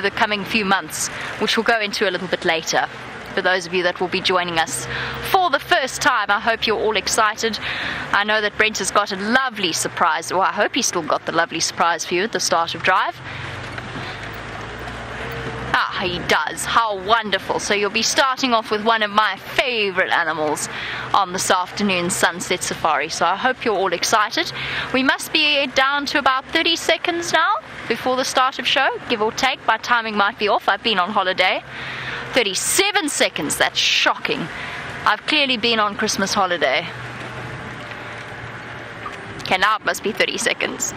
the coming few months, which we'll go into a little bit later. For those of you that will be joining us for the first time, I hope you're all excited. I know that Brent has got a lovely surprise, or I hope he's still got the lovely surprise for you at the start of drive. Ah, he does. How wonderful. So you'll be starting off with one of my favorite animals on this afternoon sunset safari. So I hope you're all excited. We must be down to about 30 seconds now before the start of show, give or take. My timing might be off. I've been on holiday. 37 seconds. That's shocking. I've clearly been on Christmas holiday. Okay, now it must be 30 seconds.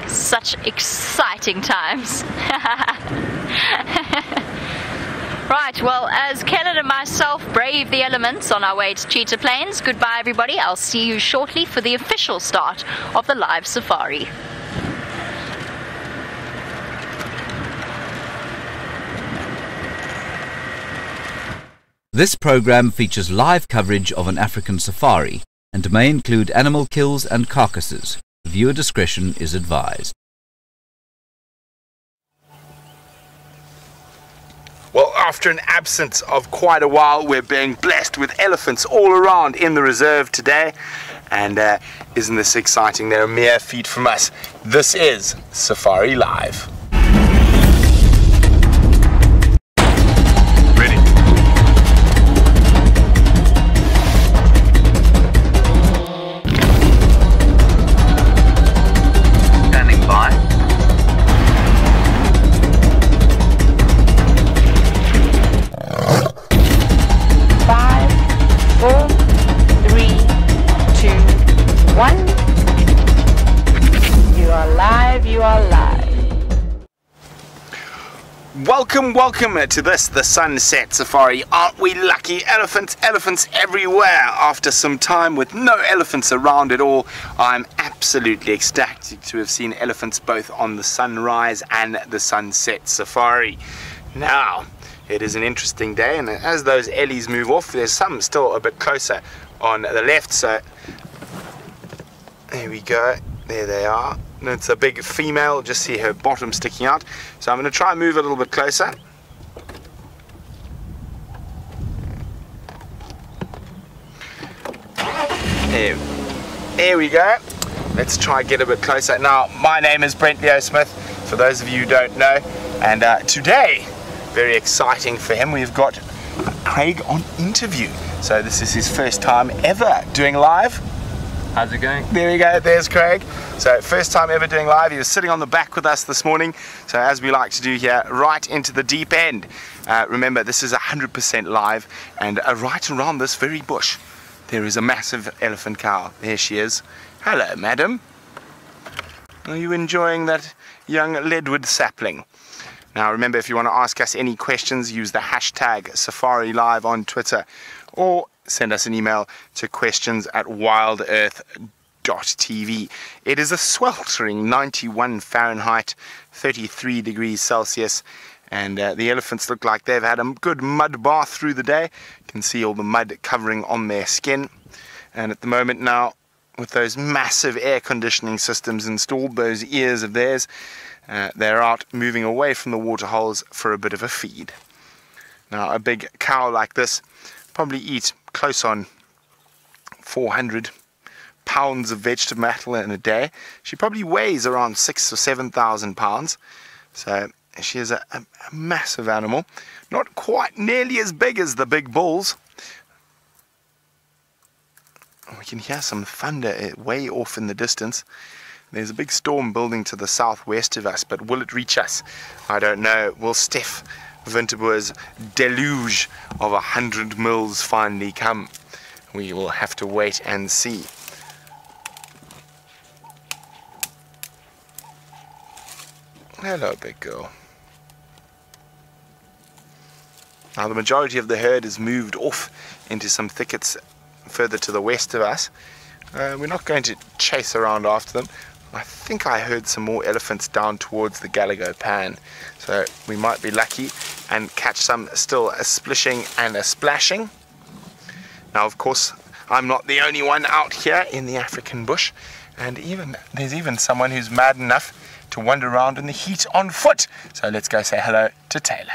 Such exciting times. Right, well, as Kellen and myself brave the elements on our way to Cheetah Plains, goodbye everybody. I'll see you shortly for the official start of the live safari. This program features live coverage of an African safari and may include animal kills and carcasses. Viewer discretion is advised. Well, after an absence of quite a while, we're being blessed with elephants all around in the reserve today. And isn't this exciting? They're a mere feet from us. This is Safari Live. Ready. Standing by. 5, 4, 3, 2, 1. You are live, you are live. Welcome to this, the Sunset Safari. Aren't we lucky? Elephants everywhere. After some time with no elephants around at all, I'm absolutely ecstatic to have seen elephants both on the sunrise and the sunset safari. Now, it is an interesting day, and as those Ellies move off, there's some still a bit closer on the left, so there we go, there they are. And it's a big female, just see her bottom sticking out, so I'm going to try and move a little bit closer. There we go. Let's try and get a bit closer. Now, my name is Brent Leo Smith, for those of you who don't know, and today, very exciting for him, we've got Craig on interview. So this is his first time ever doing live. How's it going? There we go, there's Craig. So first time ever doing live. He was sitting on the back with us this morning. So as we like to do here, right into the deep end. Remember, this is 100% live, and right around this very bush, there is a massive elephant cow. There she is. Hello, madam. Are you enjoying that young leadwood sapling? Now remember, if you want to ask us any questions, use the hashtag SafariLive on Twitter, or send us an email to questions@wildearth.tv. It is a sweltering 91 Fahrenheit, 33 degrees Celsius, and the elephants look like they've had a good mud bath through the day. You can see all the mud covering on their skin, and at the moment now, with those massive air conditioning systems installed, those ears of theirs, they're out moving away from the water holes for a bit of a feed. Now, a big cow like this probably eats close on 400 pounds of vegetable matter in a day. She probably weighs around 6,000 or 7,000 pounds. So she is a massive animal. Not quite nearly as big as the big bulls. We can hear some thunder way off in the distance. There's a big storm building to the southwest of us, but will it reach us? I don't know. Will Steph Winterboer's deluge of 100 mils finally come? We will have to wait and see. Hello, big girl. Now the majority of the herd has moved off into some thickets further to the west of us. We're not going to chase around after them. I think I heard some more elephants down towards the Gallagher Pan, so we might be lucky and catch some still a splishing and a splashing. Now of course I'm not the only one out here in the African bush, and there's even someone who's mad enough to wander around in the heat on foot. So let's go say hello to Taylor.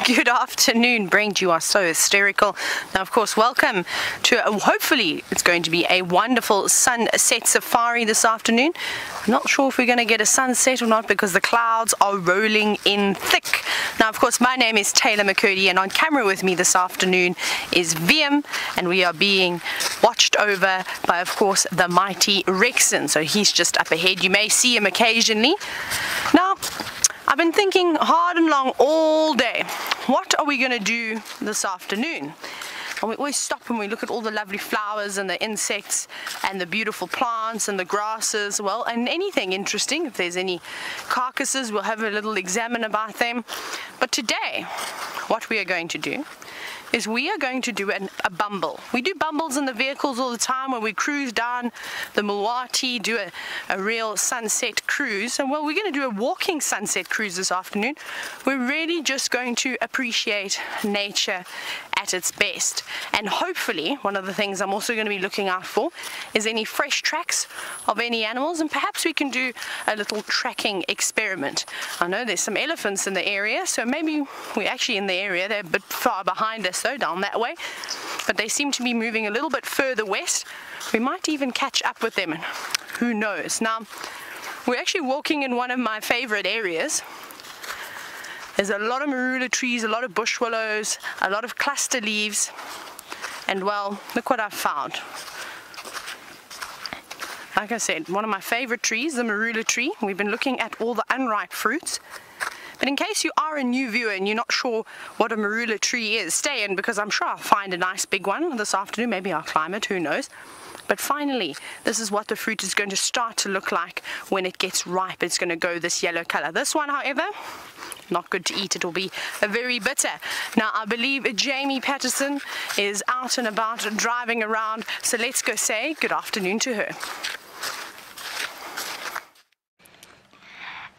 Good afternoon, Brent. You are so hysterical. Now, of course, welcome to hopefully it's going to be a wonderful sunset safari this afternoon. I'm not sure if we're going to get a sunset or not because the clouds are rolling in thick. Now, of course, my name is Taylor McCurdy, and on camera with me this afternoon is VM, and we are being watched over by, of course, the mighty Rexon. So he's just up ahead. You may see him occasionally. Now, I've been thinking hard and long all day, what are we going to do this afternoon? And we always stop and we look at all the lovely flowers and the insects and the beautiful plants and the grasses, well, and anything interesting. If there's any carcasses, we'll have a little examine about them. But today, what we are going to do is we are going to do a bumble. We do bumbles in the vehicles all the time when we cruise down the Mulwati, do a real sunset cruise. And well, we're going to do a walking sunset cruise this afternoon. We're really just going to appreciate nature at its best. And hopefully, one of the things I'm also going to be looking out for is any fresh tracks of any animals, and perhaps we can do a little tracking experiment. I know there's some elephants in the area, so maybe we're actually in the area. They're a bit far behind us though, down that way, but they seem to be moving a little bit further west. We might even catch up with them, and who knows. Now, we're actually walking in one of my favorite areas. There's a lot of marula trees, a lot of bush willows, a lot of cluster leaves, and well, look what I've found. Like I said, one of my favorite trees, the marula tree. We've been looking at all the unripe fruits. But in case you are a new viewer and you're not sure what a marula tree is, stay in, because I'm sure I'll find a nice big one this afternoon. Maybe I'll climb it, who knows. But finally, this is what the fruit is going to start to look like when it gets ripe. It's going to go this yellow color. This one, however, not good to eat. It'll be very bitter. Now, I believe Jamie Patterson is out and about driving around. So let's go say good afternoon to her.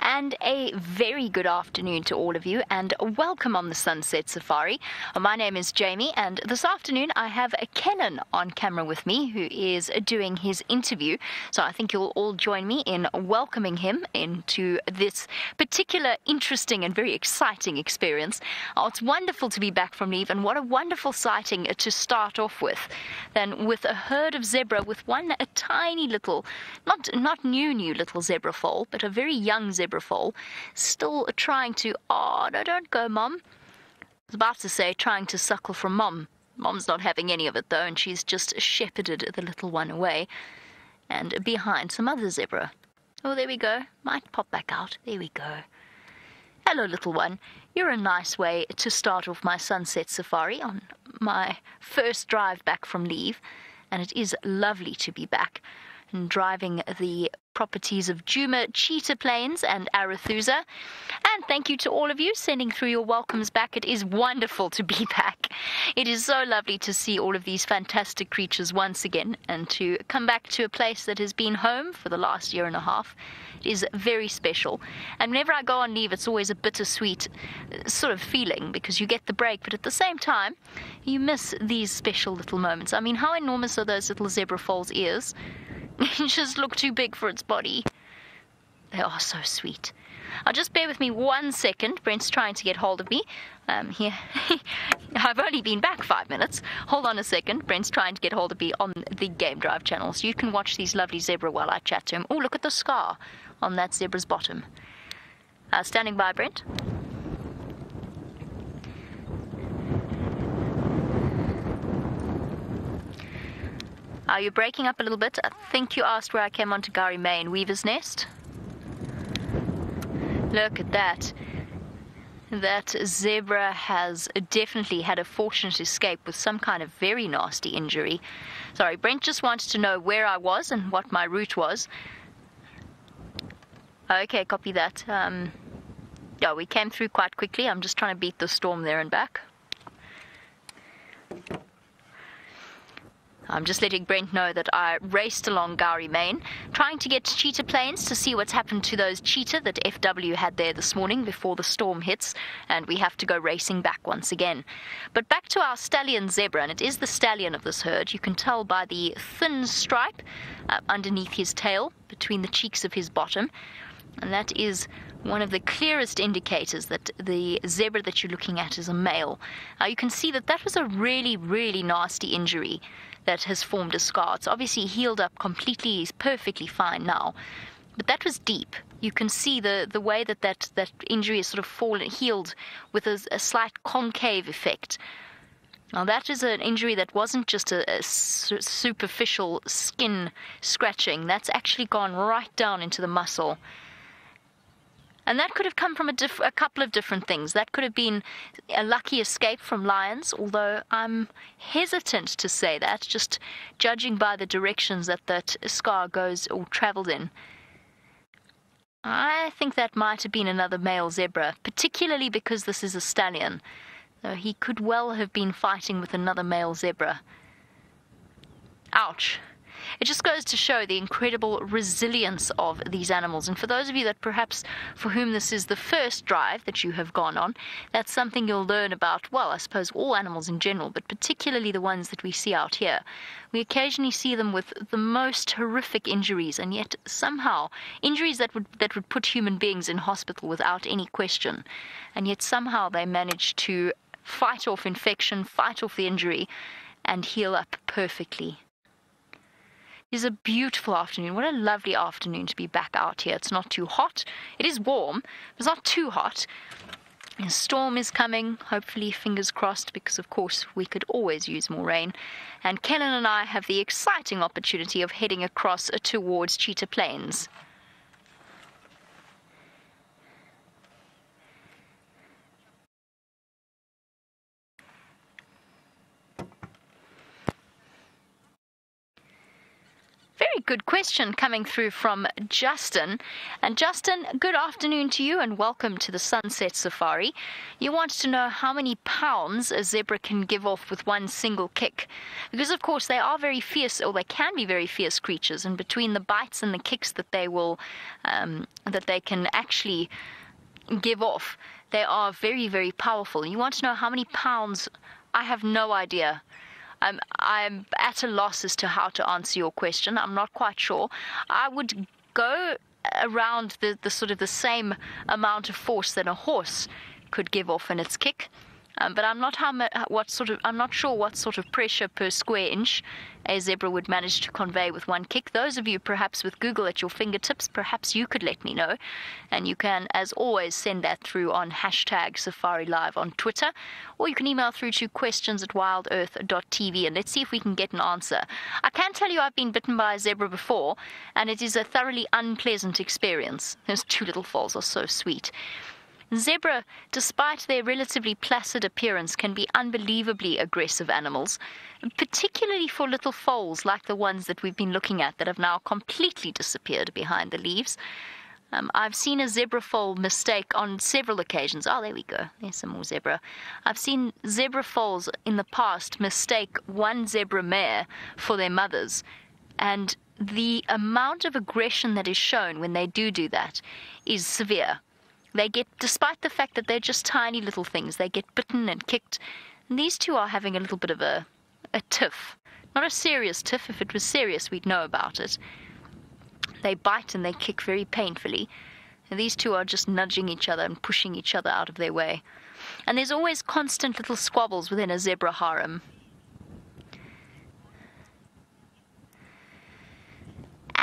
And a very good afternoon to all of you, and welcome on the Sunset Safari. My name is Jamie, and this afternoon I have Kenan on camera with me, who is doing his interview. So I think you'll all join me in welcoming him into this particular interesting and very exciting experience. It's wonderful to be back from leave, and what a wonderful sighting to start off with. Then with a herd of zebra, with a tiny little, not new little zebra foal, but a very young zebra foal, still trying to, oh no, don't go mom. I was about to say trying to suckle from mom. Mom's not having any of it though, and she's just shepherded the little one away, and behind some other zebra. Oh, there we go, might pop back out. There we go. Hello little one, you're a nice way to start off my sunset safari on my first drive back from leave, and it is lovely to be back and driving the properties of Djuma, Cheetah Plains and Arathusa. And thank you to all of you sending through your welcomes back. It is wonderful to be back. It is so lovely to see all of these fantastic creatures once again, and to come back to a place that has been home for the last year and a half. It is very special. And whenever I go on leave, it's always a bittersweet sort of feeling, because you get the break, but at the same time, you miss these special little moments. I mean, how enormous are those little zebra foal's ears? They just look too big for its body. They are so sweet. Just bear with me 1 second. Brent's trying to get hold of me. Here. I've only been back 5 minutes. Hold on a second. Brent's trying to get hold of me on the Game Drive channel, so you can watch these lovely zebra while I chat to him. Oh, look at the scar on that zebra's bottom. Standing by, Brent. You're breaking up a little bit. I think you asked where I came onto Gari May and Weaver's Nest. Look at that. That zebra has definitely had a fortunate escape with some kind of very nasty injury. Sorry, Brent just wanted to know where I was and what my route was. Okay, copy that. Yeah, we came through quite quickly. I'm just trying to beat the storm there and back. I'm just letting Brent know that I raced along Gowrie Main, trying to get to Cheetah Plains to see what's happened to those cheetah that FW had there this morning before the storm hits, and we have to go racing back once again. But back to our stallion zebra, and it is the stallion of this herd. You can tell by the thin stripe underneath his tail, between the cheeks of his bottom, and that is one of the clearest indicators that the zebra that you're looking at is a male. Now you can see that that was a really, really nasty injury that has formed a scar. It's obviously healed up completely. He's perfectly fine now. But that was deep. You can see the way that injury is sort of healed with a slight concave effect. Now that is an injury that wasn't just a superficial skin scratching. That's actually gone right down into the muscle. And that could have come from a couple of different things. That could have been a lucky escape from lions, although I'm hesitant to say that, just judging by the directions that scar goes or travelled in. I think that might have been another male zebra, particularly because this is a stallion. So he could well have been fighting with another male zebra. Ouch. It just goes to show the incredible resilience of these animals. And for those of you that perhaps for whom this is the first drive that you have gone on, that's something you'll learn about, well, I suppose all animals in general, but particularly the ones that we see out here. We occasionally see them with the most horrific injuries, and yet somehow injuries that would put human beings in hospital without any question. And yet somehow they manage to fight off infection, fight off the injury, and heal up perfectly. It is a beautiful afternoon. What a lovely afternoon to be back out here. It's not too hot. It is warm, but it's not too hot. A storm is coming, hopefully, fingers crossed, because of course we could always use more rain. And Kellen and I have the exciting opportunity of heading across towards Cheetah Plains. Very good question coming through from Justin. And Justin, good afternoon to you and welcome to the Sunset Safari. You want to know how many pounds a zebra can give off with one single kick. Because of course they are very fierce, or they can be very fierce creatures, and between the bites and the kicks that they will, that they can actually give off, they are very, very powerful. You want to know how many pounds? I have no idea. I'm at a loss as to how to answer your question. I'm not quite sure. I would go around the sort of the same amount of force that a horse could give off in its kick. But I'm not sure what sort of pressure per square inch a zebra would manage to convey with one kick. Those of you perhaps with Google at your fingertips, perhaps you could let me know. And you can, as always, send that through on #SafariLive on Twitter, or you can email through to questions@wildearth.tv, and let's see if we can get an answer. I can tell you I've been bitten by a zebra before, and it is a thoroughly unpleasant experience. Those two little foals are so sweet. Zebra, despite their relatively placid appearance, can be unbelievably aggressive animals, particularly for little foals like the ones that we've been looking at that have now completely disappeared behind the leaves. I've seen a zebra foal mistake on several occasions. Oh, there we go. There's some more zebra. I've seen zebra foals in the past mistake one zebra mare for their mothers, and the amount of aggression that is shown when they do that is severe. They get, despite the fact that they're just tiny little things, they get bitten and kicked. And these two are having a little bit of a tiff. Not a serious tiff. If it was serious, we'd know about it. They bite and they kick very painfully. And these two are just nudging each other and pushing each other out of their way. And there's always constant little squabbles within a zebra harem.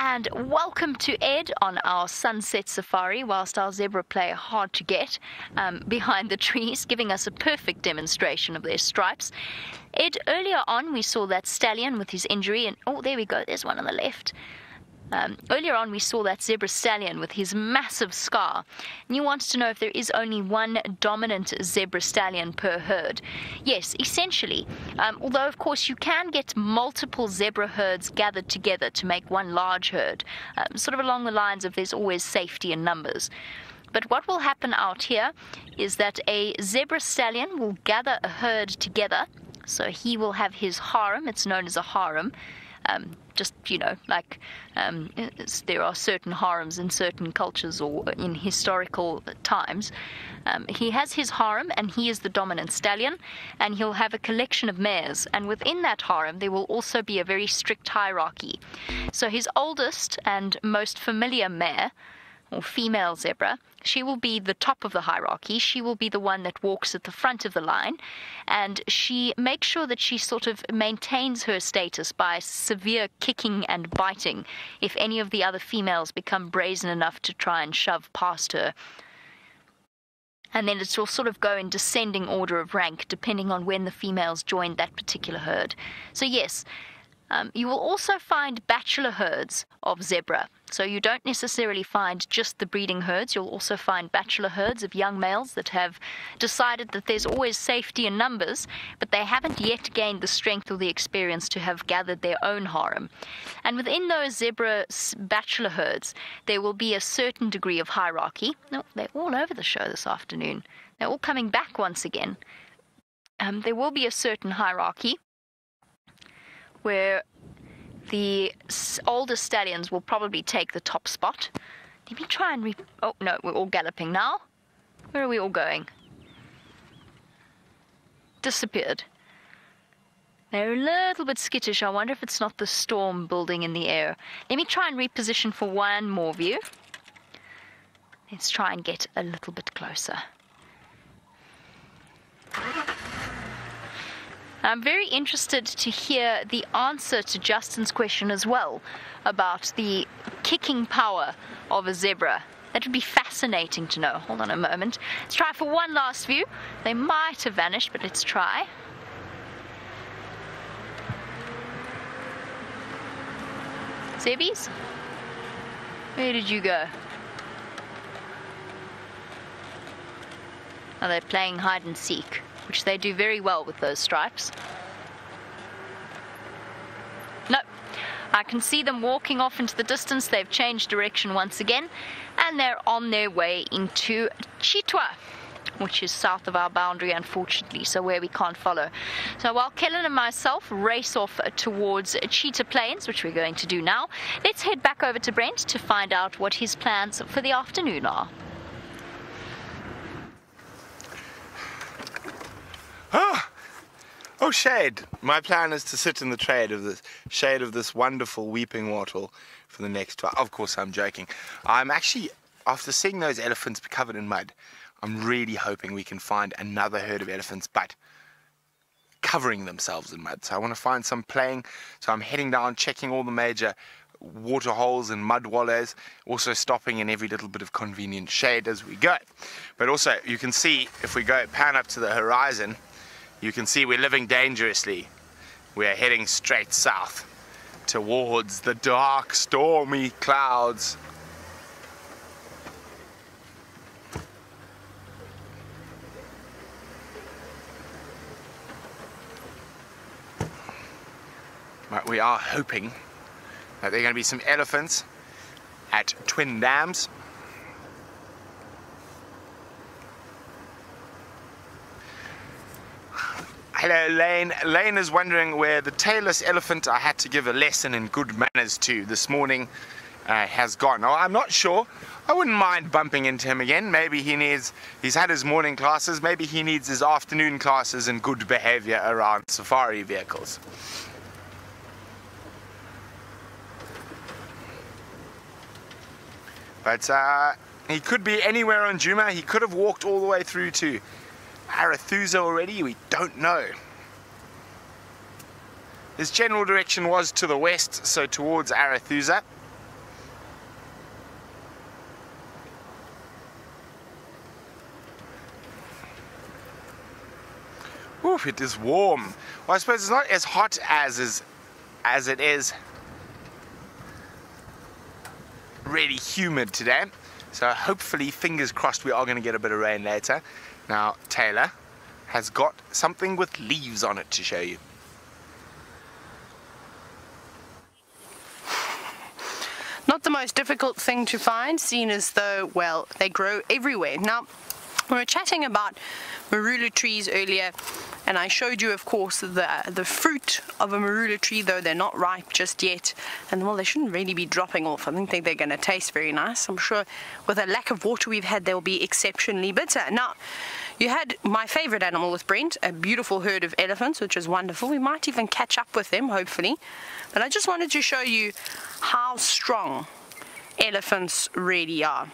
And welcome to Ed on our Sunset Safari, whilst our zebra play hard to get behind the trees, giving us a perfect demonstration of their stripes. Ed, earlier on we saw that stallion with his injury, and oh, there we go, there's one on the left. Earlier on we saw that zebra stallion with his massive scar, and you wanted to know if there is only one dominant zebra stallion per herd. Yes, essentially, although of course you can get multiple zebra herds gathered together to make one large herd, sort of along the lines of there's always safety in numbers. But what will happen out here is that a zebra stallion will gather a herd together, So he will have his harem. It's known as a harem. Just, there are certain harems in certain cultures or in historical times. He has his harem, and he is the dominant stallion, and he'll have a collection of mares. And within that harem, there will also be a very strict hierarchy. So his oldest and most familiar mare, or female zebra, she will be the top of the hierarchy. She will be the one that walks at the front of the line, and she makes sure that she sort of maintains her status by severe kicking and biting if any of the other females become brazen enough to try and shove past her. And then it will sort of go in descending order of rank depending on when the females join that particular herd. So yes, you will also find bachelor herds of zebra. So you don't necessarily find just the breeding herds. You'll also find bachelor herds of young males that have decided that there's always safety in numbers, but they haven't yet gained the strength or the experience to have gathered their own harem. And within those zebra bachelor herds, there will be a certain degree of hierarchy. No, they're all over the show this afternoon. They're all coming back once again. There will be a certain hierarchy where the older stallions will probably take the top spot. Let me try and oh no, we're all galloping now. Where are we all going? Disappeared. They're a little bit skittish. I wonder if it's not the storm building in the air. Let me try and reposition for one more view. Let's try and get a little bit closer. I'm very interested to hear the answer to Justin's question as well about the kicking power of a zebra. That would be fascinating to know. Hold on a moment. Let's try for one last view. They might have vanished, but let's try. Zebies? Where did you go? Oh, they're playing hide and seek, which they do very well with those stripes. No, I can see them walking off into the distance. They've changed direction once again, and they're on their way into Chitwa, which is south of our boundary, unfortunately, so where we can't follow. So while Kellen and myself race off towards Cheetah Plains, which we're going to do now, let's head back over to Brent to find out what his plans for the afternoon are. Oh, shade. My plan is to sit in the shade of this wonderful weeping wattle for the next 12. Of course, I'm joking. I'm actually, after seeing those elephants covered in mud, I'm really hoping we can find another herd of elephants, but covering themselves in mud. So I want to find some playing. So I'm heading down, checking all the major water holes and mud wallows, also stopping in every little bit of convenient shade as we go. But also, you can see, if we go pan up to the horizon, you can see we're living dangerously. We're heading straight south towards the dark, stormy clouds. But we are hoping that there are going to be some elephants at Twin Dams. Hello, Lane. Lane is wondering where the tailless elephant I had to give a lesson in good manners to this morning has gone. Oh, I'm not sure. I wouldn't mind bumping into him again. Maybe he's had his morning classes. Maybe he needs his afternoon classes in good behavior around safari vehicles. But he could be anywhere on Djuma. He could have walked all the way through to Arathusa already. We don't know. His general direction was to the west, so towards Arathusa. Oof, it is warm. Well, I suppose it's not as hot as it is really humid today. So hopefully, fingers crossed, we are going to get a bit of rain later. Now, Taylor has got something with leaves on it to show you. Not the most difficult thing to find, seen as though, well, they grow everywhere. Now, We were chatting about marula trees earlier, and I showed you, of course, the fruit of a marula tree, though they're not ripe just yet. And well, they shouldn't really be dropping off. I don't think they're going to taste very nice. I'm sure with the lack of water we've had, they'll be exceptionally bitter. Now, you had my favorite animal with Brent, a beautiful herd of elephants, which is wonderful. We might even catch up with them, hopefully. But I just wanted to show you how strong elephants really are.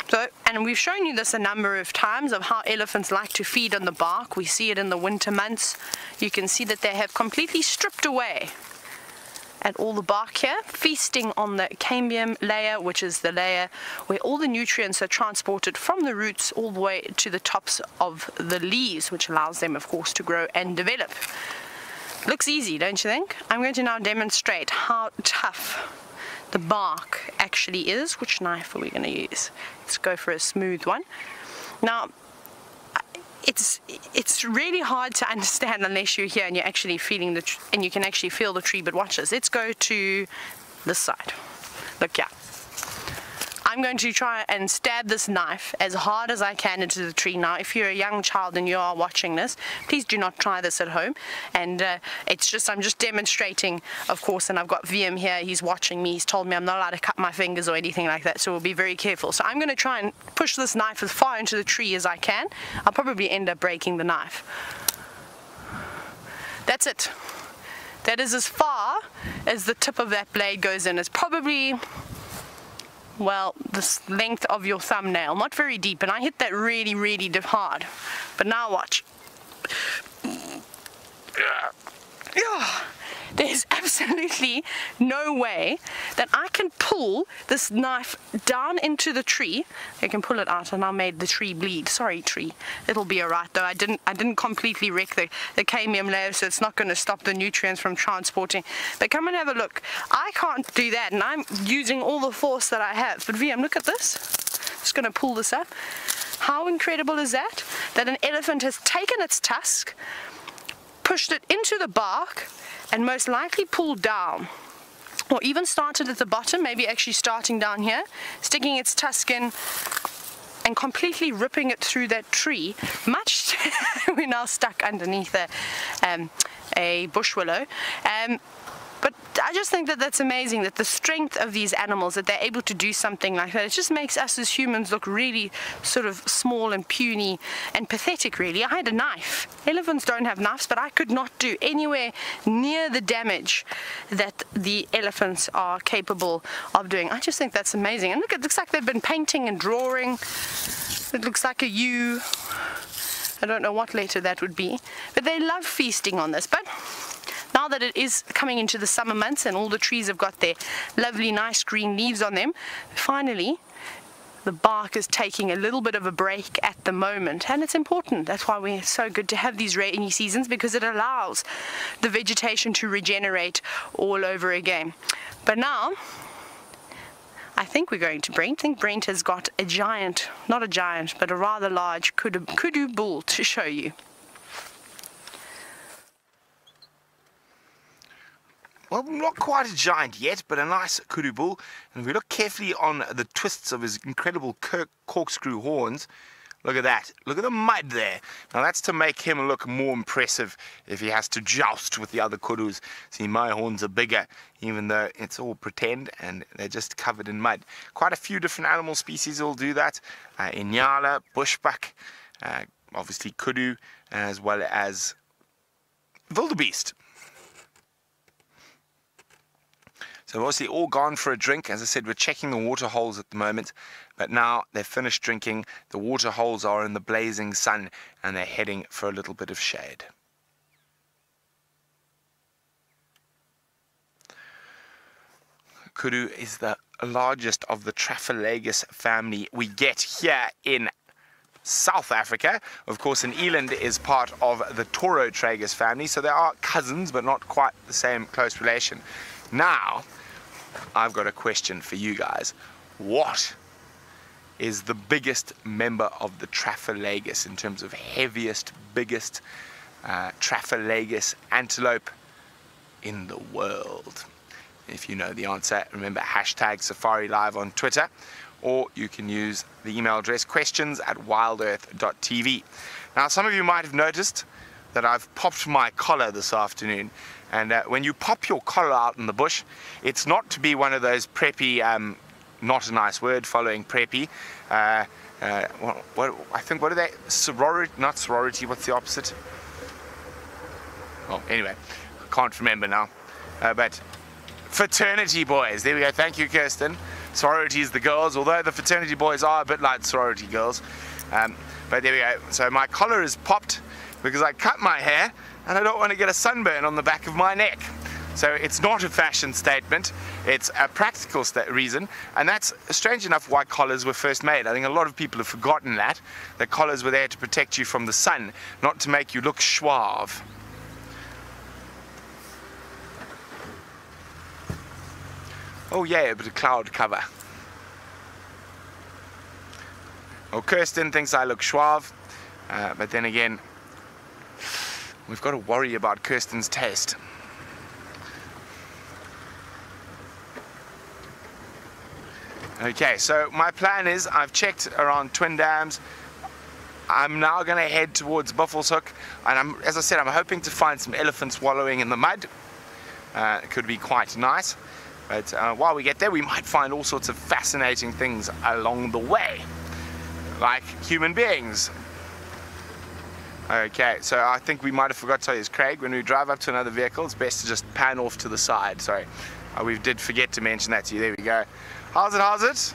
So, and we've shown you this a number of times of how elephants like to feed on the bark. We see it in the winter months. You can see that they have completely stripped away at all the bark here, feasting on the cambium layer, which is the layer where all the nutrients are transported from the roots all the way to the tops of the leaves, which allows them, of course, to grow and develop. Looks easy, don't you think? I'm going to now demonstrate how tough the bark actually is. Which knife are we going to use? Let's go for a smooth one. Now, it's really hard to understand unless you're here and you're actually feeling and you can actually feel the tree. But watch this. Let's go to this side. Look here. I'm going to try and stab this knife as hard as I can into the tree. Now, if you're a young child and you are watching this, please do not try this at home. And I'm just demonstrating, of course, and I've got VM here. He's watching me. He's told me I'm not allowed to cut my fingers or anything like that, so we'll be very careful. So I'm going to try and push this knife as far into the tree as I can. I'll probably end up breaking the knife. That's it. That is as far as the tip of that blade goes in. It's probably, well, the length of your thumbnail, not very deep, and I hit that really, really hard. But now watch. There's absolutely no way that I can pull this knife down into the tree. I can pull it out, and I made the tree bleed. Sorry, tree. It'll be alright though. I didn't completely wreck the cambium layer, so it's not going to stop the nutrients from transporting. But come and have a look. I can't do that, and I'm using all the force that I have. But VM, look at this. Just going to pull this up. How incredible is that? That an elephant has taken its tusk, pushed it into the bark, and most likely pulled down, or even started at the bottom, maybe actually starting down here, sticking its tusk in and completely ripping it through that tree. Much we're now stuck underneath a bush willow. But I just think that that's amazing, that the strength of these animals, that they're able to do something like that. It just makes us as humans look really sort of small and puny and pathetic, really. I had a knife. Elephants don't have knives, but I could not do anywhere near the damage that the elephants are capable of doing. I just think that's amazing. And look, it looks like they've been painting and drawing. It looks like a U. I don't know what letter that would be. But they love feasting on this. But now that it is coming into the summer months and all the trees have got their lovely nice green leaves on them, finally the bark is taking a little bit of a break at the moment, and it's important. That's why it's so good to have these rainy seasons, because it allows the vegetation to regenerate all over again. But now I think we're going to Brent. I think Brent has got a giant, not a giant, but a rather large kudu bull to show you. Well, not quite a giant yet, but a nice kudu bull. And if we look carefully on the twists of his incredible corkscrew horns, look at that. Look at the mud there. Now that's to make him look more impressive if he has to joust with the other kudus. See, my horns are bigger, even though it's all pretend and they're just covered in mud. Quite a few different animal species will do that. Inyala, bushbuck, obviously kudu, as well as wildebeest. So obviously all gone for a drink. As I said, we're checking the water holes at the moment, but now they've finished drinking. The water holes are in the blazing sun and they're heading for a little bit of shade. Kudu is the largest of the Traphalagus family we get here in South Africa. Of course, an eland is part of the Taurotragus family, so they are cousins, but not quite the same close relation. Now, I've got a question for you guys. What is the biggest member of the Traphalagus in terms of heaviest, biggest Traphalagus antelope in the world? If you know the answer, remember #SafariLive on Twitter, or you can use the email address questions@wildearth.tv. Now, some of you might have noticed that I've popped my collar this afternoon, and when you pop your collar out in the bush, it's not to be one of those preppy, not a nice word following preppy, what are they, sorority, not sorority, what's the opposite? Well, anyway, I can't remember now, but fraternity boys, there we go, thank you Kirsten. Sorority is the girls, although the fraternity boys are a bit like sorority girls, but there we go. So my collar is popped because I cut my hair and I don't want to get a sunburn on the back of my neck. So it's not a fashion statement, it's a practical reason, and that's strange enough why collars were first made. I think a lot of people have forgotten that collars were there to protect you from the sun, not to make you look suave. Oh yeah, a bit of cloud cover. Well, Kirsten thinks I look suave, but then again, we've got to worry about Kirsten's taste. Okay, so my plan is I've checked around Twin Dams. I'm now going to head towards Bushwalk, and as I said, I'm hoping to find some elephants wallowing in the mud. It could be quite nice. But while we get there, we might find all sorts of fascinating things along the way, like human beings. Okay, so I think we might have forgot to tell you, Craig, when we drive up to another vehicle, it's best to just pan off to the side. Sorry, we did forget to mention that to you. There we go. How's it?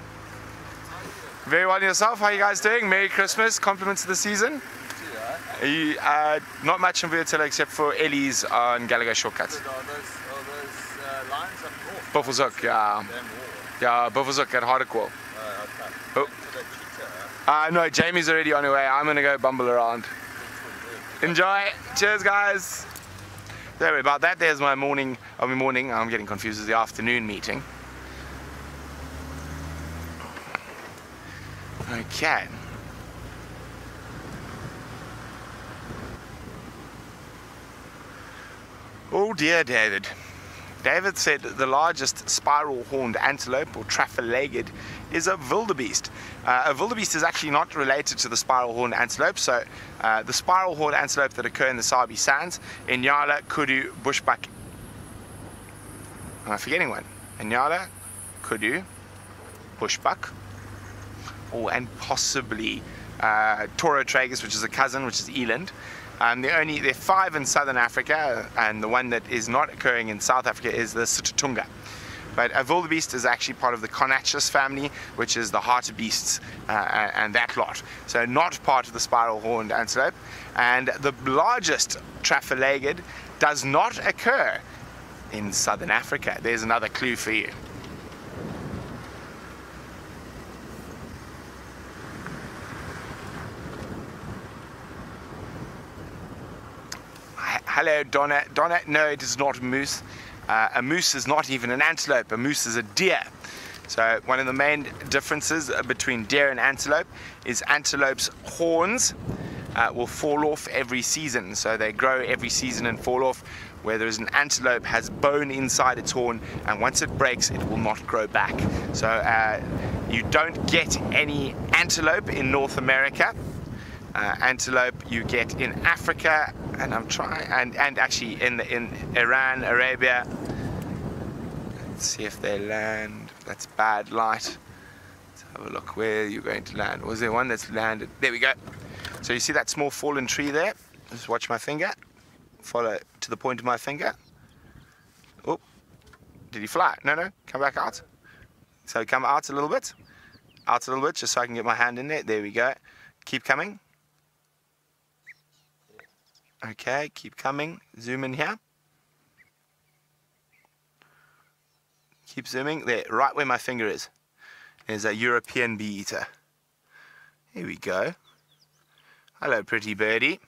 Very well, yourself? How are you guys doing? Merry Christmas, compliments of the season. Are you, not much on Viertel except for Ellies on Gallagher Shortcuts. Bushwalk, yeah, Bushwalk at Hardekwal. Oh. No, Jamie's already on her way. I'm gonna go bumble around. Enjoy. Cheers, guys. Sorry about that. There's my morning. I'm getting confused with the afternoon meeting. Okay. Oh dear, David. David said the largest spiral-horned antelope, or traffic-legged, is a wildebeest. A wildebeest is actually not related to the spiral-horned antelope. So the spiral-horned antelope that occur in the Sabi Sands, Inyala, Kudu, Bushbuck. Am I forgetting one? Inyala, Kudu, Bushbuck, and possibly Toro tragus, which is a cousin, which is eland. There are 5 in southern Africa, and the one that is not occurring in South Africa is the Sitatunga. But a wildebeest is actually part of the Conatus family, which is the hartebeests and that lot. So not part of the spiral-horned antelope. And the largest traffic-legged does not occur in southern Africa. There's another clue for you. Hello, Donna. Donna, no, it is not a moose. A moose is not even an antelope. A moose is a deer. So one of the main differences between deer and antelope is antelope's horns will fall off every season. So they grow every season and fall off, whereas an antelope has bone inside its horn, and once it breaks, it will not grow back. So you don't get any antelope in North America. Antelope you get in Africa, and and actually in Iran, Arabia. Let's see if they land. That's bad light. Let's have a look where you're going to land. Was there one that's landed? There we go. So you see that small fallen tree there? Just watch my finger. Follow to the point of my finger. Oh, did he fly? No, come back out. So come out a little bit. Out a little bit, just so I can get my hand in there. There we go. Keep coming. Okay, keep coming. Zoom in here. Keep zooming. There, right where my finger is a European bee eater. Here we go. Hello, pretty birdie.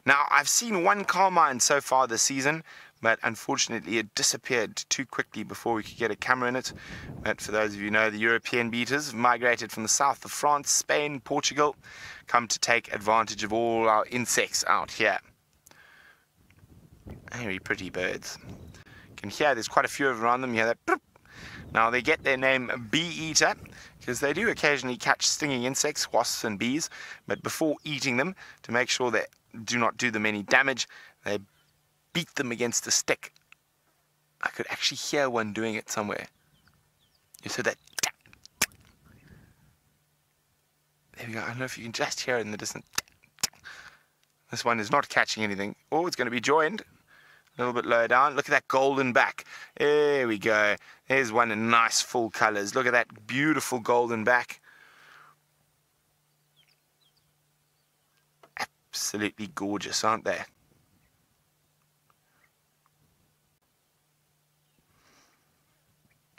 Now, I've seen one carmine so far this season, but unfortunately it disappeared too quickly before we could get a camera in it. But for those of you who know, the European beaters have migrated from the south of France, Spain, Portugal, come to take advantage of all our insects out here. Very pretty birds. You can hear there's quite a few around them. You hear that. Now they get their name bee eater because they do occasionally catch stinging insects, wasps and bees, but before eating them, to make sure they do not do them any damage, they beat them against a stick. I could actually hear one doing it somewhere. You heard that? There we go. I don't know if you can just hear it in the distance. This one is not catching anything. Oh, it's going to be joined. A little bit lower down. Look at that golden back. There we go. There's one in nice full colors. Look at that beautiful golden back. Absolutely gorgeous, aren't they?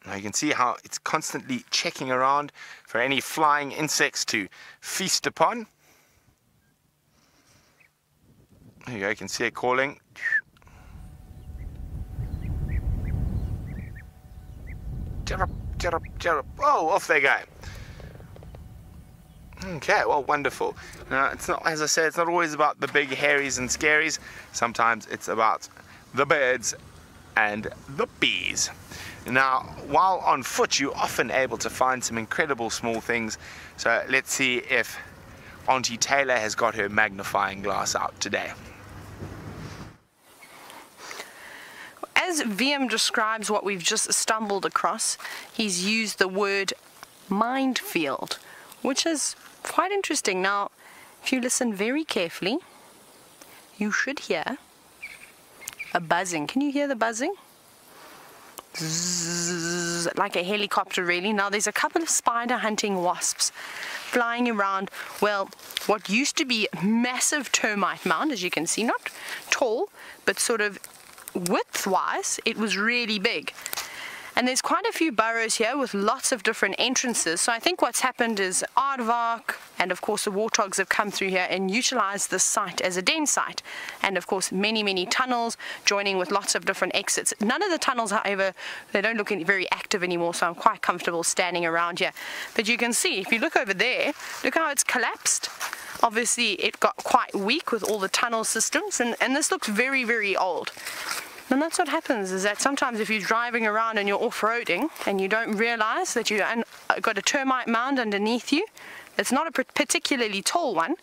Now you can see how it's constantly checking around for any flying insects to feast upon. There you go, you can see it calling. Chirrup, chirrup, chirrup. Oh, off they go. Okay, well, wonderful. Now, it's not, as I said, it's not always about the big hairies and scaries. Sometimes it's about the birds and the bees. Now, while on foot, you're often able to find some incredible small things. So let's see if Auntie Taylor has got her magnifying glass out today. As VM describes what we've just stumbled across, he's used the word minefield, which is quite interesting. Now, if you listen very carefully, you should hear a buzzing. Can you hear the buzzing? Zzz, like a helicopter, really. Now, there's a couple of spider hunting wasps flying around, well, what used to be a massive termite mound, as you can see, not tall, but sort of width-wise, it was really big. And there's quite a few burrows here with lots of different entrances. So I think what's happened is aardvark and of course the warthogs have come through here and utilized this site as a den site. And of course many tunnels joining with lots of different exits. None of the tunnels, however, they don't look very active anymore, so I'm quite comfortable standing around here. But you can see, if you look over there, look how it's collapsed. Obviously it got quite weak with all the tunnel systems, and this looks very old. And that's what happens, is that sometimes if you're driving around and you're off-roading and you don't realize that you've got a termite mound underneath you, it's not a particularly tall one,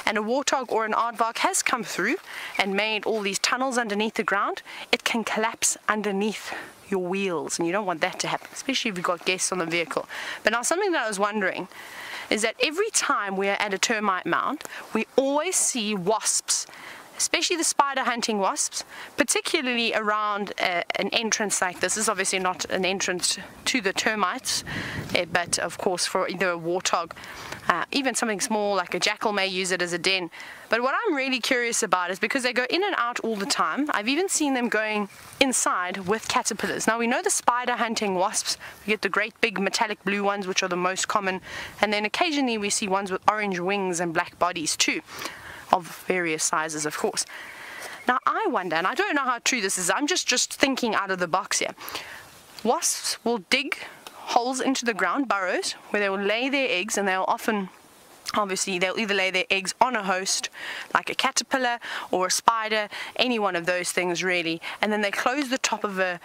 and a warthog or an aardvark has come through and made all these tunnels underneath the ground, it can collapse underneath your wheels, and you don't want that to happen, especially if you've got guests on the vehicle. But now something that I was wondering is that every time we're at a termite mound, we always see wasps, especially the spider hunting wasps, particularly around an entrance like this. This is obviously not an entrance to the termites, but of course for either a warthog, even something small like a jackal may use it as a den. But what I'm really curious about is because they go in and out all the time, I've even seen them going inside with caterpillars. Now we know the spider hunting wasps, we get the great big metallic blue ones, which are the most common, and then occasionally we see ones with orange wings and black bodies too, of various sizes, of course. Now I wonder, and I don't know how true this is, I'm just thinking out of the box here. Wasps will dig holes into the ground, burrows, where they will lay their eggs, and they'll often, obviously, they'll either lay their eggs on a host, like a caterpillar or a spider, any one of those things really, and then they close the top of the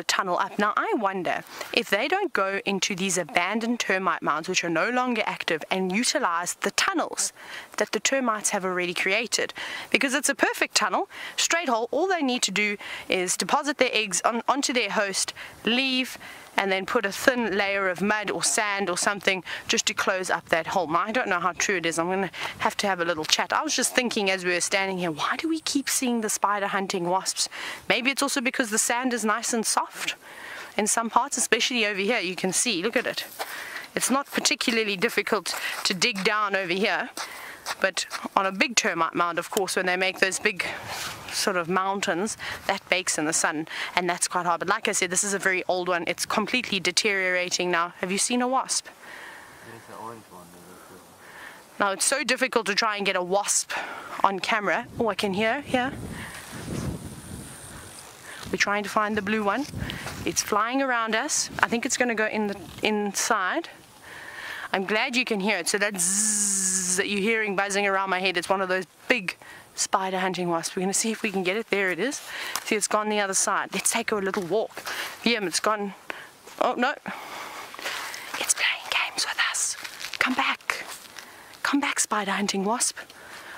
tunnel up. Now I wonder if they don't go into these abandoned termite mounds, which are no longer active, and utilize the tunnels that the termites have already created, because it's a perfect tunnel, straight hole. All they need to do is deposit their eggs onto their host, leave, and then put a thin layer of mud or sand or something just to close up that hole. Now, I don't know how true it is. I'm going to have a little chat. I was just thinking as we were standing here, why do we keep seeing the spider hunting wasps? Maybe it's also because the sand is nice and soft in some parts, especially over here. You can see, look at it. It's not particularly difficult to dig down over here, but on a big termite mound, of course, when they make those big sort of mountains, that bakes in the sun, and that's quite hard. But like I said, this is a very old one. It's completely deteriorating now. Have you seen a wasp? There's the orange one. Now it's so difficult to try and get a wasp on camera. Oh, I can hear here. We're trying to find the blue one. It's flying around us. I think it's going to go inside. I'm glad you can hear it. So that zzz that you're hearing buzzing around my head, it's one of those big spider hunting wasps. We're going to see if we can get it. There it is. See, it's gone the other side. Let's take a little walk. Yeah, it's gone. Oh, no. It's playing games with us. Come back. Come back, spider hunting wasp.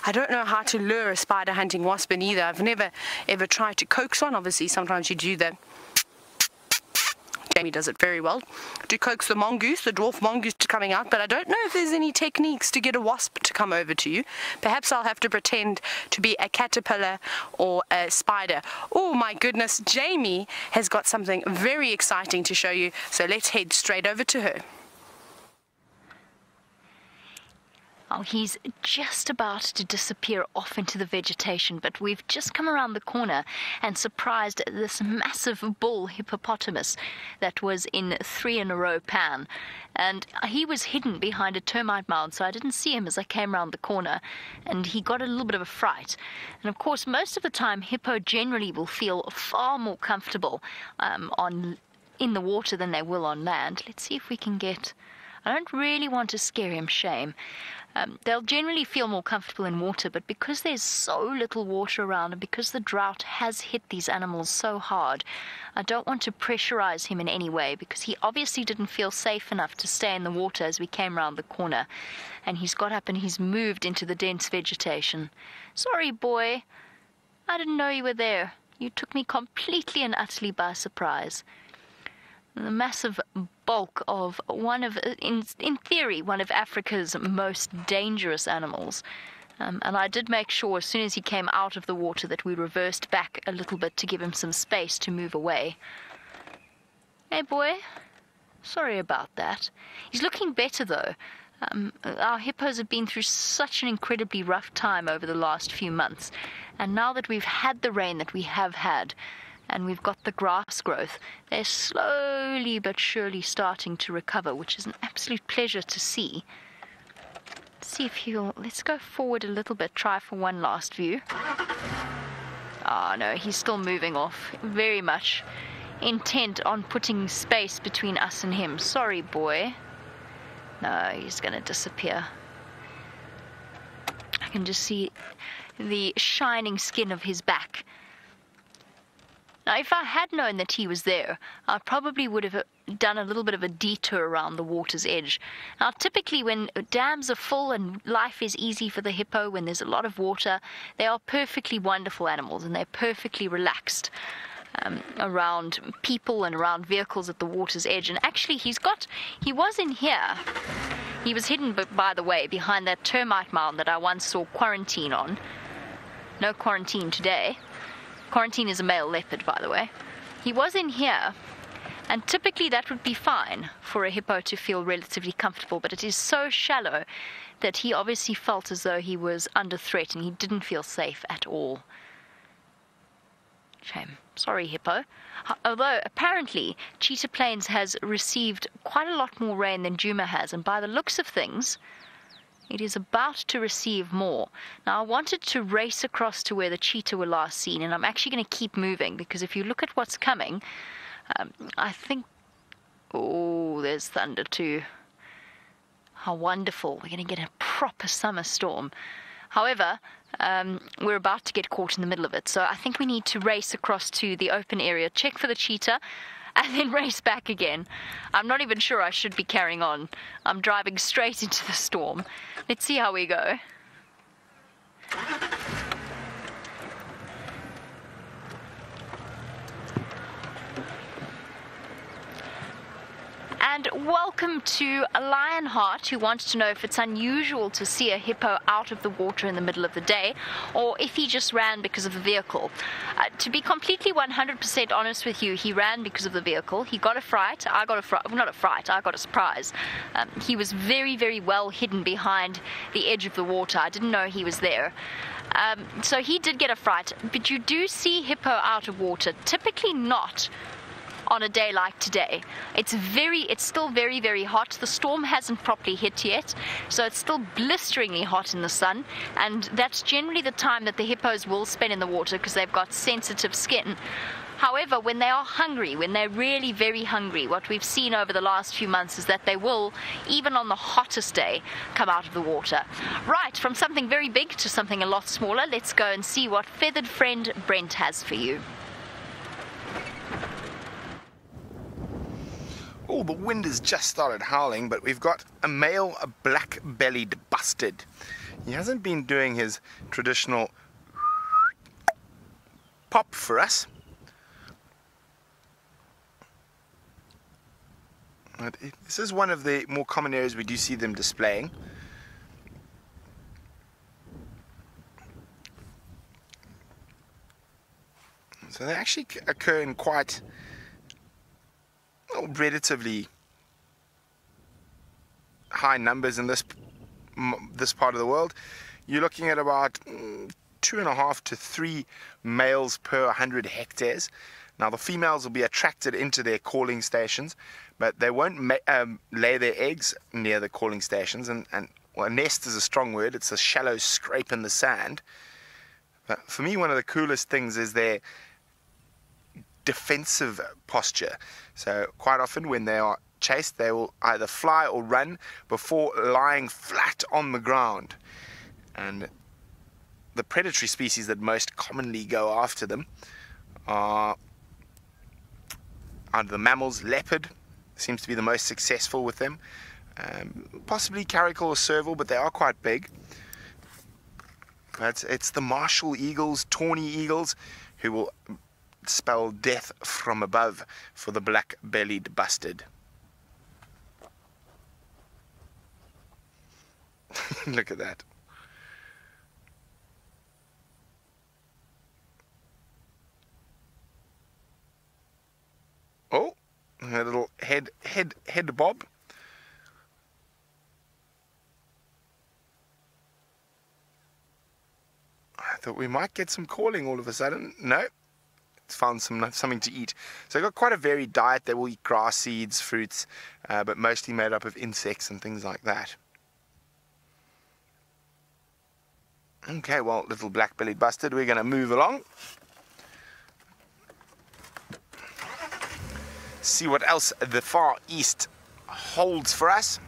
I don't know how to lure a spider hunting wasp in either. I've never ever tried to coax one. Obviously, sometimes you do that. Jamie does it very well. To coax the mongoose, the dwarf mongoose, to coming out, but I don't know if there's any techniques to get a wasp to come over to you. Perhaps I'll have to pretend to be a caterpillar or a spider. Oh my goodness, Jamie has got something very exciting to show you, so let's head straight over to her. Oh, he's just about to disappear off into the vegetation, but we've just come around the corner and surprised this massive bull hippopotamus that was in 3 in a row pan. And he was hidden behind a termite mound, so I didn't see him as I came around the corner, and he got a little bit of a fright. And of course, most of the time, hippo generally will feel far more comfortable in the water than they will on land. Let's see if we can get... I don't really want to scare him, shame. They'll generally feel more comfortable in water, but because there's so little water around and because the drought has hit these animals so hard, I don't want to pressurize him in any way, because he obviously didn't feel safe enough to stay in the water as we came around the corner. And he's got up and he's moved into the dense vegetation. Sorry, boy. I didn't know you were there. You took me completely and utterly by surprise. The massive bulk of in theory, one of Africa's most dangerous animals. And I did make sure as soon as he came out of the water that we reversed back a little bit to give him some space to move away. Hey, boy. Sorry about that. He's looking better, though. Our hippos have been through such an incredibly rough time over the last few months. And now that we've had the rain that we have had, and we've got the grass growth, they're slowly but surely starting to recover, which is an absolute pleasure to see. See if let's go forward a little bit, try for one last view. Oh no, he's still moving off, very much intent on putting space between us and him. Sorry, boy. No, he's gonna disappear. I can just see the shining skin of his back. Now, if I had known that he was there, I probably would have done a little bit of a detour around the water's edge. Now, typically when dams are full and life is easy for the hippo, when there's a lot of water, they are perfectly wonderful animals and they're perfectly relaxed around people and around vehicles at the water's edge. And actually, he was in here. He was hidden, by the way, behind that termite mound that I once saw quarantine on. No quarantine today. Quarantine is a male leopard, by the way. He was in here, and typically that would be fine for a hippo to feel relatively comfortable, but it is so shallow that he obviously felt as though he was under threat and he didn't feel safe at all. Shame. Sorry, hippo. Although, apparently, Cheetah Plains has received quite a lot more rain than Djuma has, and by the looks of things, it is about to receive more. Now, I wanted to race across to where the cheetah were last seen, and I'm actually going to keep moving, because if you look at what's coming, I think... Oh, there's thunder too. How wonderful. We're going to get a proper summer storm. However, we're about to get caught in the middle of it, so I think we need to race across to the open area, check for the cheetah, and then race back again. I'm not even sure I should be carrying on. I'm driving straight into the storm. Let's see how we go. And welcome to Lionheart, who wants to know if it's unusual to see a hippo out of the water in the middle of the day, or if he just ran because of the vehicle. To be completely 100% honest with you, he ran because of the vehicle. He got a fright. I got a fright. Not a fright. I got a surprise. He was very, very well hidden behind the edge of the water. I didn't know he was there. So he did get a fright. But you do see hippo out of water. Typically not on a day like today. It's still very, very hot. The storm hasn't properly hit yet, so it's still blisteringly hot in the sun, and that's generally the time that the hippos will spend in the water because they've got sensitive skin. However, when they are hungry, when they're really very hungry, what we've seen over the last few months is that they will, even on the hottest day, come out of the water. Right, from something very big to something a lot smaller, let's go and see what feathered friend Brent has for you. Oh, the wind has just started howling, but we've got a male, a black-bellied bustard. He hasn't been doing his traditional pop for us. But this is one of the more common areas we do see them displaying. So they actually occur in quite relatively high numbers in this part of the world. You're looking at about 2.5 to 3 males per 100 hectares. Now the females will be attracted into their calling stations, but they won't lay their eggs near the calling stations. And well, a nest is a strong word. It's a shallow scrape in the sand. But for me, one of the coolest things is their defensive posture. So quite often when they are chased, they will either fly or run before lying flat on the ground. And the predatory species that most commonly go after them are the mammals. Leopard seems to be the most successful with them, possibly caracal or serval, but they are quite big. But it's the martial eagles, tawny eagles, who will spell death from above for the black-bellied bustard. Look at that. Oh, a little head bob. I thought we might get some calling all of a sudden. No, it's found something to eat. So they've got quite a varied diet. They will eat grass, seeds, fruits, but mostly made up of insects and things like that. Okay, well, little black-bellied bustard, we're going to move along. See what else the far east holds for us.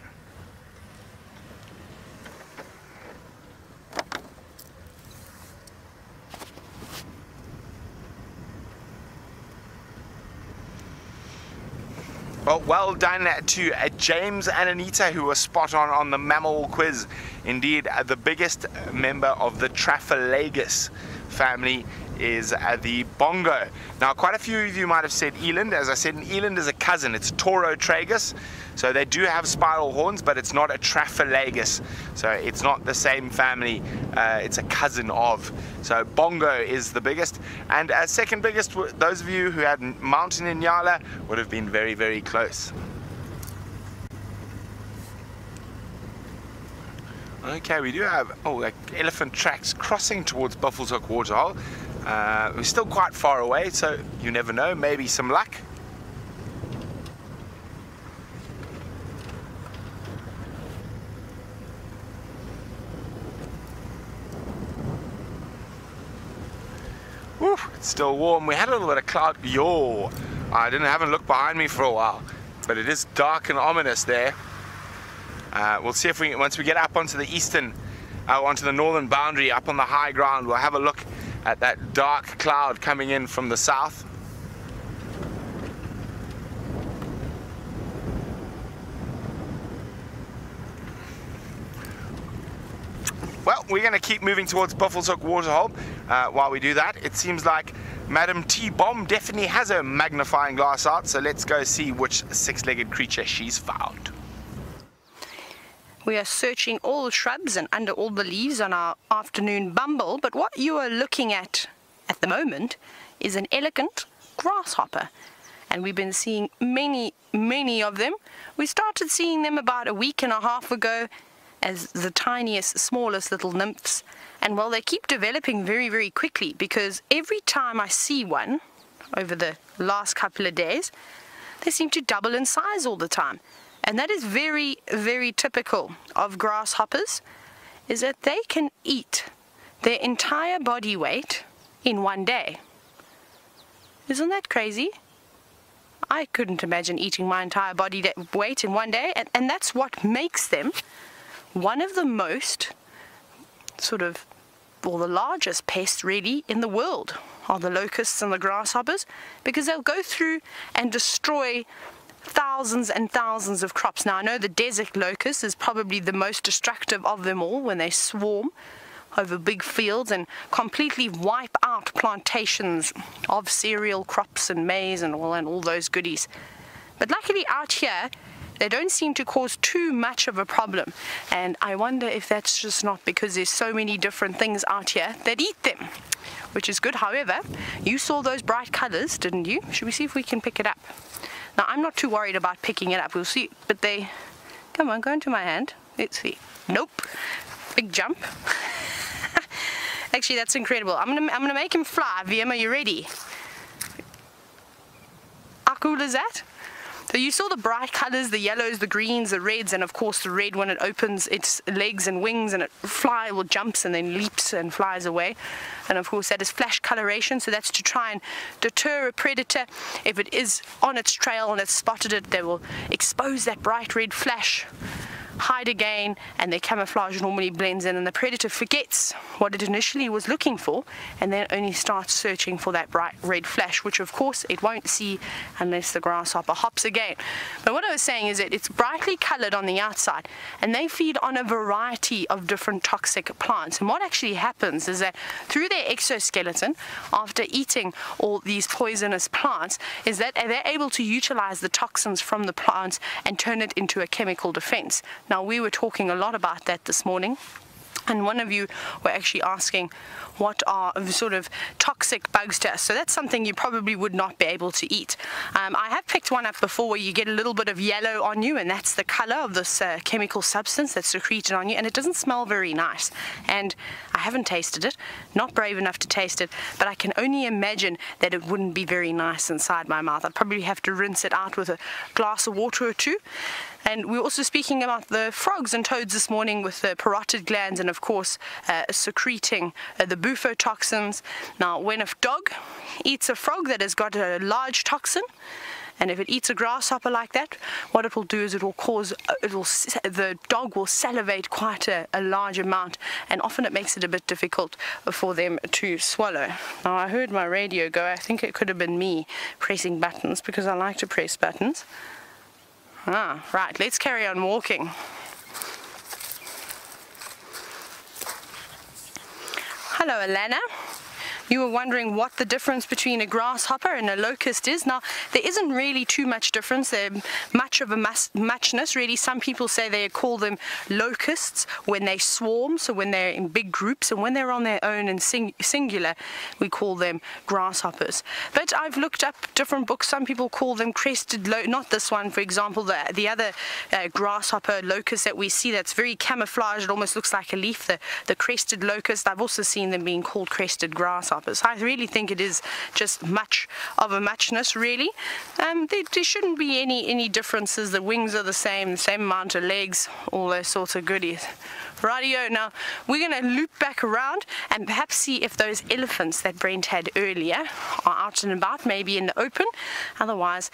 Well done to James and Anita, who were spot on the mammal quiz. Indeed, the biggest member of the Traphalagus family is the bongo. Now, quite a few of you might have said eland. As I said, an eland is a cousin. It's a Taurotragus. So they do have spiral horns, but it's not a Traphalagus. So it's not the same family. It's a cousin of. So bongo is the biggest. And second biggest, those of you who had mountain inyala would have been very, very close. Okay, we do have like elephant tracks crossing towards Buffalo's Hook Waterhole. We're still quite far away, so you never know, maybe some luck. Woo, it's still warm. We had a little bit of cloud. I haven't looked behind me for a while, but it is dark and ominous there. We'll see if once we get up onto the onto the northern boundary, up on the high ground, we'll have a look at that dark cloud coming in from the south. Well, we're going to keep moving towards Buffalo's Hook Waterhole. While we do that, it seems like Madam T-Bomb definitely has her magnifying glass out, so let's go see which six-legged creature she's found. We are searching all the shrubs and under all the leaves on our afternoon bumble, but what you are looking at the moment is an elegant grasshopper. And we've been seeing many, many of them. We started seeing them about a week and a half ago as the tiniest, smallest little nymphs. And well, they keep developing very, very quickly, because every time I see one over the last couple of days, they seem to double in size all the time. And that is very, very typical of grasshoppers, is that they can eat their entire body weight in one day. Isn't that crazy? I couldn't imagine eating my entire body weight in one day, and that's what makes them one of the most the largest pests really in the world are the locusts and the grasshoppers, because they'll go through and destroy thousands and thousands of crops. Now, I know the desert locust is probably the most destructive of them all when they swarm over big fields and completely wipe out plantations of cereal crops and maize and all those goodies. But luckily out here, they don't seem to cause too much of a problem. And I wonder if that's just not because there's so many different things out here that eat them, which is good. However, you saw those bright colors, didn't you? Should we see if we can pick it up? Now, I'm not too worried about picking it up. We'll see. But they... Come on, go into my hand. Let's see. Nope. Big jump. Actually, that's incredible. I'm gonna make him fly. VM, are you ready? How cool is that? So you saw the bright colors, the yellows, the greens, the reds, and of course the red when it opens its legs and wings and it jumps and then leaps and flies away. And of course that is flash coloration, so that's to try and deter a predator. If it is on its trail and it's spotted it, they will expose that bright red flash, hide again, and their camouflage normally blends in, and the predator forgets what it initially was looking for and then only starts searching for that bright red flash, which of course it won't see unless the grasshopper hops again. But what I was saying is that it's brightly colored on the outside and they feed on a variety of different toxic plants. And what actually happens is that through their exoskeleton, after eating all these poisonous plants, is that they're able to utilize the toxins from the plants and turn it into a chemical defense. Now, we were talking a lot about that this morning, and one of you were actually asking what are sort of toxic bugs to us. So that's something you probably would not be able to eat. I have picked one up before where you get a little bit of yellow on you, and that's the color of this chemical substance that's secreted on you, and it doesn't smell very nice. And I haven't tasted it, not brave enough to taste it, but I can only imagine that it wouldn't be very nice inside my mouth. I'd probably have to rinse it out with a glass of water or two. And we were also speaking about the frogs and toads this morning with the parotid glands and of course secreting the bufotoxins. Now, when a dog eats a frog that has got a large toxin, and if it eats a grasshopper like that, what it will do is the dog will salivate quite a large amount, and often it makes it a bit difficult for them to swallow. Now, I heard my radio go. I think it could have been me pressing buttons because I like to press buttons. Right, let's carry on walking. Hello, Alana. You were wondering what the difference between a grasshopper and a locust is. Now, there isn't really too much difference. They're much of a muchness, really. Some people say they call them locusts when they swarm, so when they're in big groups, and when they're on their own and singular, we call them grasshoppers. But I've looked up different books. Some people call them crested not this one, for example, the other grasshopper locust that we see that's very camouflaged. It almost looks like a leaf, the crested locust. I've also seen them being called crested grasshoppers. I really think it is just much of a muchness, really. There shouldn't be any differences. The wings are the same amount of legs, all those sorts of goodies. Rightio, now we're going to loop back around and perhaps see if those elephants that Brent had earlier are out and about, maybe in the open. Otherwise,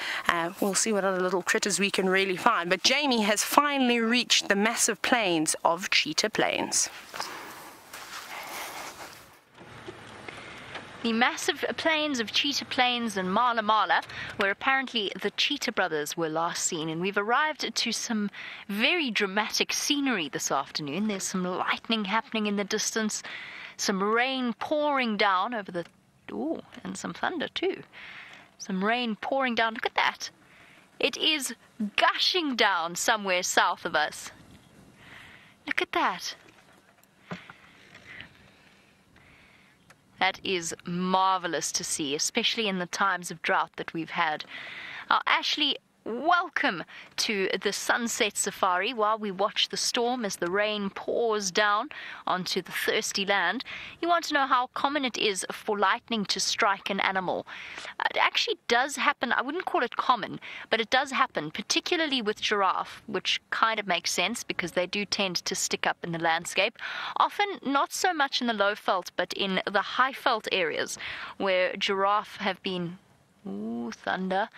we'll see what other little critters we can really find. But Jamie has finally reached the massive plains of Cheetah Plains. The massive plains of Cheetah Plains and Mala Mala, where apparently the Cheetah brothers were last seen. And we've arrived to some very dramatic scenery this afternoon. There's some lightning happening in the distance, some rain pouring down over the... Ooh, and some thunder too. Some rain pouring down. Look at that. It is gushing down somewhere south of us. Look at that. That is marvelous to see, especially in the times of drought that we've had. Ashley, welcome to the Sunset Safari while we watch the storm as the rain pours down onto the thirsty land. You want to know how common it is for lightning to strike an animal. It actually does happen. I wouldn't call it common, but it does happen, particularly with giraffe, which kind of makes sense because they do tend to stick up in the landscape. Often not so much in the low veld, but in the high veld areas where giraffe have been... Ooh, thunder.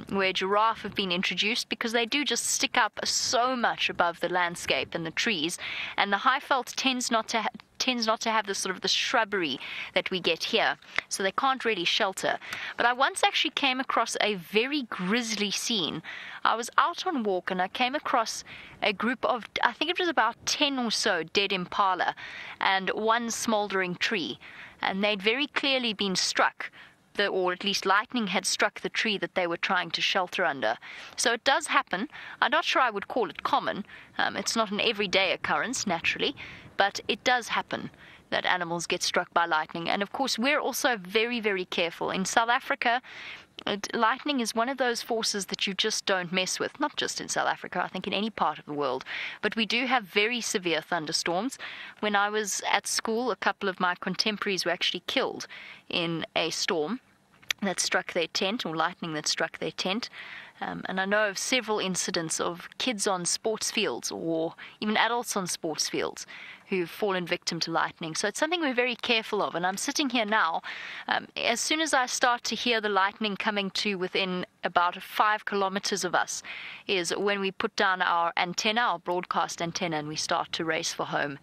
Where giraffe have been introduced because they do just stick up so much above the landscape and the trees, and the high veld tends tends not to have the sort of the shrubbery that we get here, so they can't really shelter. But I once actually came across a very grisly scene. I was out on walk and I came across a group of, I think it was about 10 or so dead impala and one smouldering tree, and they'd very clearly been struck, or at least lightning had struck the tree that they were trying to shelter under. So it does happen. I'm not sure I would call it common. It's not an everyday occurrence, naturally, but it does happen that animals get struck by lightning. And of course, we're also very, very careful. In South Africa, lightning is one of those forces that you just don't mess with, not just in South Africa, I think in any part of the world. But we do have very severe thunderstorms. When I was at school, a couple of my contemporaries were actually killed in a storm that struck their tent, or lightning that struck their tent. And I know of several incidents of kids on sports fields, or even adults on sports fields, who've fallen victim to lightning. So it's something we're very careful of. And I'm sitting here now. As soon as I start to hear the lightning coming to within about 5 kilometers of us, is when we put down our antenna, our broadcast antenna, and we start to race for home.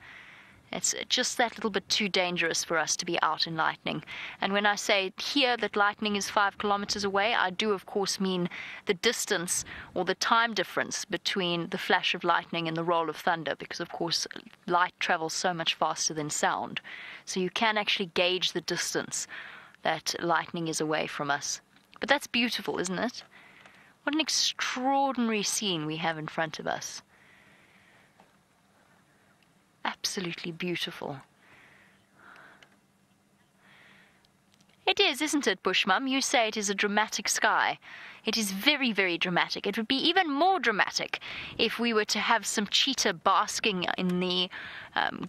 It's just that little bit too dangerous for us to be out in lightning. And when I say here that lightning is 5 kilometers away, I do of course mean the distance or the time difference between the flash of lightning and the roll of thunder, because of course light travels so much faster than sound. So you can actually gauge the distance that lightning is away from us. But that's beautiful, isn't it? What an extraordinary scene we have in front of us. Absolutely beautiful. It is, isn't it, Bushmum? You say it is a dramatic sky. It is very, very dramatic. It would be even more dramatic if we were to have some cheetah basking in the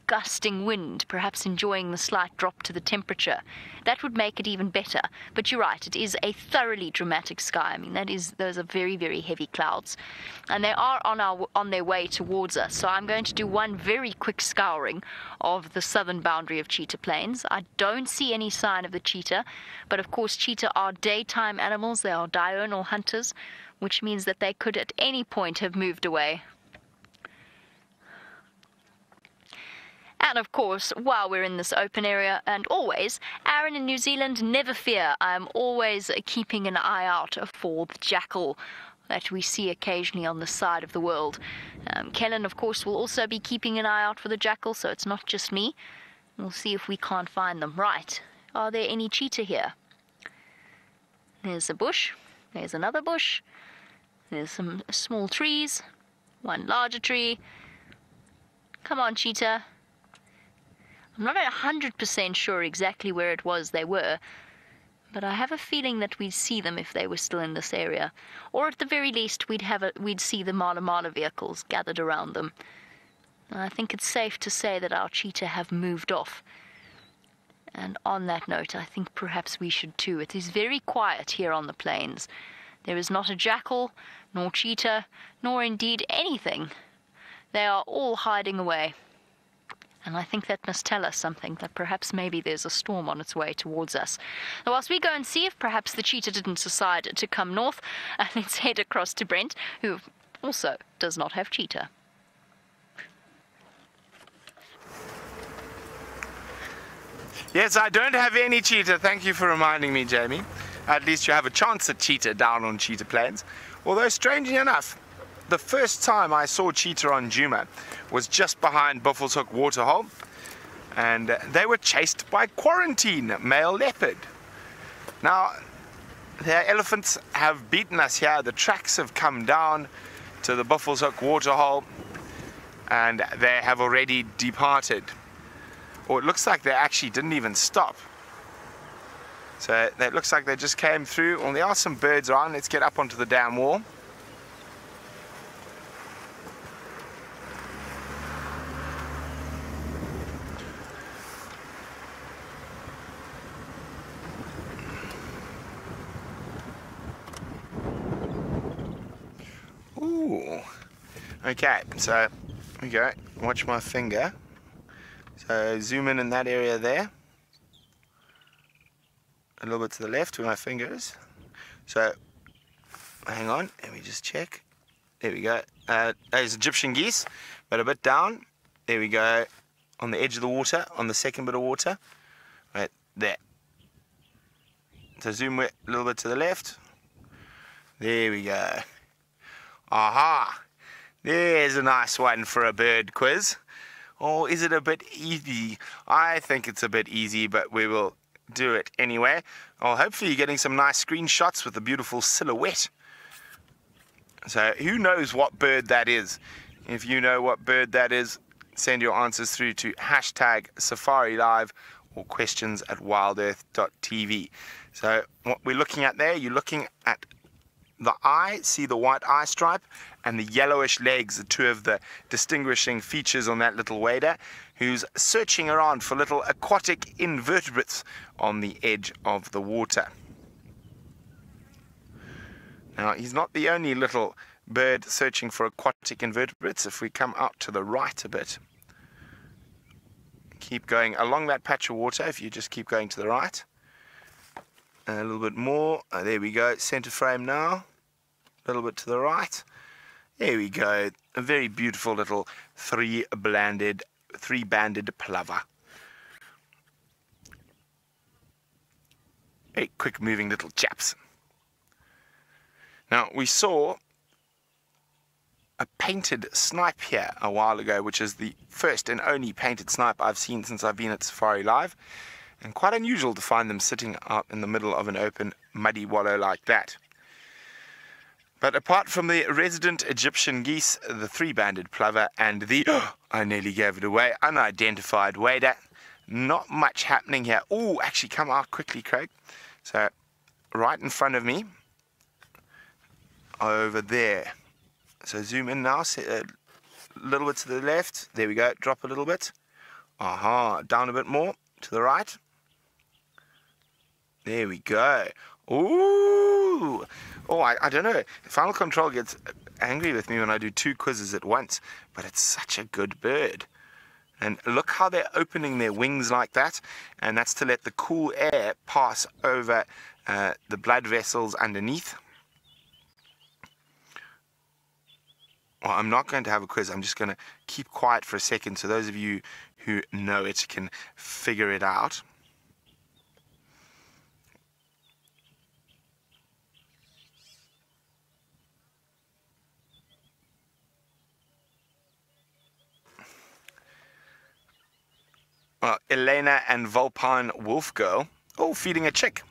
gusting wind, perhaps enjoying the slight drop to the temperature. That would make it even better. But you're right, it is a thoroughly dramatic sky. I mean, those are very, very heavy clouds. And they are on their way towards us. So I'm going to do one very quick scouring of the southern boundary of Cheetah Plains. I don't see any sign of the cheetah, but of course cheetah are daytime animals. They are diurnal hunters, which means that they could at any point have moved away. And of course, while we're in this open area, and always, Aaron in New Zealand, never fear, I'm always keeping an eye out for the jackal that we see occasionally on the side of the world. Kellen, of course, will also be keeping an eye out for the jackal, so it's not just me. We'll see if we can't find them. Right, are there any cheetah here? There's a bush. There's another bush. There's some small trees. One larger tree. Come on, cheetah. I'm not 100% sure exactly where it was they were, but I have a feeling that we'd see them if they were still in this area. Or at the very least, we'd see the mala vehicles gathered around them. And I think it's safe to say that our cheetah have moved off. And on that note, I think perhaps we should too. It is very quiet here on the plains. There is not a jackal, nor cheetah, nor indeed anything. They are all hiding away. And I think that must tell us something, that perhaps maybe there's a storm on its way towards us. Now, whilst we go and see if perhaps the cheetah didn't decide to come north, let's head across to Brent, who also does not have cheetah. Yes, I don't have any cheetah. Thank you for reminding me, Jamie. At least you have a chance at cheetah down on Cheetah Plains. Although, strangely enough, the first time I saw cheetah on Djuma was just behind Bushwalk waterhole, and they were chased by quarantine male leopard. Now, the elephants have beaten us here. The tracks have come down to the Bushwalk waterhole, and they have already departed. Or it looks like they actually didn't even stop. So it looks like they just came through. Well, there are some birds around. Let's get up onto the dam wall. Ooh. Okay, so here we go. Watch my finger. So zoom in that area there. A little bit to the left with my fingers. So hang on, let me just check. There we go. There's Egyptian geese, but a bit down. There we go. on the edge of the water, on the second bit of water. Right there. So zoom a little bit to the left. There we go. Aha! There's a nice one for a bird quiz. Or is it a bit easy? I think it's a bit easy, but we will do it anyway. Well, hopefully you're getting some nice screenshots with the beautiful silhouette. So who knows what bird that is? If you know what bird that is, send your answers through to #SafariLive or questions@wildearth.tv. So what we're looking at there, you're looking at the eye, see the white eye stripe and the yellowish legs, the two of the distinguishing features on that little wader, who's searching around for little aquatic invertebrates on the edge of the water. Now, he's not the only little bird searching for aquatic invertebrates. If we come out to the right a bit, keep going along that patch of water, if you just keep going to the right, a little bit more, there we go, center frame now, a little bit to the right, there we go, a very beautiful little three-banded plover. Very quick moving little chaps. Now, we saw a painted snipe here a while ago, which is the first and only painted snipe I've seen since I've been at Safari Live, and quite unusual to find them sitting out in the middle of an open muddy wallow like that. But apart from the resident Egyptian geese, the three-banded plover, and the, I nearly gave it away, unidentified wader, not much happening here. Oh, actually come out quickly, Craig. So, right in front of me, over there. So zoom in now, a little bit to the left, there we go, drop a little bit. Aha, down a bit more, to the right. There we go. Ooh! Oh, I don't know. Final Control gets angry with me when I do two quizzes at once, but it's such a good bird. And look how they're opening their wings like that, and that's to let the cool air pass over the blood vessels underneath. Well, I'm not going to have a quiz. I'm just going to keep quiet for a second so those of you who know it can figure it out. Well, Elena and Vulpine Wolf Girl, all feeding a chick,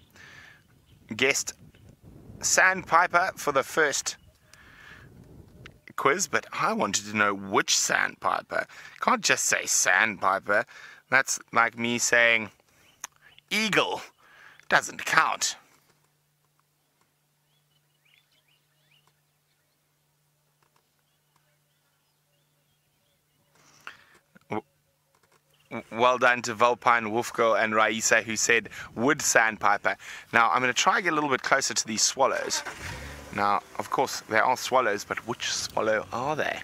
guessed sandpiper for the first quiz, but I wanted to know which sandpiper. Can't just say sandpiper. That's like me saying eagle. Doesn't count. Well done to Vulpine, Wolfgirl and Raisa, who said wood sandpiper. Now, I'm going to try and get a little bit closer to these swallows. Now, of course, they are swallows, but which swallow are they?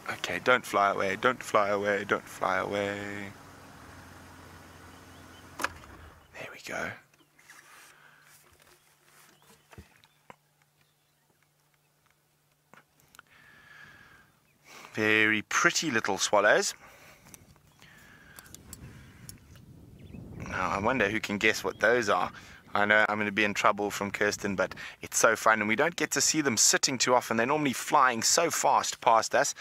Okay, don't fly away, don't fly away, don't fly away. There we go. Very pretty little swallows. Now, I wonder who can guess what those are. I know I'm going to be in trouble from Kirsten, but it's so fun, and we don't get to see them sitting too often. They're normally flying so fast past us,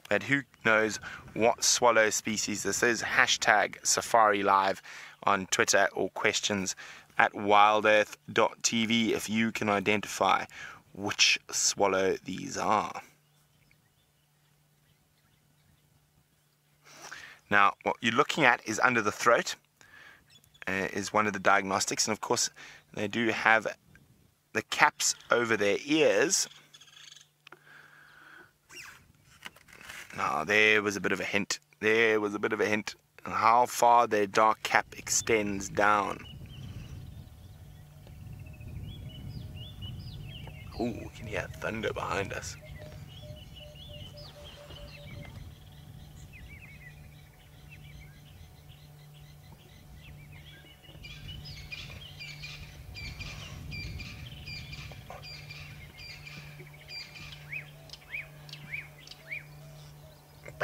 but who knows what swallow species this is. #SafariLive on Twitter or questions@wildearth.tv if you can identify which swallow these are. Now, what you're looking at is under the throat, is one of the diagnostics, and of course they do have the caps over their ears. Now, there was a bit of a hint. There was a bit of a hint on how far their dark cap extends down. Ooh, we can hear thunder behind us.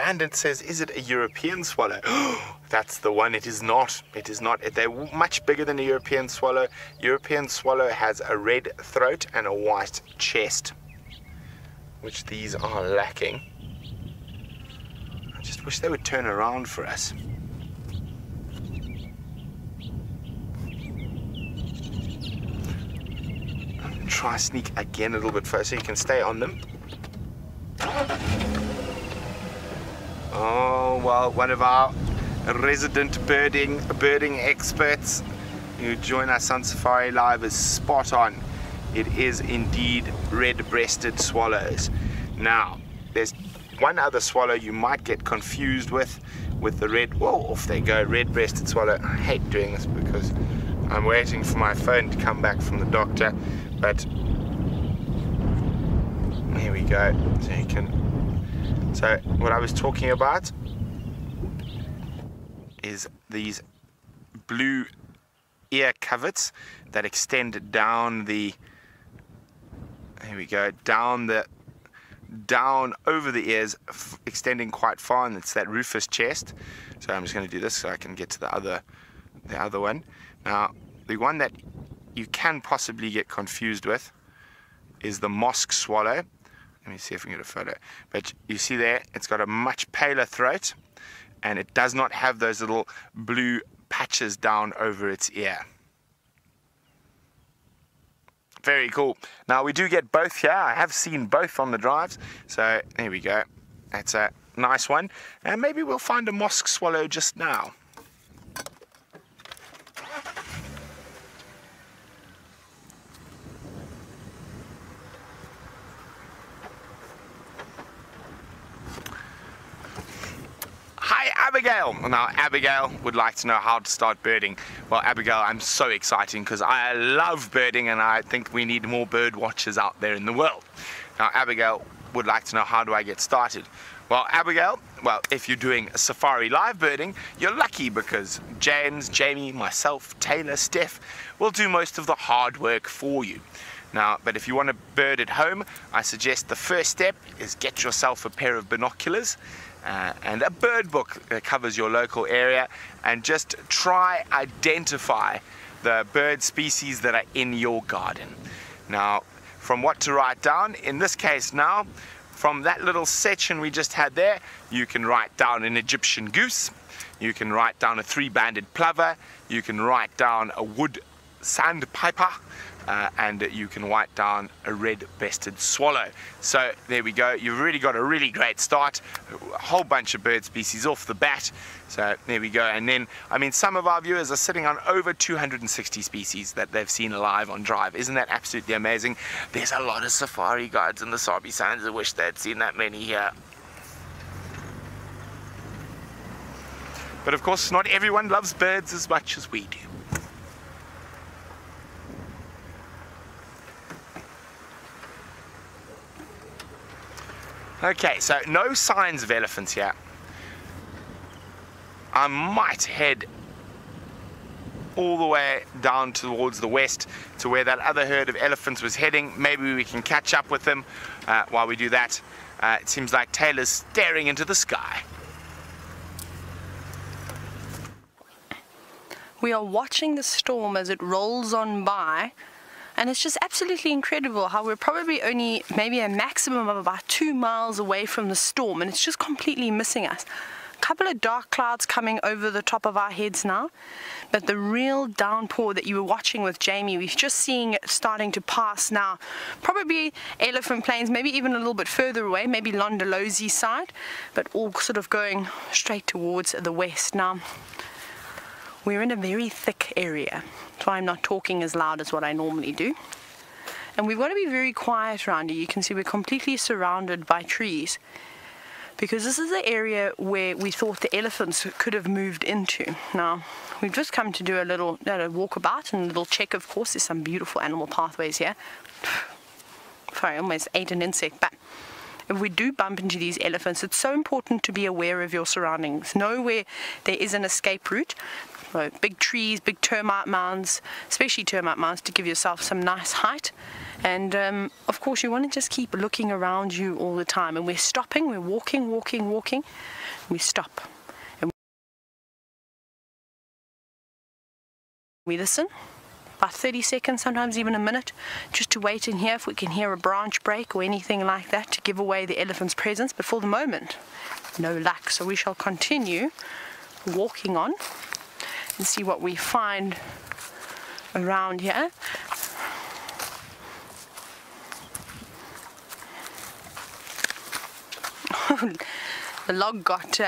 and it says, is it a European swallow? That's the one. It is not. It is not. They're much bigger than a European swallow. European swallow has a red throat and a white chest, which these are lacking. I just wish they would turn around for us. Try sneak again a little bit further so you can stay on them. Oh, well, one of our resident birding experts who join us on Safari Live is spot on. It is indeed red-breasted swallows. Now, there's one other swallow you might get confused with the red. Whoa, off they go, red-breasted swallow. I hate doing this because I'm waiting for my phone to come back from the doctor, but here we go. So you can. So what I was talking about is these blue ear coverts that extend down the. Here we go, down over the ears, extending quite far, and it's that rufous chest. So I'm just going to do this so I can get to the other one. Now, the one that you can possibly get confused with is the mosque swallow. Let me see if we can get a photo. But you see there, it's got a much paler throat, and it does not have those little blue patches down over its ear. Very cool. Now we do get both here. I have seen both on the drives. So there we go. That's a nice one. And maybe we'll find a mosque swallow just now. Hi Abigail! Now Abigail would like to know how to start birding. Well Abigail, I'm so exciting because I love birding and I think we need more bird watchers out there in the world. Now Abigail would like to know, how do I get started? Well Abigail, if you're doing Safari Live birding, you're lucky because James, Jamie, myself, Taylor, Steph will do most of the hard work for you. Now, but if you want to bird at home, I suggest the first step is get yourself a pair of binoculars and a bird book that covers your local area, and just try identify the bird species that are in your garden. Now, from what to write down, in this case now, from that little section we just had there, you can write down an Egyptian goose, you can write down a three-banded plover, you can write down a wood sandpiper, and you can write down a red-breasted swallow. So there we go, you've really got a really great start, a whole bunch of bird species off the bat. So there we go, and then, I mean, some of our viewers are sitting on over 260 species that they've seen live on drive. Isn't that absolutely amazing? There's a lot of safari guides in the Sabi Sands. I wish they'd seen that many here. But of course, not everyone loves birds as much as we do. Okay, so no signs of elephants here. I might head all the way down towards the west to where that other herd of elephants was heading. Maybe we can catch up with them while we do that. It seems like Taylor's staring into the sky. We are watching the storm as it rolls on by. And it's just absolutely incredible how we're probably only maybe a maximum of about 2 miles away from the storm, and it's just completely missing us. A couple of dark clouds coming over the top of our heads now, but the real downpour that you were watching with Jamie, we're just seeing it starting to pass now. Probably elephant plains, maybe even a little bit further away, maybe Londolozi side, but all sort of going straight towards the west now. We're in a very thick area, so I'm not talking as loud as what I normally do. And we've got to be very quiet around here. You can see we're completely surrounded by trees, because this is the area where we thought the elephants could have moved into. Now, we've just come to do a little walkabout and a little check. Of course, there's some beautiful animal pathways here. Sorry, I almost ate an insect, but if we do bump into these elephants, it's so important to be aware of your surroundings. Know where there is an escape route. So big trees, big termite mounds, especially termite mounds, to give yourself some nice height. And of course you want to just keep looking around you all the time. And we're stopping, we're walking, we stop. And we listen, about 30 seconds, sometimes even a minute, just to wait and hear if we can hear a branch break or anything like that to give away the elephant's presence. But for the moment, no luck. So we shall continue walking on and see what we find around here. The log got,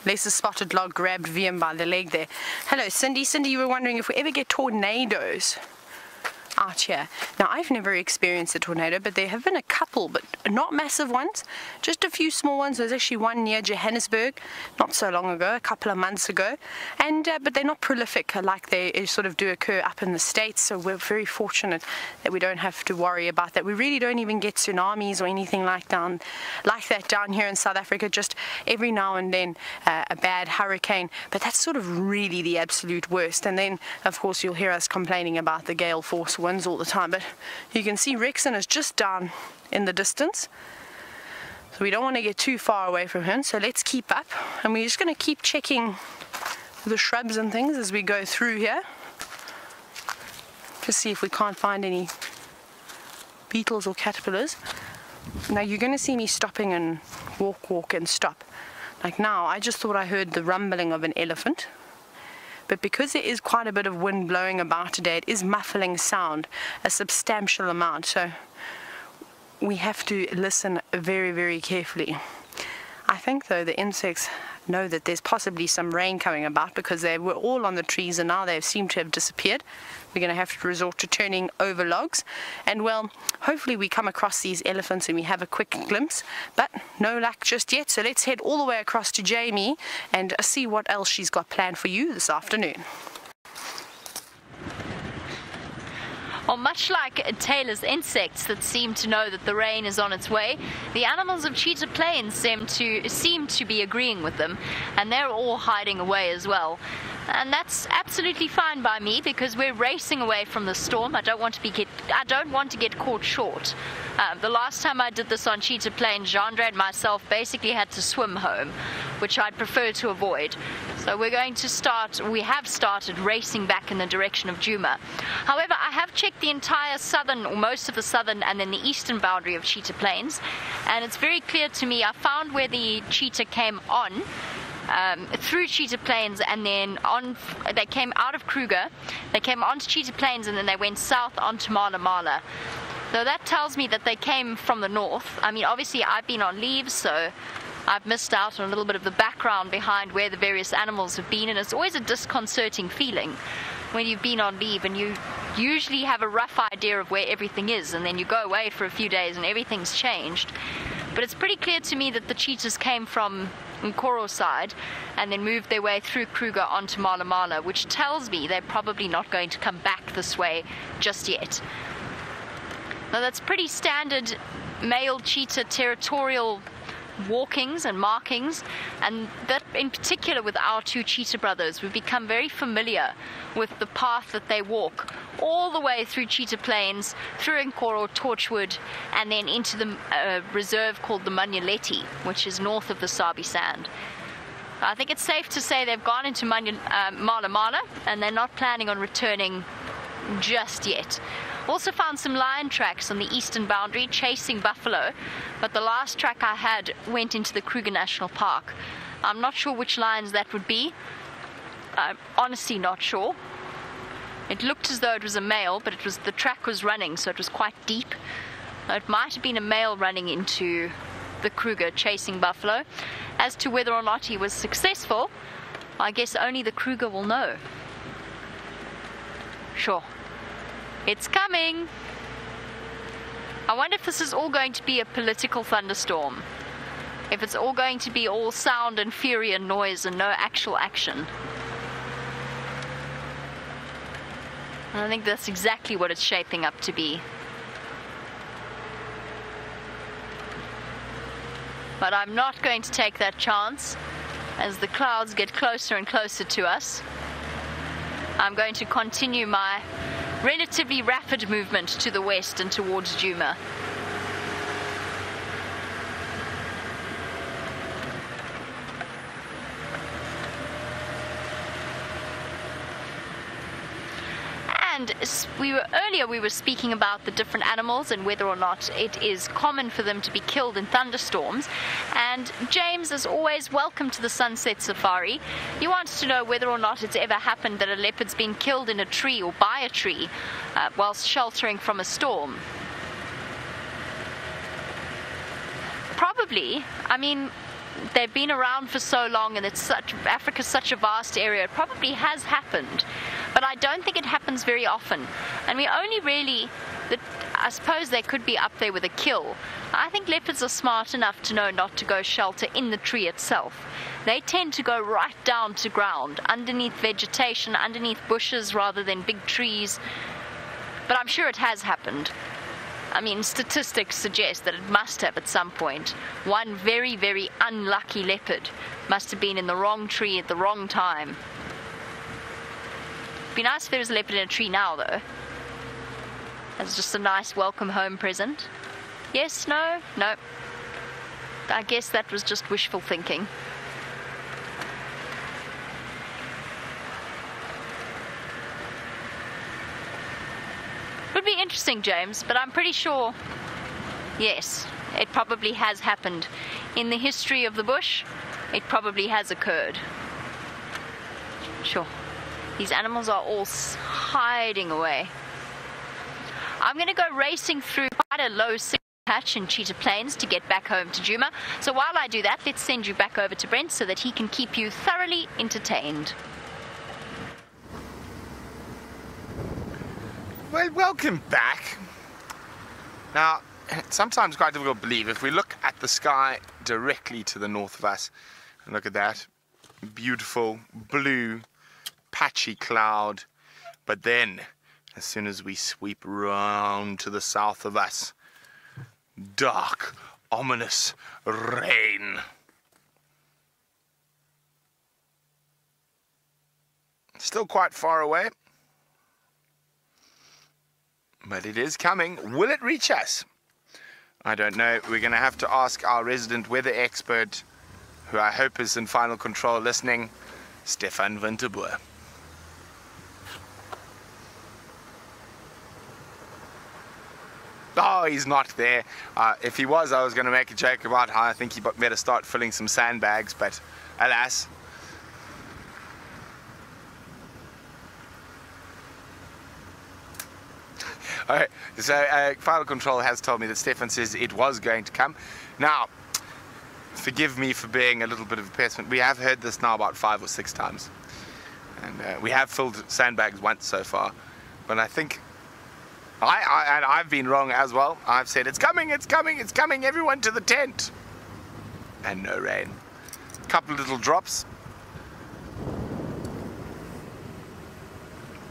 Lesa's spotted log grabbed VM by the leg there. Hello Cindy. Cindy, you were wondering if we ever get tornadoes out here. Now I've never experienced a tornado, but there have been a couple, but not massive ones, just a few small ones. There's actually one near Johannesburg not so long ago, a couple of months ago, and but they're not prolific like they sort of do occur up in the States, so we're very fortunate that we don't have to worry about that. We really don't even get tsunamis or anything like that down here in South Africa, just every now and then a bad hurricane, but that's sort of really the absolute worst. And then of course you'll hear us complaining about the gale force winds all the time, but you can see Rexon is just down in the distance, so we don't want to get too far away from him, so let's keep up, and we're just going to keep checking the shrubs and things as we go through here to see if we can't find any beetles or caterpillars. Now you're going to see me stopping and walk and stop. Like now I just thought I heard the rumbling of an elephant, but because there is quite a bit of wind blowing about today, it is muffling sound a substantial amount, so we have to listen very, very carefully. I think though the insects know that there's possibly some rain coming about, because they were all on the trees and now they seem to have disappeared. We're going to have to resort to turning over logs, and well, hopefully we come across these elephants and we have a quick glimpse, but no luck just yet. So let's head all the way across to Jamie and see what else she's got planned for you this afternoon. Well, much like Taylor's insects that seem to know that the rain is on its way, the animals of Cheetah Plains seem to be agreeing with them, and they're all hiding away as well. And that's absolutely fine by me, because we're racing away from the storm. I don't want to get caught short. The last time I did this on Cheetah Plains, Jandre and myself basically had to swim home, which I'd prefer to avoid. So we have started racing back in the direction of Djuma. However, I have checked the entire southern, or most of the southern and then the eastern boundary of Cheetah Plains, and it's very clear to me. I found where the cheetah came on through Cheetah Plains, and then they came out of Kruger, they came onto Cheetah Plains, and then they went south onto Mala Mala. So that tells me that they came from the north. I mean, obviously I've been on leave, so I've missed out on a little bit of the background behind where the various animals have been, and it's always a disconcerting feeling when you've been on leave and you usually have a rough idea of where everything is, and then you go away for a few days and everything's changed. But it's pretty clear to me that the cheetahs came from Nkoro side and then moved their way through Kruger onto Mala Mala, which tells me they're probably not going to come back this way just yet. Now that's pretty standard male cheetah territorial walkings and markings, and that in particular with our two cheetah brothers, we've become very familiar with the path that they walk all the way through Cheetah Plains, through Nkoro, Torchwood, and then into the reserve called the Manyaleti, which is north of the Sabi Sand. I think it's safe to say they've gone into Mala Mala, and they're not planning on returning just yet. Also found some lion tracks on the eastern boundary chasing buffalo, but the last track I had went into the Kruger National Park. I'm not sure which lions that would be. I'm honestly not sure. It looked as though it was a male, but the track was running, so it was quite deep. It might have been a male running into the Kruger chasing buffalo. As to whether or not he was successful, I guess only the Kruger will know. Sure. It's coming! I wonder if this is all going to be a political thunderstorm. If it's all going to be all sound and fury and noise and no actual action. I think that's exactly what it's shaping up to be. But I'm not going to take that chance as the clouds get closer and closer to us. I'm going to continue my relatively rapid movement to the west and towards Djuma. And earlier we were speaking about the different animals and whether or not it is common for them to be killed in thunderstorms. And James, as always, welcome to the Sunset Safari. He wants to know whether or not it's ever happened that a leopard's been killed in a tree or by a tree whilst sheltering from a storm. Probably. I mean, they've been around for so long, and Africa's such a vast area. It probably has happened, but I don't think it happens very often. And we only really, I suppose they could be up there with a kill. I think leopards are smart enough to know not to go shelter in the tree itself. They tend to go right down to ground, underneath vegetation, underneath bushes rather than big trees. But I'm sure it has happened. I mean, statistics suggest that it must have at some point. One very, very unlucky leopard must have been in the wrong tree at the wrong time. It'd be nice if there was a leopard in a tree now, though. That's just a nice welcome home present. Yes, no, no. I guess that was just wishful thinking. Would be interesting, James, but I'm pretty sure, yes, it probably has happened. In the history of the bush, it probably has occurred. Sure. These animals are all hiding away. I'm going to go racing through quite a low signal patch in Cheetah Plains to get back home to Djuma. So while I do that, let's send you back over to Brent so that he can keep you thoroughly entertained. Well, welcome back. Now, it's sometimes quite difficult to believe. If we look at the sky directly to the north of us, and look at that, beautiful, blue, patchy cloud. But then, as soon as we sweep round to the south of us, dark, ominous rain. Still quite far away. But it is coming. Will it reach us? I don't know. We're going to have to ask our resident weather expert, who I hope is in final control listening, Stefan Winterboer. Oh, he's not there. If he was, I was going to make a joke about how I think he better start filling some sandbags, but alas. Alright, so final control has told me that Stefan says it was going to come. Now, forgive me for being a little bit of a pessimist. We have heard this now about 5 or 6 times. And we have filled sandbags once so far. But I think, and I've been wrong as well. I've said, it's coming, it's coming, it's coming, everyone to the tent. And no rain. A couple of little drops.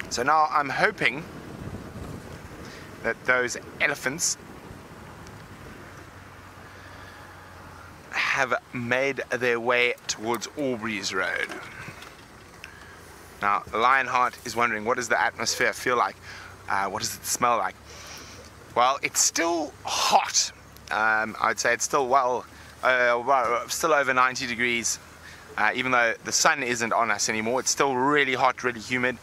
So now I'm hoping that those elephants have made their way towards Aubrey's Road. Now, Lionheart is wondering, what does the atmosphere feel like? What does it smell like? Well, it's still hot. I'd say it's still still over 90 degrees. Even though the sun isn't on us anymore, it's still really hot, really humid.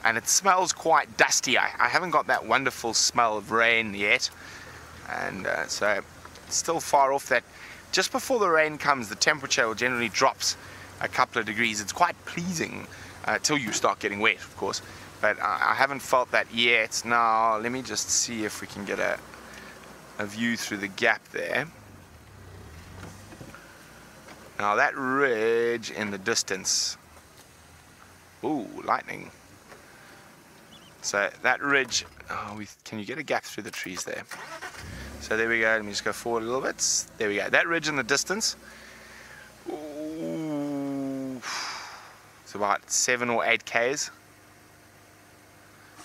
And it smells quite dusty. I haven't got that wonderful smell of rain yet. And so it's still far off that. Just before the rain comes, the temperature generally drops a couple of degrees. It's quite pleasing till you start getting wet, of course. But I haven't felt that yet. Now, let me just see if we can get a view through the gap there. Now, that ridge in the distance. Ooh, lightning. So that ridge, can you get a gap through the trees there? So there we go, let me just go forward a little bit. There we go, that ridge in the distance. Ooh, it's about 7 or 8 Ks.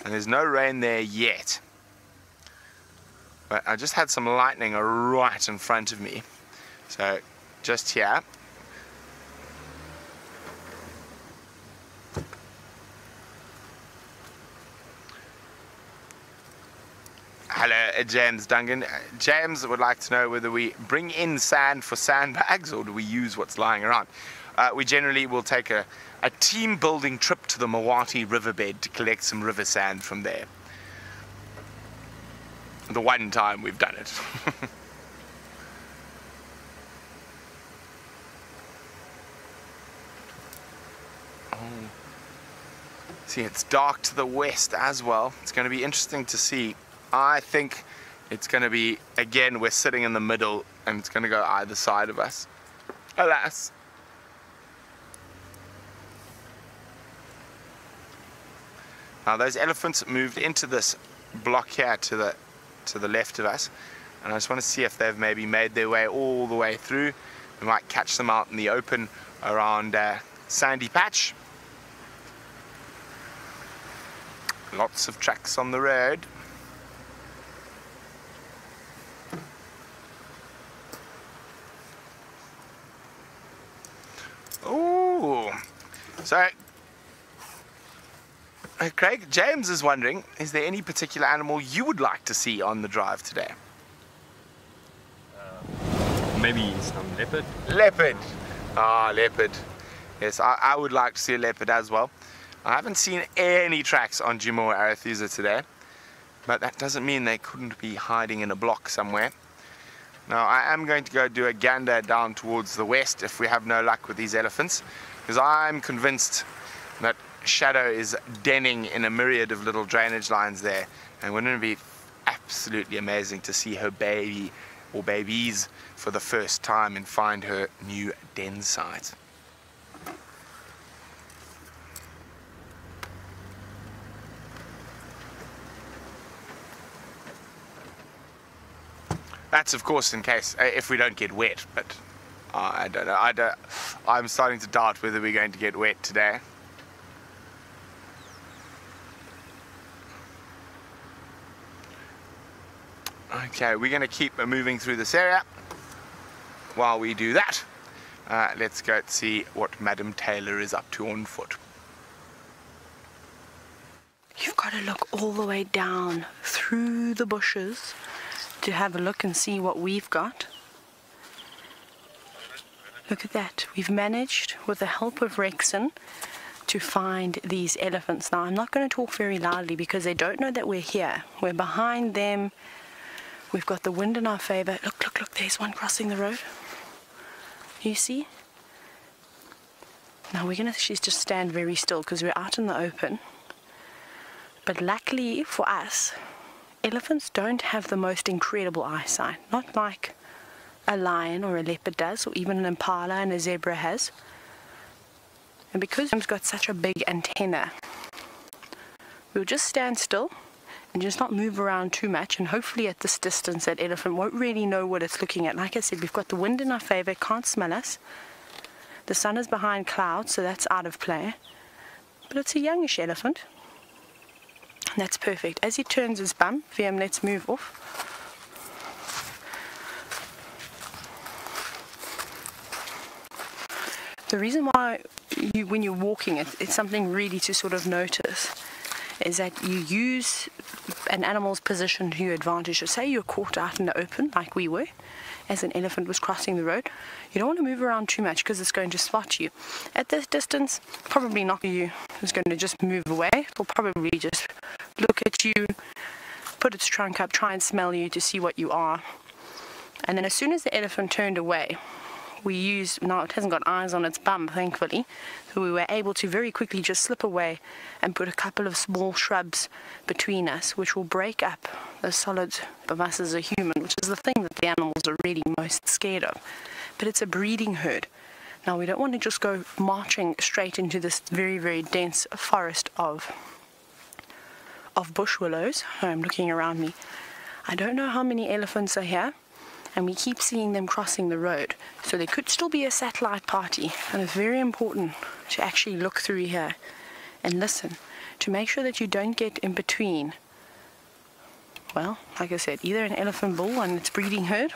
And there's no rain there yet. But I just had some lightning right in front of me. So just here. James Dungan. James would like to know whether we bring in sand for sandbags or do we use what's lying around. We generally will take a team building trip to the Mawati riverbed to collect some river sand from there. The one time we've done it. See, it's dark to the west as well. It's going to be interesting to see. I think it's going to be, again, we're sitting in the middle and it's going to go either side of us. Alas. Now those elephants moved into this block here to the left of us. And I just want to see if they've maybe made their way all the way through. We might catch them out in the open around Sandy Patch. Lots of tracks on the road. Oh, so Craig, James is wondering, is there any particular animal you would like to see on the drive today? Maybe some leopard. Leopard. Ah, leopard. Yes, I would like to see a leopard as well. I haven't seen any tracks on Jimo Arethusa today, but that doesn't mean they couldn't be hiding in a block somewhere. Now I am going to go do a gander down towards the west if we have no luck with these elephants, because I'm convinced that Shadow is denning in a myriad of little drainage lines there, and wouldn't it be absolutely amazing to see her baby or babies for the first time and find her new den site. That's of course in case if we don't get wet, but I don't know. I'm starting to doubt whether we're going to get wet today. Okay, we're going to keep moving through this area. While we do that, let's go see what Madam Taylor is up to on foot. You've got to look all the way down through the bushes to have a look and see what we've got. Look at that. We've managed, with the help of Rexon, to find these elephants. Now, I'm not going to talk very loudly because they don't know that we're here. We're behind them. We've got the wind in our favor. Look, look, look, there's one crossing the road. You see? Now we're going to just stand very still because we're out in the open. But luckily for us, elephants don't have the most incredible eyesight. Not like a lion or a leopard does, or even an impala and a zebra has. And because they've got such a big antenna, we'll just stand still and just not move around too much, and hopefully at this distance that elephant won't really know what it's looking at. Like I said, we've got the wind in our favor, it can't smell us. The sun is behind clouds, so that's out of play. But it's a youngish elephant. And that's perfect. As he turns his bum, VM, let's move off. The reason why when you're walking, it's something really to sort of notice, is that you use an animal's position to your advantage. So say you're caught out in the open, like we were, as an elephant was crossing the road. You don't want to move around too much because it's going to spot you. At this distance, probably not you. It's going to just move away. It'll probably just look at you, put its trunk up, try and smell you to see what you are. And then as soon as the elephant turned away, we used, now it hasn't got eyes on its bum, thankfully, so we were able to very quickly just slip away and put a couple of small shrubs between us, which will break up the solid of us as a human, which is the thing that the animals are really most scared of. But it's a breeding herd. Now we don't want to just go marching straight into this very, very dense forest of bush willows. I'm looking around me. I don't know how many elephants are here, and we keep seeing them crossing the road. So there could still be a satellite party, and it's very important to actually look through here and listen to make sure that you don't get in between, well, like I said, either an elephant bull and its breeding herd,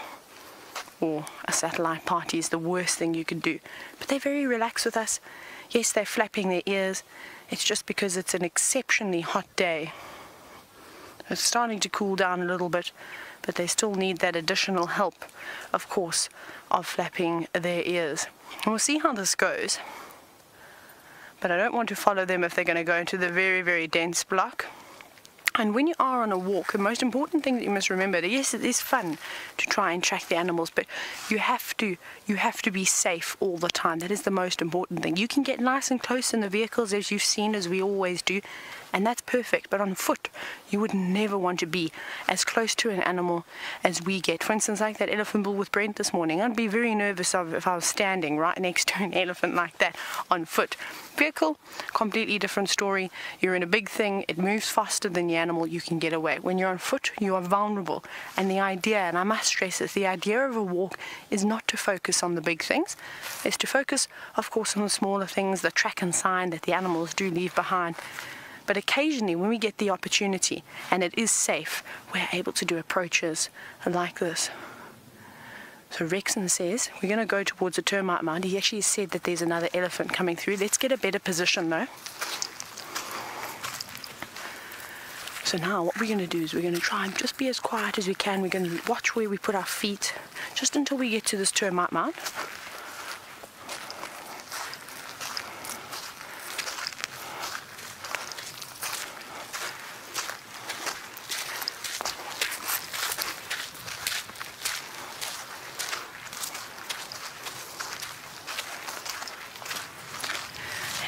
or a satellite party is the worst thing you could do. But they're very relaxed with us. Yes, they're flapping their ears. It's just because it's an exceptionally hot day. It's starting to cool down a little bit, but they still need that additional help, of course, of flapping their ears. And we'll see how this goes. But I don't want to follow them if they're going to go into the very, very dense block. And when you are on a walk, the most important thing that you must remember, that yes, it is fun to try and track the animals, but you have to be safe all the time. That is the most important thing. You can get nice and close in the vehicles, as you've seen, as we always do, and that's perfect. But on foot, you would never want to be as close to an animal as we get. For instance, like that elephant bull with Brent this morning, I'd be very nervous if I was standing right next to an elephant like that on foot. Vehicle, completely different story. You're in a big thing, it moves faster than the animal, you can get away. When you're on foot, you are vulnerable. And the idea, and I must stress this, the idea of a walk is not to focus on the big things. It's to focus, of course, on the smaller things, the track and sign that the animals do leave behind. But occasionally, when we get the opportunity, and it is safe, we're able to do approaches like this. So Rexon says, we're going to go towards a termite mound. He actually said that there's another elephant coming through. Let's get a better position though. So now what we're going to do is we're going to try and just be as quiet as we can. We're going to watch where we put our feet just until we get to this termite mound.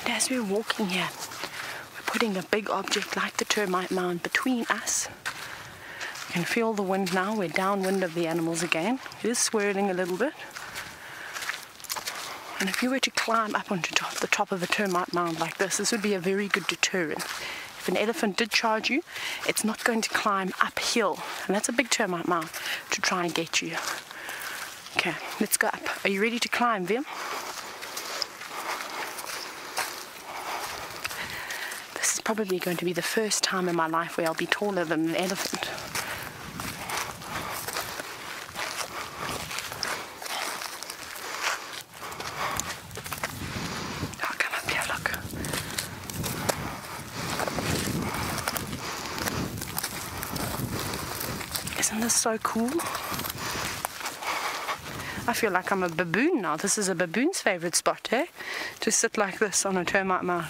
As we're walking here, we're putting a big object like the termite mound between us. You can feel the wind now. We're downwind of the animals again. It is swirling a little bit. And if you were to climb up onto the top of a termite mound like this would be a very good deterrent. If an elephant did charge you, it's not going to climb uphill. And that's a big termite mound to try and get you. Okay, let's go up. Are you ready to climb, Vim? Probably going to be the first time in my life where I'll be taller than an elephant. Oh, come up here, look. Isn't this so cool? I feel like I'm a baboon now. This is a baboon's favorite spot, eh? To sit like this on a termite mound.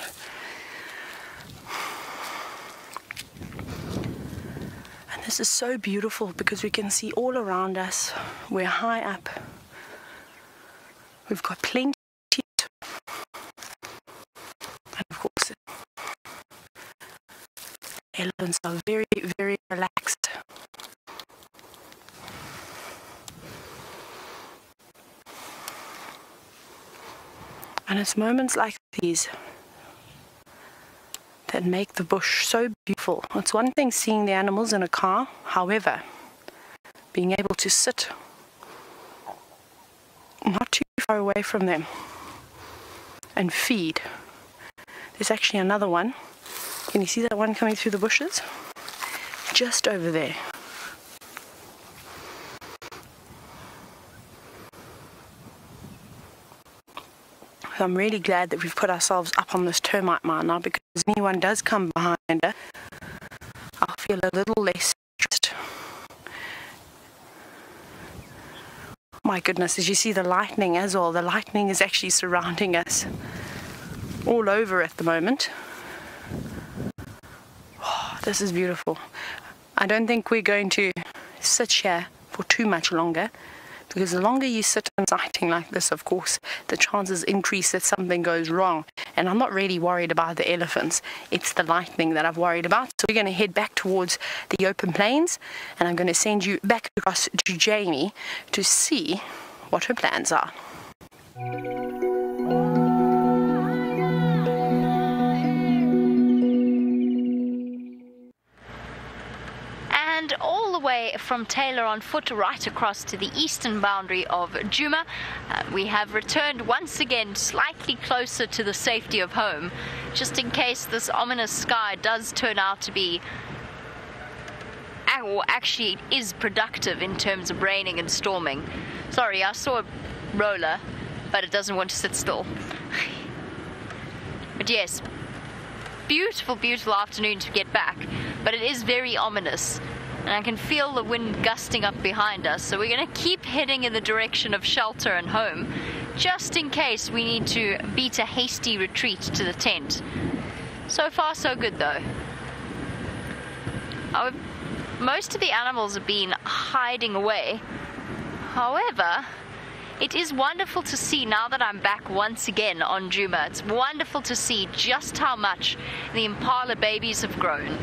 This is so beautiful because we can see all around us. We're high up. We've got plenty to eat. And of course, elephants are very, very relaxed. And it's moments like these that make the bush so beautiful. It's one thing seeing the animals in a car, however, being able to sit not too far away from them and feed. There's actually another one. Can you see that one coming through the bushes? Just over there. I'm really glad that we've put ourselves up on this termite mound now, because if anyone does come behind her, I'll feel a little less stressed. My goodness, as you see the lightning as well, the lightning is actually surrounding us all over at the moment. Oh, this is beautiful. I don't think we're going to sit here for too much longer, because the longer you sit in sighting like this, of course, the chances increase that something goes wrong. And I'm not really worried about the elephants. It's the lightning that I've worried about. So we're going to head back towards the open plains, and I'm going to send you back across to Jamie to see what her plans are. And all the way from Taylor on foot right across to the eastern boundary of Djuma, we have returned once again slightly closer to the safety of home, just in case this ominous sky does turn out to be, or actually is productive in terms of raining and storming. Sorry, I saw a roller, but it doesn't want to sit still. But yes, beautiful, beautiful afternoon to get back. but it is very ominous. And I can feel the wind gusting up behind us, so we're going to keep heading in the direction of shelter and home, just in case we need to beat a hasty retreat to the tent. So far so good though. Most of the animals have been hiding away. However, it is wonderful to see now that I'm back once again on Djuma. It's wonderful to see just how much the impala babies have grown.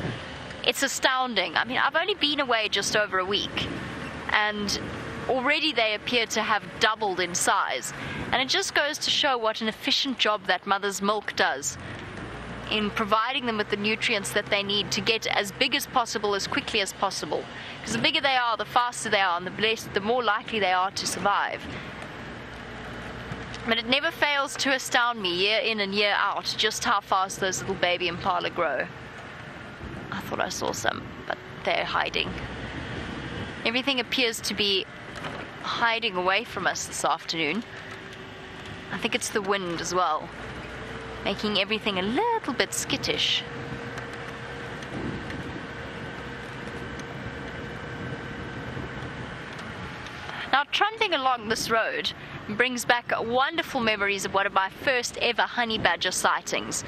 It's astounding. I mean, I've only been away just over a week, and already they appear to have doubled in size. And it just goes to show what an efficient job that mother's milk does in providing them with the nutrients that they need to get as big as possible, as quickly as possible. Because the bigger they are, the faster they are, and the more likely they are to survive. But it never fails to astound me year in and year out just how fast those little baby impala grow. I thought I saw some, but they're hiding. Everything appears to be hiding away from us this afternoon. I think it's the wind as well, making everything a little bit skittish. Now, tramping along this road brings back wonderful memories of one of my first ever honey badger sightings,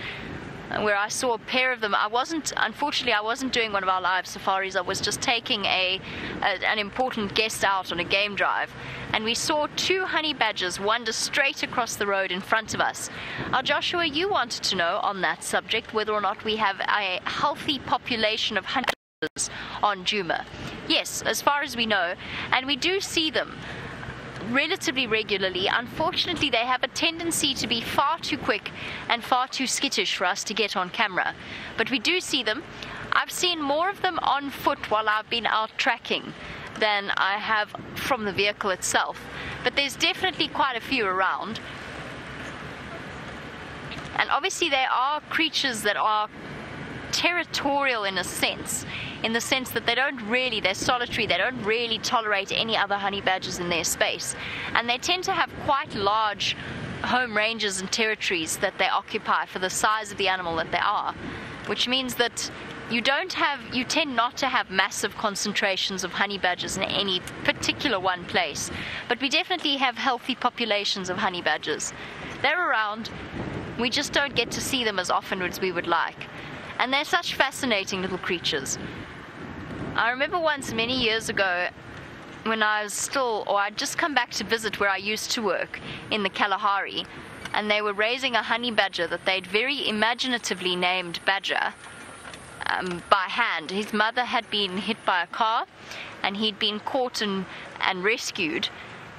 where I saw a pair of them. Unfortunately, I wasn't doing one of our live safaris. I was just taking an important guest out on a game drive, and we saw two honey badgers wander straight across the road in front of us. Now, Joshua, you wanted to know on that subject whether or not we have a healthy population of honey badgers on Djuma. Yes, as far as we know, and we do see them relatively regularly. Unfortunately, they have a tendency to be far too quick and far too skittish for us to get on camera. But we do see them. I've seen more of them on foot while I've been out tracking than I have from the vehicle itself. But there's definitely quite a few around. And obviously they are creatures that are territorial in a sense, in the sense that they're solitary, they don't really tolerate any other honey badgers in their space, and they tend to have quite large home ranges and territories that they occupy for the size of the animal that they are, which means that you tend not to have massive concentrations of honey badgers in any particular one place, but we definitely have healthy populations of honey badgers. They're around, we just don't get to see them as often as we would like. And they're such fascinating little creatures. I remember once many years ago when I'd just come back to visit where I used to work in the Kalahari, and they were raising a honey badger that they'd very imaginatively named Badger by hand. His mother had been hit by a car, and he'd been caught and rescued,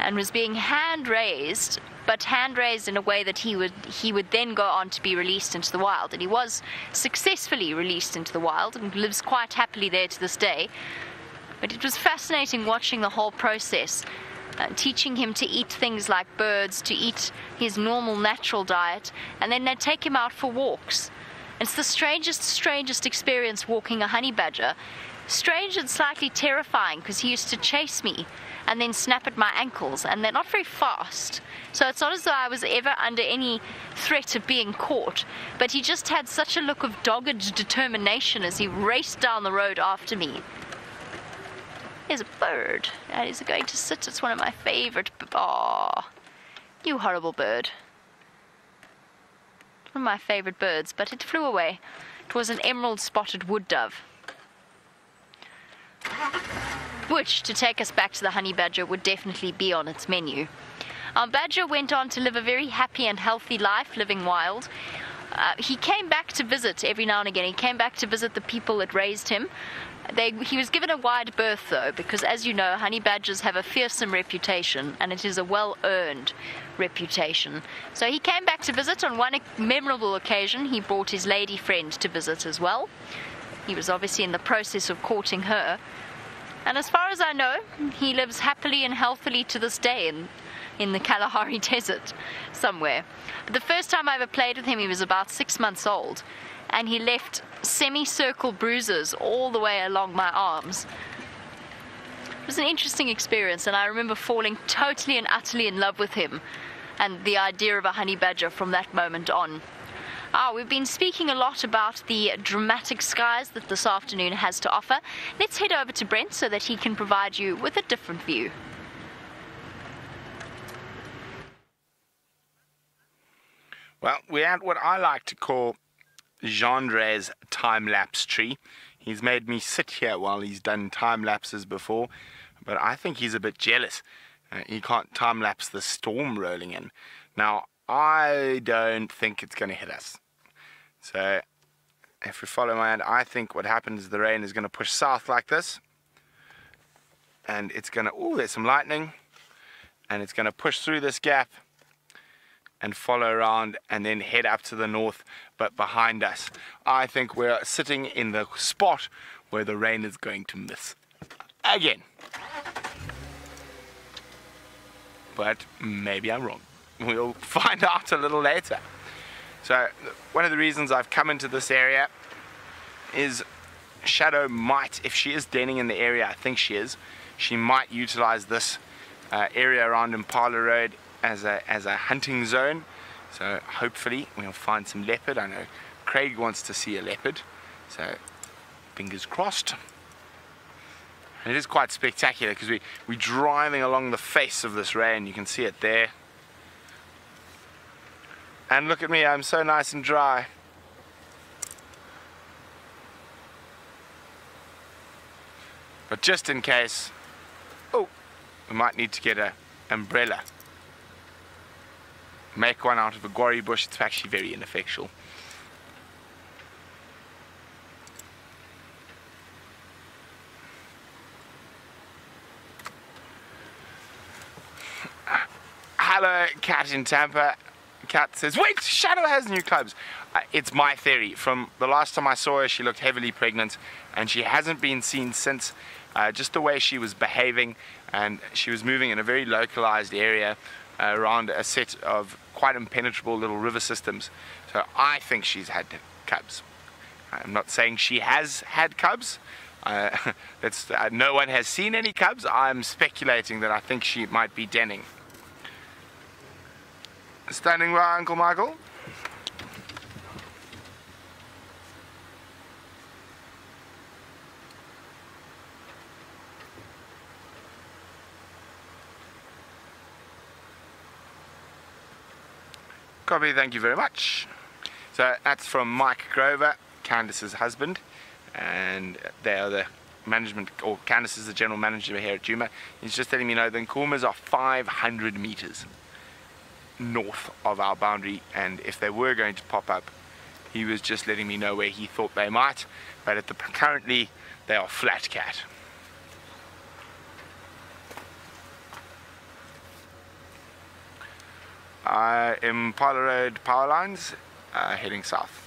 and was being hand-raised, but hand-raised in a way that he would then go on to be released into the wild. And he was successfully released into the wild and lives quite happily there to this day. But it was fascinating watching the whole process, teaching him to eat things like birds, to eat his normal natural diet, and then they'd take him out for walks. It's the strangest experience walking a honey badger. Strange and slightly terrifying, because he used to chase me and then snap at my ankles, and they're not very fast, so it's not as though I was ever under any threat of being caught, but he just had such a look of dogged determination as he raced down the road after me. There's a bird. Is it going to sit? It's one of my favorite. Aw, you horrible bird. It's one of my favorite birds, but it flew away. It was an emerald spotted wood dove, which, to take us back to the honey badger, would definitely be on its menu. Our badger went on to live a very happy and healthy life, living wild. He came back to visit every now and again. He came back to visit the people that raised him. He was given a wide berth, though, because, as you know, honey badgers have a fearsome reputation, and it is a well-earned reputation. So he came back to visit. On one memorable occasion, he brought his lady friend to visit as well. He was obviously in the process of courting her. And as far as I know, he lives happily and healthily to this day in the Kalahari Desert somewhere. But the first time I ever played with him, he was about 6 months old, and he left semicircle bruises all the way along my arms. It was an interesting experience, and I remember falling totally and utterly in love with him and the idea of a honey badger from that moment on. We've been speaking a lot about the dramatic skies that this afternoon has to offer. Let's head over to Brent so that he can provide you with a different view. Well, we're at what I like to call Gendre's time-lapse tree. He's made me sit here while he's done time-lapses before, but I think he's a bit jealous. He can't time-lapse the storm rolling in. Now, I don't think it's going to hit us. So, if we follow my hand, I think what happens is the rain is going to push south like this. And it's going to, oh, there's some lightning. And it's going to push through this gap and follow around and then head up to the north, but behind us. I think we're sitting in the spot where the rain is going to miss again. But maybe I'm wrong. We'll find out a little later. So one of the reasons I've come into this area is Shadow might, if she is denning in the area, I think she is, she might utilize this area around Impala Road as a hunting zone. So hopefully we'll find some leopard. I know Craig wants to see a leopard, so fingers crossed. And it is quite spectacular because we're driving along the face of this rain. You can see it there. And look at me, I'm so nice and dry. But just in case, oh, we might need to get an umbrella. Make one out of a guarri bush. It's actually very ineffectual. Hello, Cat in Tampa. Cat says, wait, Shadow has new clothes. It's my theory. From the last time I saw her, she looked heavily pregnant, and she hasn't been seen since. Just the way she was behaving, and she was moving in a very localized area around a set of quite impenetrable little river systems. So I think she's had cubs. I'm not saying she has had cubs. No one has seen any cubs. I'm speculating that I think she might be denning. Standing by, Uncle Michael. Copy, thank you very much. So that's from Mike Grover, Candice's husband, and they are the management, or Candice is the general manager here at Djuma. He's just letting me know the Nkumas are 500 meters north of our boundary, and if they were going to pop up, he was just letting me know where he thought they might, but currently they are flat cat. Impala Road power lines heading south.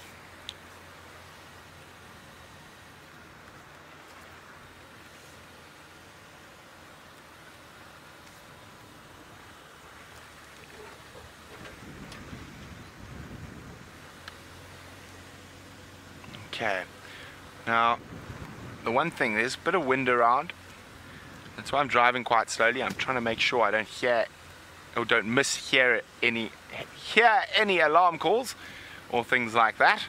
Okay, now the one thing, there's a bit of wind around. That's why I'm driving quite slowly. I'm trying to make sure I don't hear or don't mishear any alarm calls or things like that.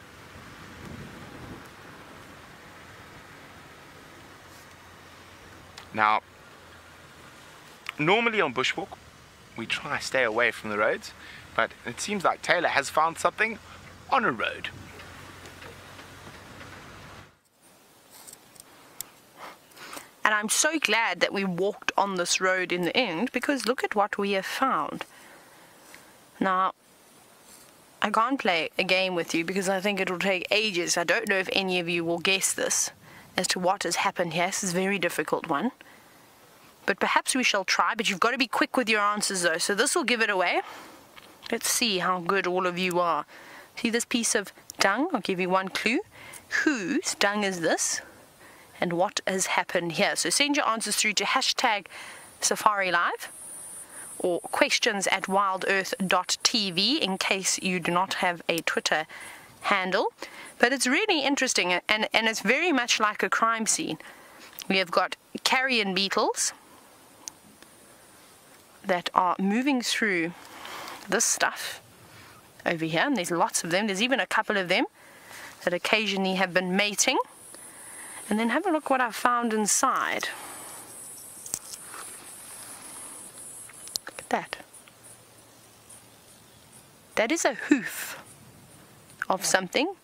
Now, normally on Bushwalk we try to stay away from the roads, but it seems like Taylor has found something on a road. And I'm so glad that we walked on this road in the end, because look at what we have found. Now, I can't play a game with you because I think it will take ages. I don't know if any of you will guess this as to what has happened here. This is a very difficult one. But perhaps we shall try, but you've got to be quick with your answers though. So this will give it away. Let's see how good all of you are. See this piece of dung? I'll give you one clue. Whose dung is this? And what has happened here? So send your answers through to #SafariLive or questions@wildearth.tv in case you do not have a Twitter handle. But it's really interesting, and it's very much like a crime scene. We have got carrion beetles that are moving through this stuff, over here, and there's lots of them. There's even a couple of them that occasionally have been mating. And then have a look what I found inside. Look at that. That is a hoof of something.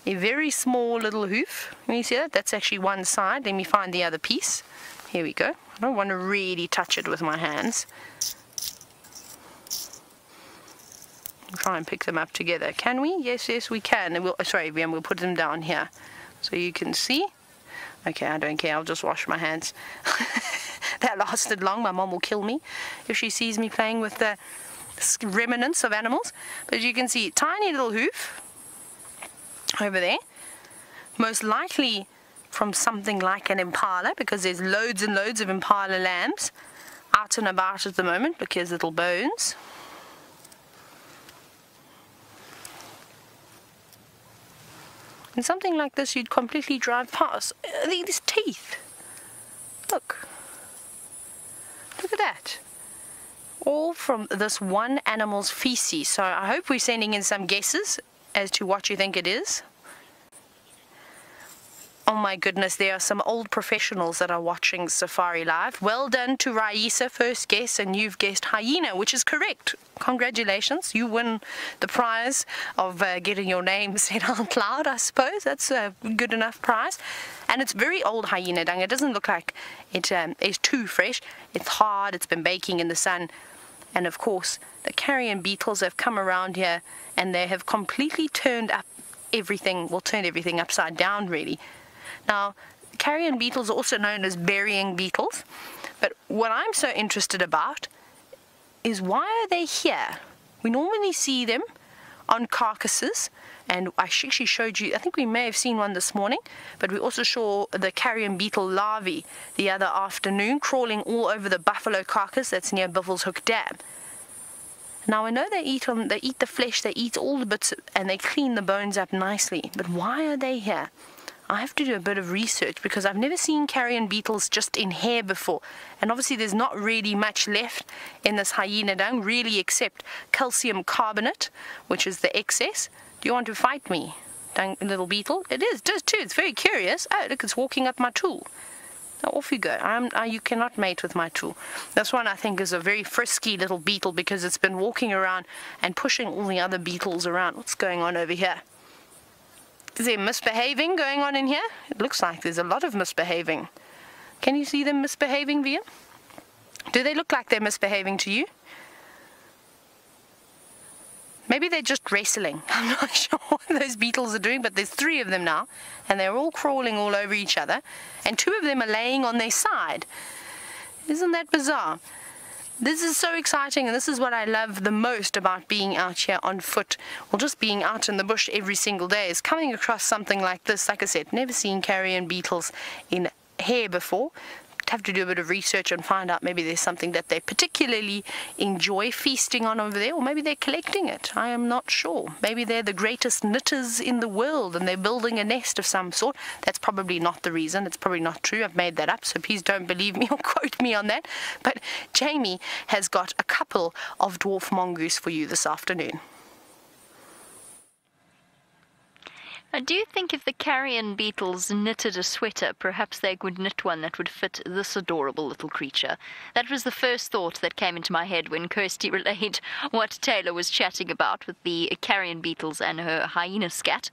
A very small little hoof. Can you see that? That's actually one side. Let me find the other piece. Here we go. I don't want to really touch it with my hands. Try and pick them up together. Can we? Yes, yes, we can. And we'll put them down here so you can see. Okay, I don't care. I'll just wash my hands. That lasted long. My mom will kill me if she sees me playing with the remnants of animals. But as you can see, tiny little hoof over there, most likely from something like an impala, because there's loads and loads of impala lambs out and about at the moment. Look, here's little bones. And something like this you'd completely drive past. These teeth, look at that, all from this one animal's feces. So I hope we're sending in some guesses as to what you think it is. Oh my goodness, there are some old professionals that are watching Safari Live. Well done to Raisa, first guess, and you've guessed hyena, which is correct. Congratulations, you win the prize of getting your name said out loud, I suppose. That's a good enough prize. And it's very old hyena dung. It doesn't look like it is too fresh. It's hard, it's been baking in the sun. And of course, the carrion beetles have come around here and they have completely turned up everything, well, turned everything upside down, really. Now, carrion beetles are also known as burying beetles, but what I'm so interested about is why are they here? We normally see them on carcasses, and I actually showed you, I think we may have seen one this morning, but we also saw the carrion beetle larvae the other afternoon crawling all over the buffalo carcass that's near Buffelshoek Dam. Now I know they eat the flesh, they eat all the bits, and they clean the bones up nicely, but why are they here? I have to do a bit of research because I've never seen carrion beetles just in hair before. And obviously there's not really much left in this hyena dung, really, except calcium carbonate, which is the excess. Do you want to fight me, little beetle? It does too. It's very curious. Oh, look, it's walking up my tool. Now off you go. You cannot mate with my tool. This one I think is a very frisky little beetle because it's been walking around and pushing all the other beetles around. What's going on over here? Is there misbehaving going on in here? It looks like there's a lot of misbehaving. Can you see them misbehaving, Via? Do they look like they're misbehaving to you? Maybe they're just wrestling. I'm not sure what those beetles are doing, but there's 3 of them now, and they're all crawling all over each other, and 2 of them are laying on their side. Isn't that bizarre? This is so exciting, and this is what I love the most about being out here on foot, or just being out in the bush every single day, is coming across something like this. Like I said, never seen carrion beetles in hair before. Have to do a bit of research and find out maybe there's something that they particularly enjoy feasting on over there, or maybe they're collecting it. I am not sure. Maybe they're the greatest knitters in the world and they're building a nest of some sort. That's probably not the reason. It's probably not true. I've made that up, so please don't believe me or quote me on that. But Jamie has got a couple of dwarf mongoose for you this afternoon. Do you think if the carrion beetles knitted a sweater, perhaps they would knit one that would fit this adorable little creature? That was the first thought that came into my head when Kirsty relayed what Taylor was chatting about with the carrion beetles and her hyena scat.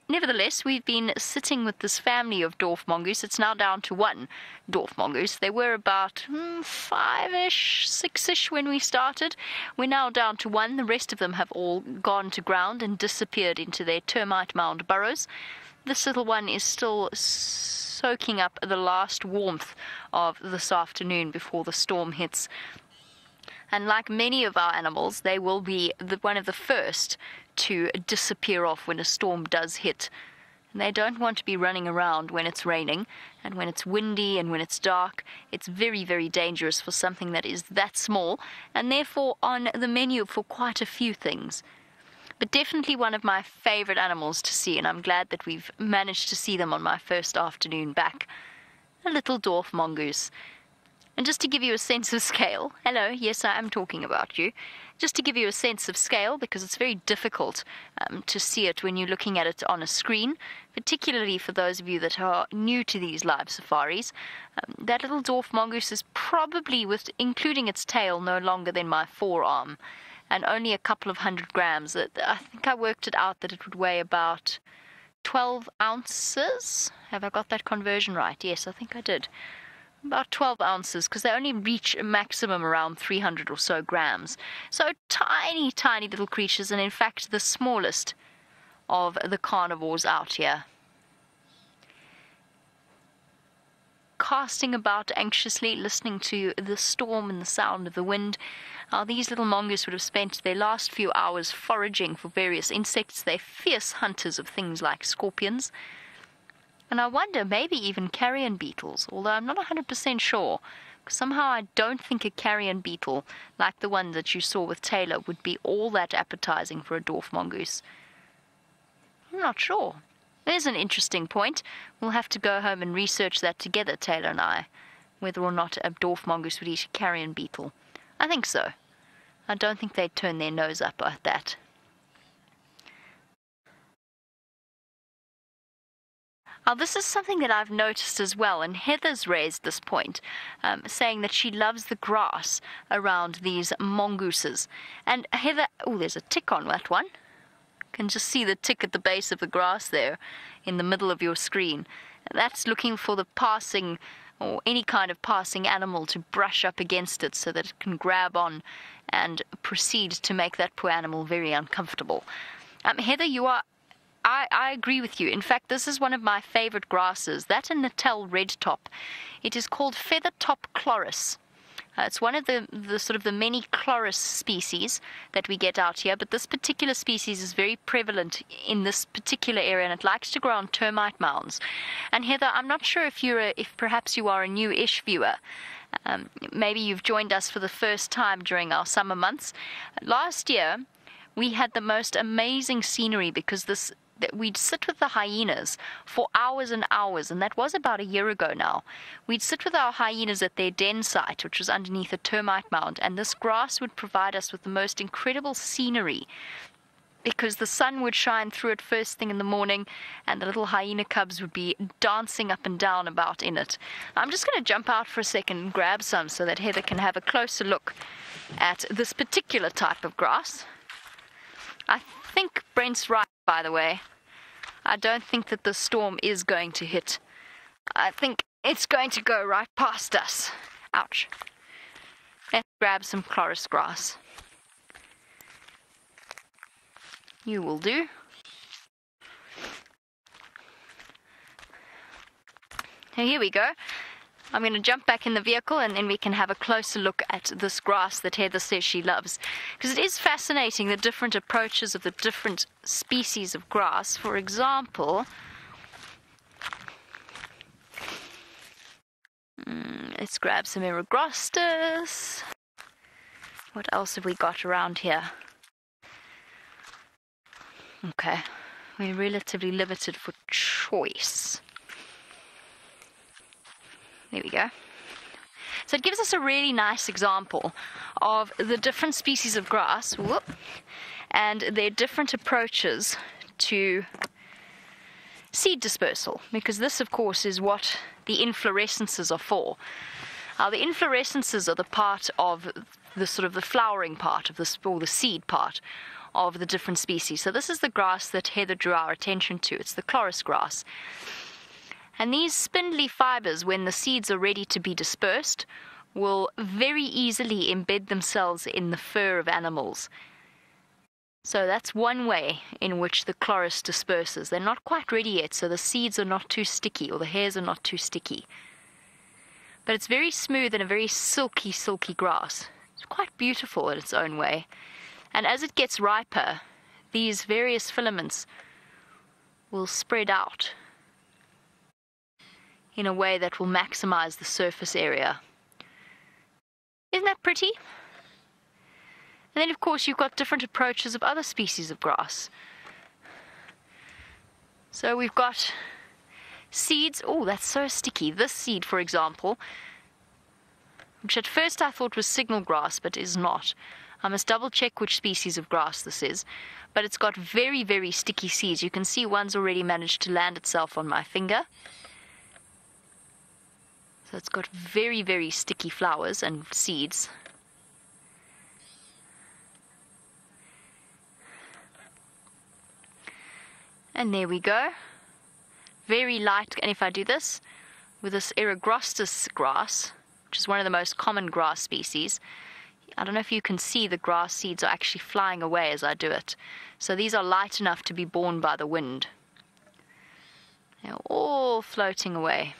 Nevertheless, we've been sitting with this family of dwarf mongoose. It's now down to 1 dwarf mongoose. They were about 5-ish, 6-ish when we started. We're now down to 1. The rest of them have all gone to ground and disappeared into their termite mound burrows. This little one is still soaking up the last warmth of this afternoon before the storm hits. And like many of our animals, they will be one of the first to disappear off when a storm does hit. And they don't want to be running around when it's raining, and when it's windy and when it's dark. It's very, very dangerous for something that is that small, and therefore on the menu for quite a few things. But definitely one of my favorite animals to see, and I'm glad that we've managed to see them on my first afternoon back. A little dwarf mongoose. And just to give you a sense of scale, hello, yes, I am talking about you. Just to give you a sense of scale, because it's very difficult to see it when you're looking at it on a screen, particularly for those of you that are new to these live safaris. That little dwarf mongoose is probably, with including its tail, no longer than my forearm, and only a couple of 100 grams. I think I worked it out that it would weigh about 12 ounces. Have I got that conversion right? Yes, I think I did. About 12 ounces, because they only reach a maximum around 300 or so grams. So tiny, tiny little creatures, and in fact the smallest of the carnivores out here. Casting about anxiously, listening to the storm and the sound of the wind. These little mongoose would have spent their last few hours foraging for various insects. They're fierce hunters of things like scorpions. And I wonder, maybe even carrion beetles, although I'm not 100% sure. Somehow I don't think a carrion beetle, like the one that you saw with Taylor, would be all that appetizing for a dwarf mongoose. I'm not sure. There's an interesting point. We'll have to go home and research that together, Taylor and I, whether or not a dwarf mongoose would eat a carrion beetle. I think so. I don't think they'd turn their nose up at that. Now, this is something that I've noticed as well, and Heather's raised this point, saying that she loves the grass around these mongooses. And Heather, oh, there's a tick on that one. You can just see the tick at the base of the grass there in the middle of your screen. That's looking for the passing or any kind of passing animal to brush up against it so that it can grab on and proceed to make that poor animal very uncomfortable. Heather, I agree with you. In fact, this is one of my favorite grasses, that and Natal redtop. It is called feathertop chloris. It's one of the sort of the many chloris species that we get out here, but this particular species is very prevalent in this particular area, and it likes to grow on termite mounds. And Heather, I'm not sure if perhaps you are a new-ish viewer. Maybe you've joined us for the first time during our summer months. Last year, we had the most amazing scenery because we'd sit with the hyenas for hours and hours, and that was about a year ago now. We'd sit with our hyenas at their den site, which was underneath a termite mound, and this grass would provide us with the most incredible scenery because the sun would shine through it first thing in the morning, and the little hyena cubs would be dancing up and down about in it. I'm just going to jump out for a second and grab some so that Heather can have a closer look at this particular type of grass. I think Brent's right, by the way. I don't think that the storm is going to hit. I think it's going to go right past us. Ouch. Let's grab some chloris grass. You will do. Now here we go. I'm going to jump back in the vehicle and then we can have a closer look at this grass that Heather says she loves. Because it is fascinating, the different approaches of the different species of grass. For example, let's grab some Eragrostis. What else have we got around here? Okay, we're relatively limited for choice. There we go. So it gives us a really nice example of the different species of grass, and their different approaches to seed dispersal, because this, of course, is what the inflorescences are for. Now, the inflorescences are the part of the sort of the flowering part of this, or the seed part of the different species. So this is the grass that Heather drew our attention to. It's the chloris grass. And these spindly fibers, when the seeds are ready to be dispersed, will very easily embed themselves in the fur of animals. So that's one way in which the chloris disperses. They're not quite ready yet, so the seeds are not too sticky, or the hairs are not too sticky. But it's very smooth and a very silky, silky grass. It's quite beautiful in its own way. And as it gets riper, these various filaments will spread out in a way that will maximize the surface area. Isn't that pretty? And then, of course, you've got different approaches of other species of grass. So we've got seeds. Oh, that's so sticky. This seed, for example, which at first I thought was signal grass, but is not. I must double check which species of grass this is, but it's got very, very sticky seeds. You can see one's already managed to land itself on my finger. So it's got very, very sticky flowers and seeds. And there we go. Very light, and if I do this with this Eragrostis grass, which is one of the most common grass species, I don't know if you can see the grass seeds are actually flying away as I do it. So these are light enough to be borne by the wind. They're all floating away.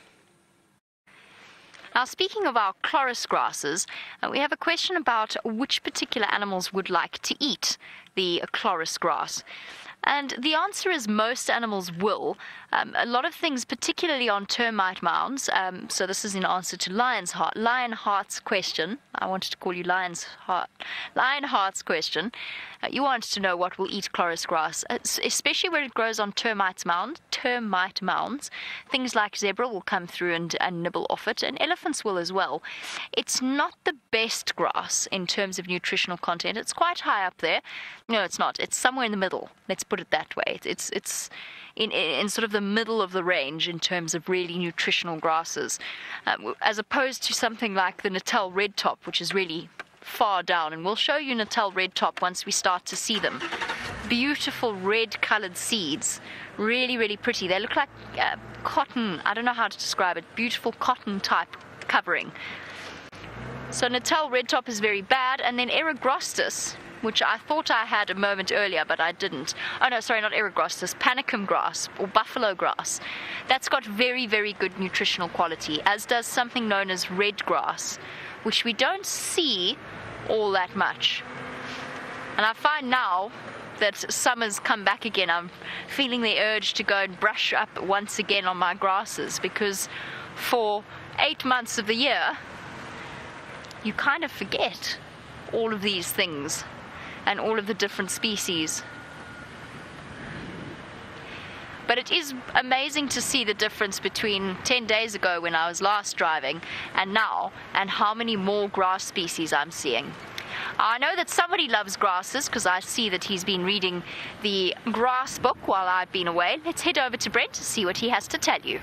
Now, speaking of our chloris grasses, we have a question about which particular animals would like to eat the chloris grass. And the answer is most animals will. A lot of things, particularly on termite mounds, so this is in answer to Lionheart's question. I wanted to call you Lionheart's question. You wanted to know what will eat chloris grass, especially where it grows on termite mounds. Things like zebra will come through and nibble off it, and elephants will as well. It's not the best grass in terms of nutritional content. It's quite high up there. No, it's not. It's somewhere in the middle. Let's put it that way. It's in sort of the middle of the range in terms of really nutritional grasses, as opposed to something like the Natal redtop, which is really far down, and we'll show you Natal redtop once we start to see them. Beautiful red colored seeds, really, really pretty. They look like cotton. I don't know how to describe it. Beautiful cotton type covering. So Natal redtop is very bad, and then Eragrostis, which I thought I had a moment earlier, but I didn't. Oh no, sorry, not Eragrostis, panicum grass or buffalo grass. That's got very, very good nutritional quality, as does something known as red grass, which we don't see all that much. And I find now that summer's come back again, I'm feeling the urge to go and brush up once again on my grasses, because for 8 months of the year, you kind of forget all of these things and all of the different species. But it is amazing to see the difference between 10 days ago when I was last driving and now, and how many more grass species I'm seeing. I know that somebody loves grasses, because I see that he's been reading the grass book while I've been away. Let's head over to Brent to see what he has to tell you.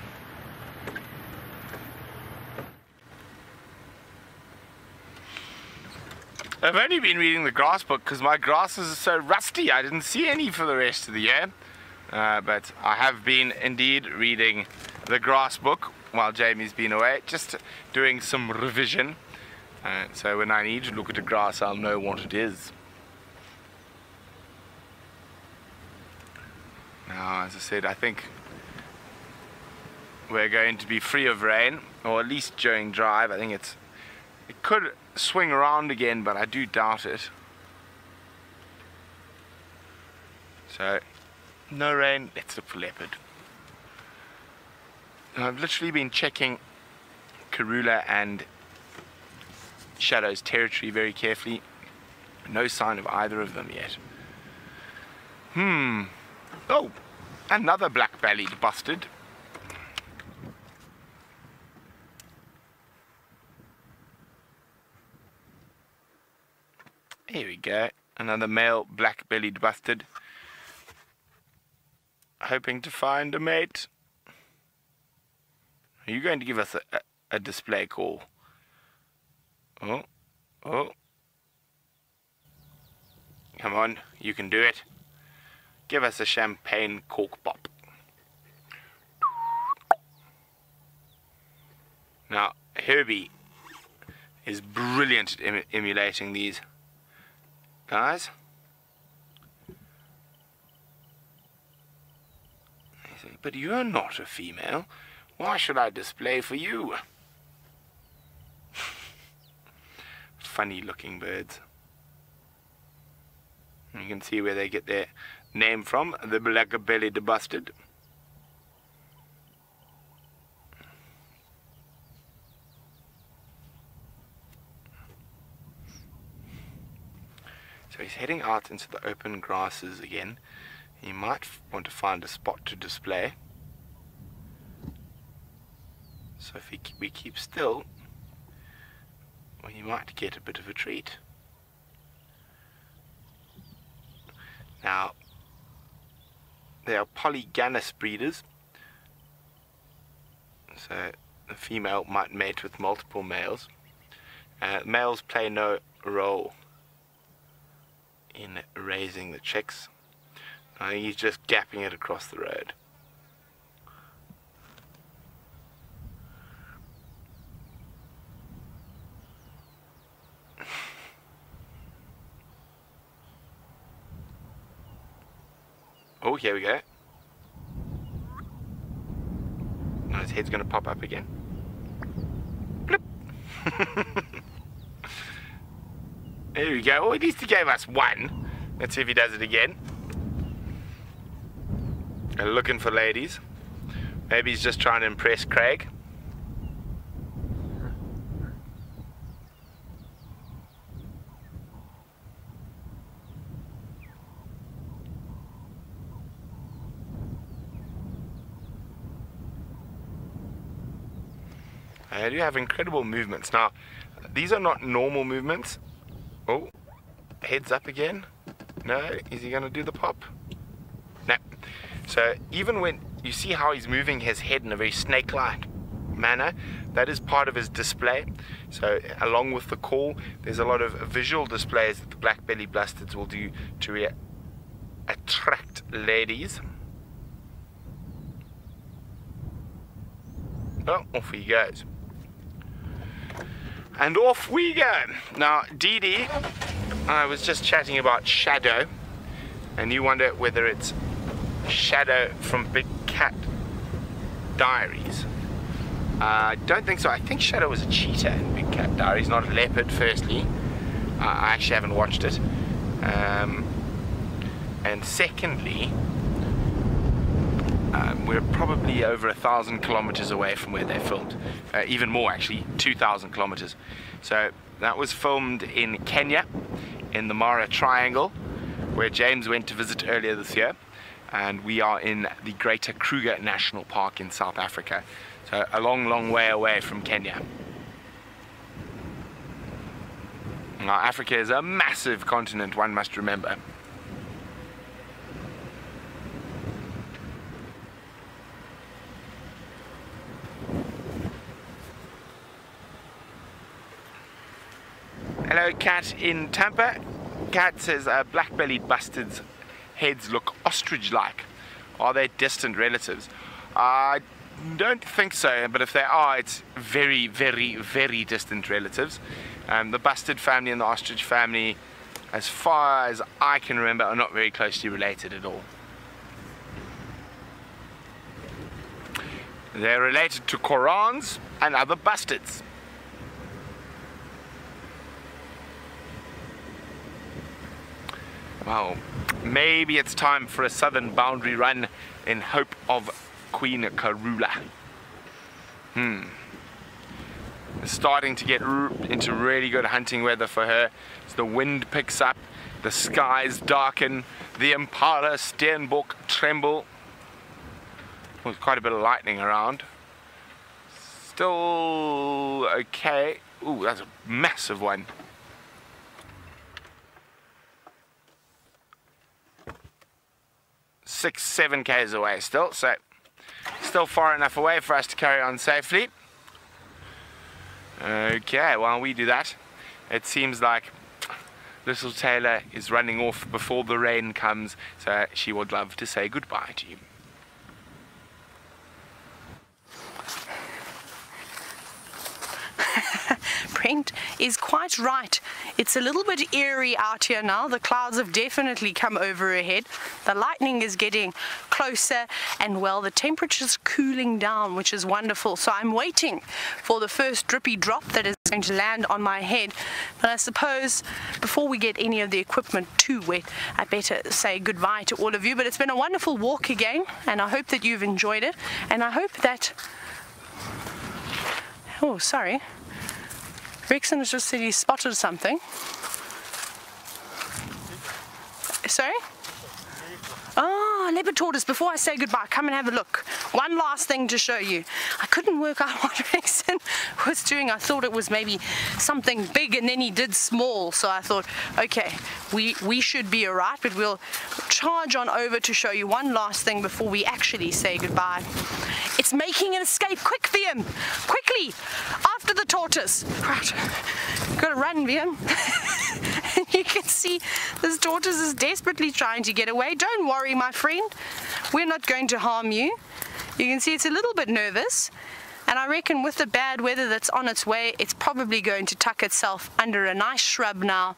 I've only been reading the grass book because my grasses are so rusty. I didn't see any for the rest of the year. But I have been indeed reading the grass book while Jamie's been away, just doing some revision. So when I need to look at a grass, I'll know what it is. Now, as I said, I think we're going to be free of rain, or at least during drive. I think it could swing around again, but I do doubt it. So, no rain, let's look for leopard. Now, I've literally been checking Karula and Shadow's territory very carefully. No sign of either of them yet. Oh, another black-bellied bustard. Here we go, another male black-bellied bustard. Hoping to find a mate. Are you going to give us a display call? Oh. Come on, you can do it. Give us a champagne cork pop. Now, Herbie is brilliant at emulating these guys. But you're not a female. Why should I display for you? Funny looking birds. You can see where they get their name from, the black-bellied bustard. So he's heading out into the open grasses again. He might want to find a spot to display. So if we keep still, Well, you might get a bit of a treat. Now, they are polygamous breeders, so the female might mate with multiple males. Males play no role in raising the chicks. I think he's just gapping it across the road. Oh, here we go. Now his head's going to pop up again. Bloop. There we go. Oh, at least he gave us one. Let's see if he does it again. Looking for ladies. Maybe he's just trying to impress Craig. They do have incredible movements. Now, these are not normal movements. Oh, heads up again. No, is he going to do the pop? No. So even when you see how he's moving his head in a very snake-like manner, that is part of his display. So along with the call, there's a lot of visual displays that the black-bellied bustards will do to attract ladies. Oh, off he goes. And off we go. Now, Dee Dee, I was just chatting about Shadow, and you wonder whether it's Shadow from Big Cat Diaries. I don't think so. I think Shadow was a cheetah in Big Cat Diaries, not a leopard, firstly. I actually haven't watched it. And secondly, we're probably over 1,000 kilometers away from where they filmed. Even more, actually, 2,000 kilometers. So that was filmed in Kenya, in the Mara Triangle, where James went to visit earlier this year. And we are in the Greater Kruger National Park in South Africa. So a long, long way away from Kenya. Now, Africa is a massive continent, one must remember. Hello, Cat in Tampa. Cat says black-bellied bustards' heads look ostrich-like. Are they distant relatives? I don't think so, but if they are, it's very, very, very distant relatives. The bustard family and the ostrich family, as far as I can remember, are not very closely related at all. They're related to Korans and other bustards. Well, maybe it's time for a southern boundary run in hope of Queen Karula. It's starting to get into really good hunting weather for her. As the wind picks up, the skies darken, the impala steenbok tremble. There's quite a bit of lightning around. Still okay. Ooh, that's a massive one. Six, 7 k's away still, so still far enough away for us to carry on safely. Okay, while we do that, it seems like little Taylor is running off before the rain comes, so she would love to say goodbye to you. Brent is quite right. It's a little bit eerie out here now. The clouds have definitely come over ahead. The lightning is getting closer, and well, the temperature's cooling down, which is wonderful. So I'm waiting for the first drippy drop that is going to land on my head. But I suppose before we get any of the equipment too wet, I better say goodbye to all of you. But it's been a wonderful walk again, and I hope that you've enjoyed it. And I hope that... Oh, sorry. Rexon has just said he spotted something. Sorry? Oh, leopard tortoise, before I say goodbye, come and have a look. One last thing to show you. I couldn't work out what Rexon was doing. I thought it was maybe something big, and then he did small. So I thought, okay, we should be all right, but we'll charge on over to show you one last thing before we actually say goodbye. It's making an escape. Quick, VM! Quickly! After the tortoise. Right. Gotta run, VM. You can see this tortoise is desperately trying to get away. Don't worry, my friend. We're not going to harm you. You can see it's a little bit nervous. And I reckon with the bad weather that's on its way, it's probably going to tuck itself under a nice shrub now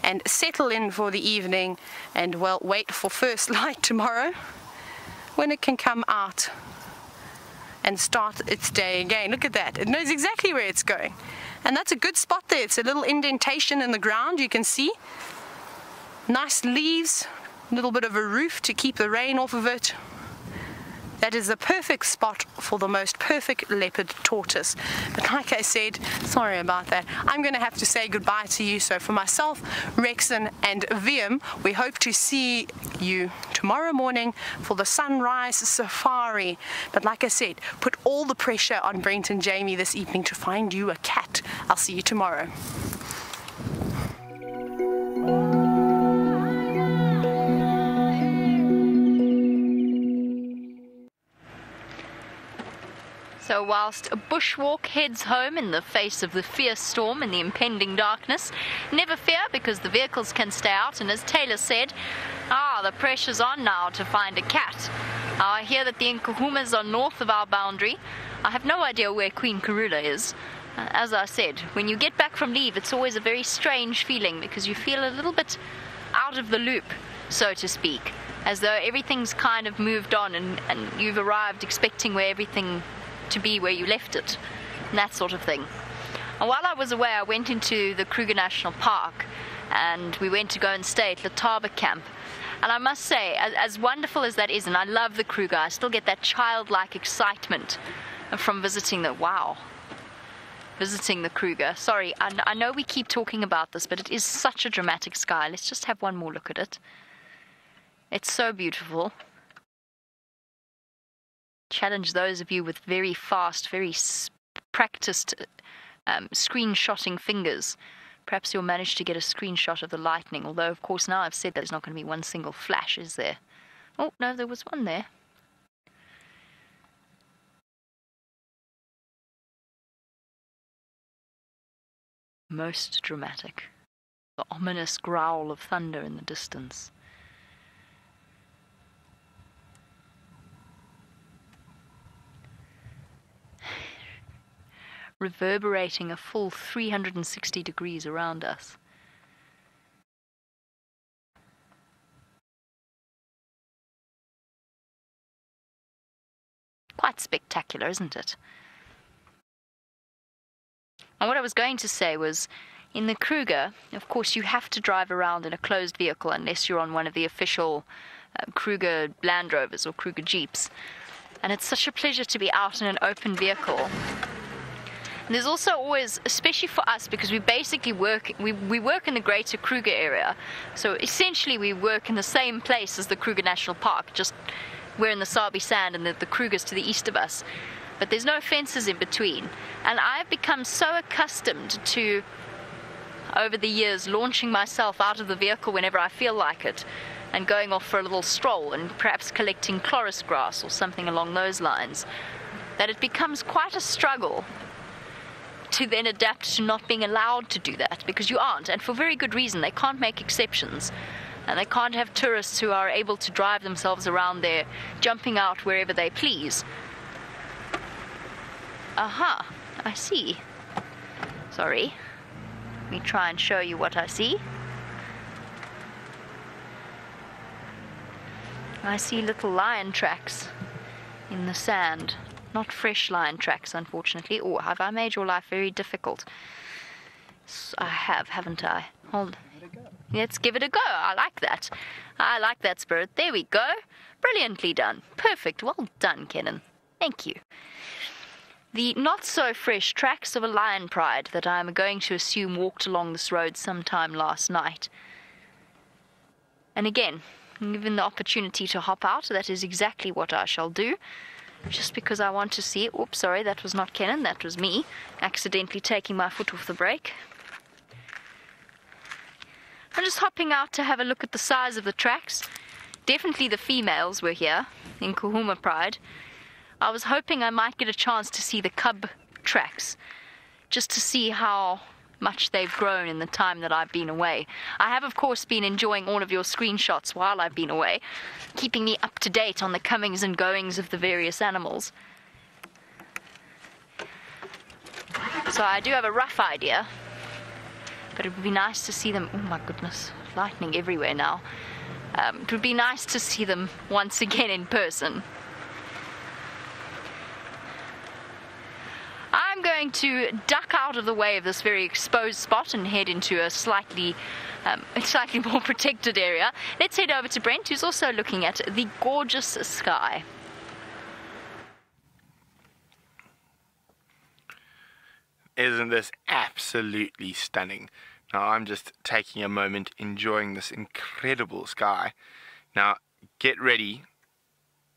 and settle in for the evening and, well, wait for first light tomorrow when it can come out and start its day again. Look at that. It knows exactly where it's going. And that's a good spot there. It's a little indentation in the ground, you can see. Nice leaves, a little bit of a roof to keep the rain off of it. That is the perfect spot for the most perfect leopard tortoise. But like I said, sorry about that, I'm going to have to say goodbye to you. So for myself, Rexon and VM, we hope to see you tomorrow morning for the sunrise safari. But like I said, put all the pressure on Brent and Jamie this evening to find you a cat. I'll see you tomorrow. So whilst a bushwalk heads home in the face of the fierce storm and the impending darkness, never fear, because the vehicles can stay out, and as Taylor said, the pressure's on now to find a cat. I hear that the Nkuhumas are north of our boundary. I have no idea where Queen Karula is. As I said, when you get back from leave, it's always a very strange feeling because you feel a little bit out of the loop, so to speak, as though everything's kind of moved on and you've arrived expecting where everything to be where you left it, and that sort of thing. And while I was away, I went into the Kruger National Park and we went to go and stay at Letaba Camp. And I must say, as wonderful as that is, and I love the Kruger, I still get that childlike excitement from visiting the Kruger. Sorry, I know we keep talking about this, but it is such a dramatic sky. Let's just have one more look at it. It's so beautiful. Challenge those of you with very fast, very practiced screenshotting fingers. Perhaps you'll manage to get a screenshot of the lightning, although of course now I've said there's not going to be one single flash, is there? Oh, no, there was one there. Most dramatic. The ominous growl of thunder in the distance. Reverberating a full 360 degrees around us. Quite spectacular, isn't it? And what I was going to say was, in the Kruger, of course, you have to drive around in a closed vehicle unless you're on one of the official Kruger Land Rovers or Kruger Jeeps. And it's such a pleasure to be out in an open vehicle. And there's also always, especially for us, because we basically work in the greater Kruger area. So essentially we work in the same place as the Kruger National Park, just we're in the Sabi Sand and the Kruger's to the east of us. But there's no fences in between. And I've become so accustomed to, over the years, launching myself out of the vehicle whenever I feel like it and going off for a little stroll and perhaps collecting chloris grass or something along those lines, that it becomes quite a struggle to then adapt to not being allowed to do that, because you aren't, and for very good reason. They can't make exceptions, and they can't have tourists who are able to drive themselves around there, jumping out wherever they please. Aha, I see. Sorry. Let me try and show you what I see. I see little lion tracks in the sand. Not fresh lion tracks, unfortunately. Or have I made your life very difficult? I have, haven't I? Hold. Let's give it a go. I like that. I like that spirit. There we go. Brilliantly done. Perfect. Well done, Kenan. Thank you. The not-so-fresh tracks of a lion pride that I am going to assume walked along this road sometime last night. And again, given the opportunity to hop out, that is exactly what I shall do. Just because I want to see it. Oops, sorry, that was not Kenan, that was me accidentally taking my foot off the brake. I'm just hopping out to have a look at the size of the tracks. Definitely the females were here in Kahuma Pride. I was hoping I might get a chance to see the cub tracks, just to see how much they've grown in the time that I've been away. I have, of course, been enjoying all of your screenshots while I've been away, keeping me up to date on the comings and goings of the various animals. So I do have a rough idea, but it would be nice to see them. Oh my goodness, lightning everywhere now. It would be nice to see them once again in person. I'm going to duck out of the way of this very exposed spot and head into a slightly more protected area. Let's head over to Brent, who's also looking at the gorgeous sky. Isn't this absolutely stunning? Now I'm just taking a moment enjoying this incredible sky. Now get ready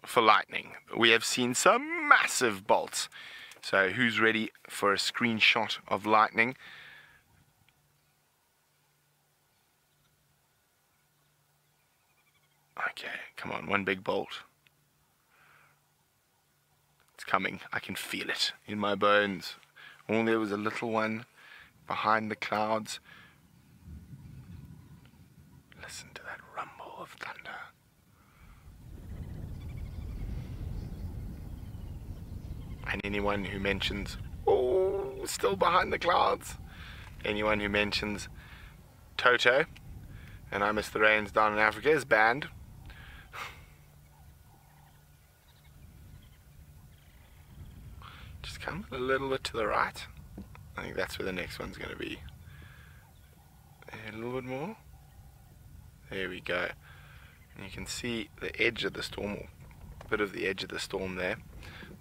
for lightning. We have seen some massive bolts. So who's ready for a screenshot of lightning? Okay, come on, one big bolt. It's coming. I can feel it in my bones. Oh, there was a little one behind the clouds. Listen to that rumble of thunder. And anyone who mentions, oh, still behind the clouds, anyone who mentions Toto, and I Miss the Rains down in Africa, is banned. Just come a little bit to the right. I think that's where the next one's going to be. A little bit more. There we go. And you can see the edge of the storm, or a bit of the edge of the storm there.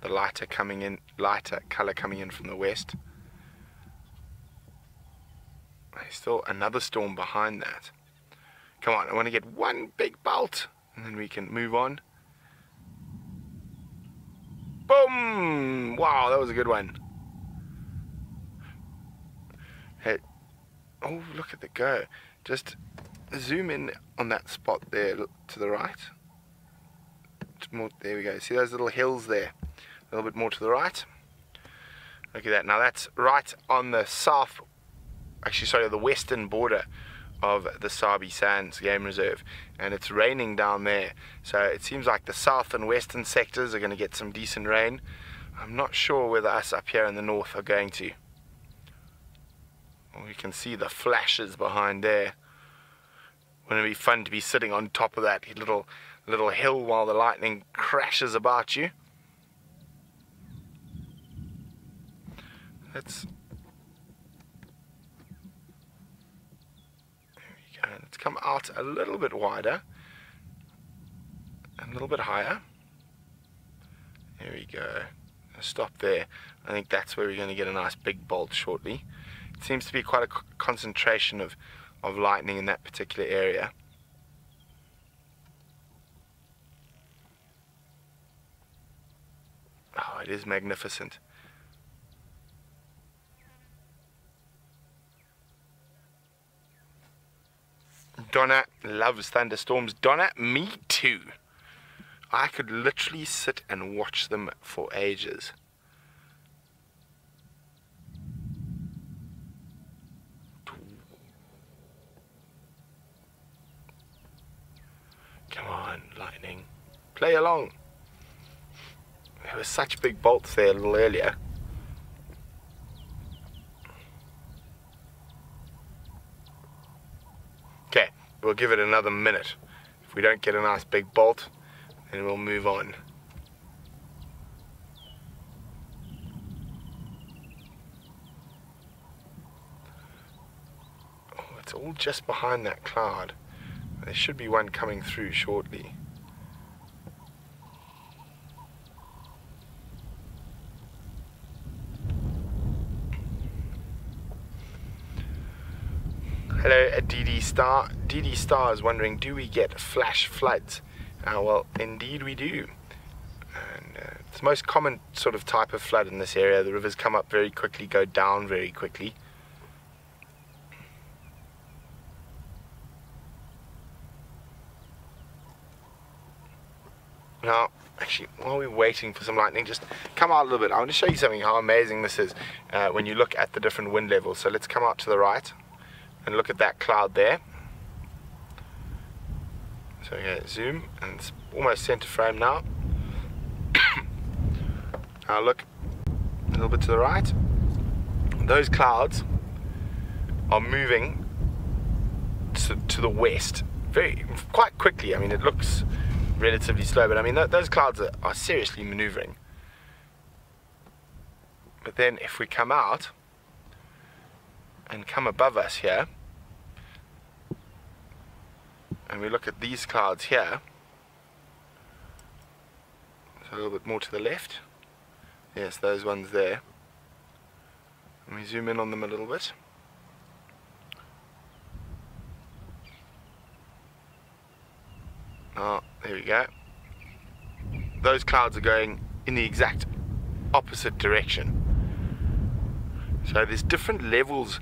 The lighter colour coming in from the west. There's still another storm behind that. Come on, I want to get one big bolt and then we can move on. Boom! Wow, that was a good one. Hey, oh, look at the go. Just zoom in on that spot there to the right. More, there we go. See those little hills there? A little bit more to the right. Look at that. Now that's right on the south, actually sorry, the western border of the Sabi Sands Game Reserve, and it's raining down there. So it seems like the south and western sectors are going to get some decent rain. I'm not sure whether us up here in the north are going to. Well, you can see the flashes behind there. Wouldn't it be fun to be sitting on top of that little hill while the lightning crashes about you? Let's Let's come out a little bit wider, a little bit higher. There we go. Stop there. I think that's where we're going to get a nice big bolt shortly. It seems to be quite a concentration of lightning in that particular area. Oh, it is magnificent. Donna loves thunderstorms. Donna, me too. I could literally sit and watch them for ages. Come on, lightning. Play along. There were such big bolts there a little earlier. Okay, we'll give it another minute. If we don't get a nice big bolt, then we'll move on. Oh, it's all just behind that cloud. There should be one coming through shortly. Hello, DD Star. DD Star is wondering, do we get flash floods? Well, indeed we do. And it's the most common sort of type of flood in this area. The rivers come up very quickly, go down very quickly. Now, actually, while we're waiting for some lightning, just come out a little bit. I want to show you something, how amazing this is when you look at the different wind levels. So let's come out to the right and look at that cloud there. So zoom, and it's almost center frame now. Now look a little bit to the right. Those clouds are moving to the west quite quickly. I mean, it looks relatively slow, but I mean those clouds are seriously maneuvering. But then if we come out and come above us here and we look at these clouds here, so a little bit more to the left, yes, those ones there, and we zoom in on them a little bit. Oh, there we go. Those clouds are going in the exact opposite direction. So there's different levels,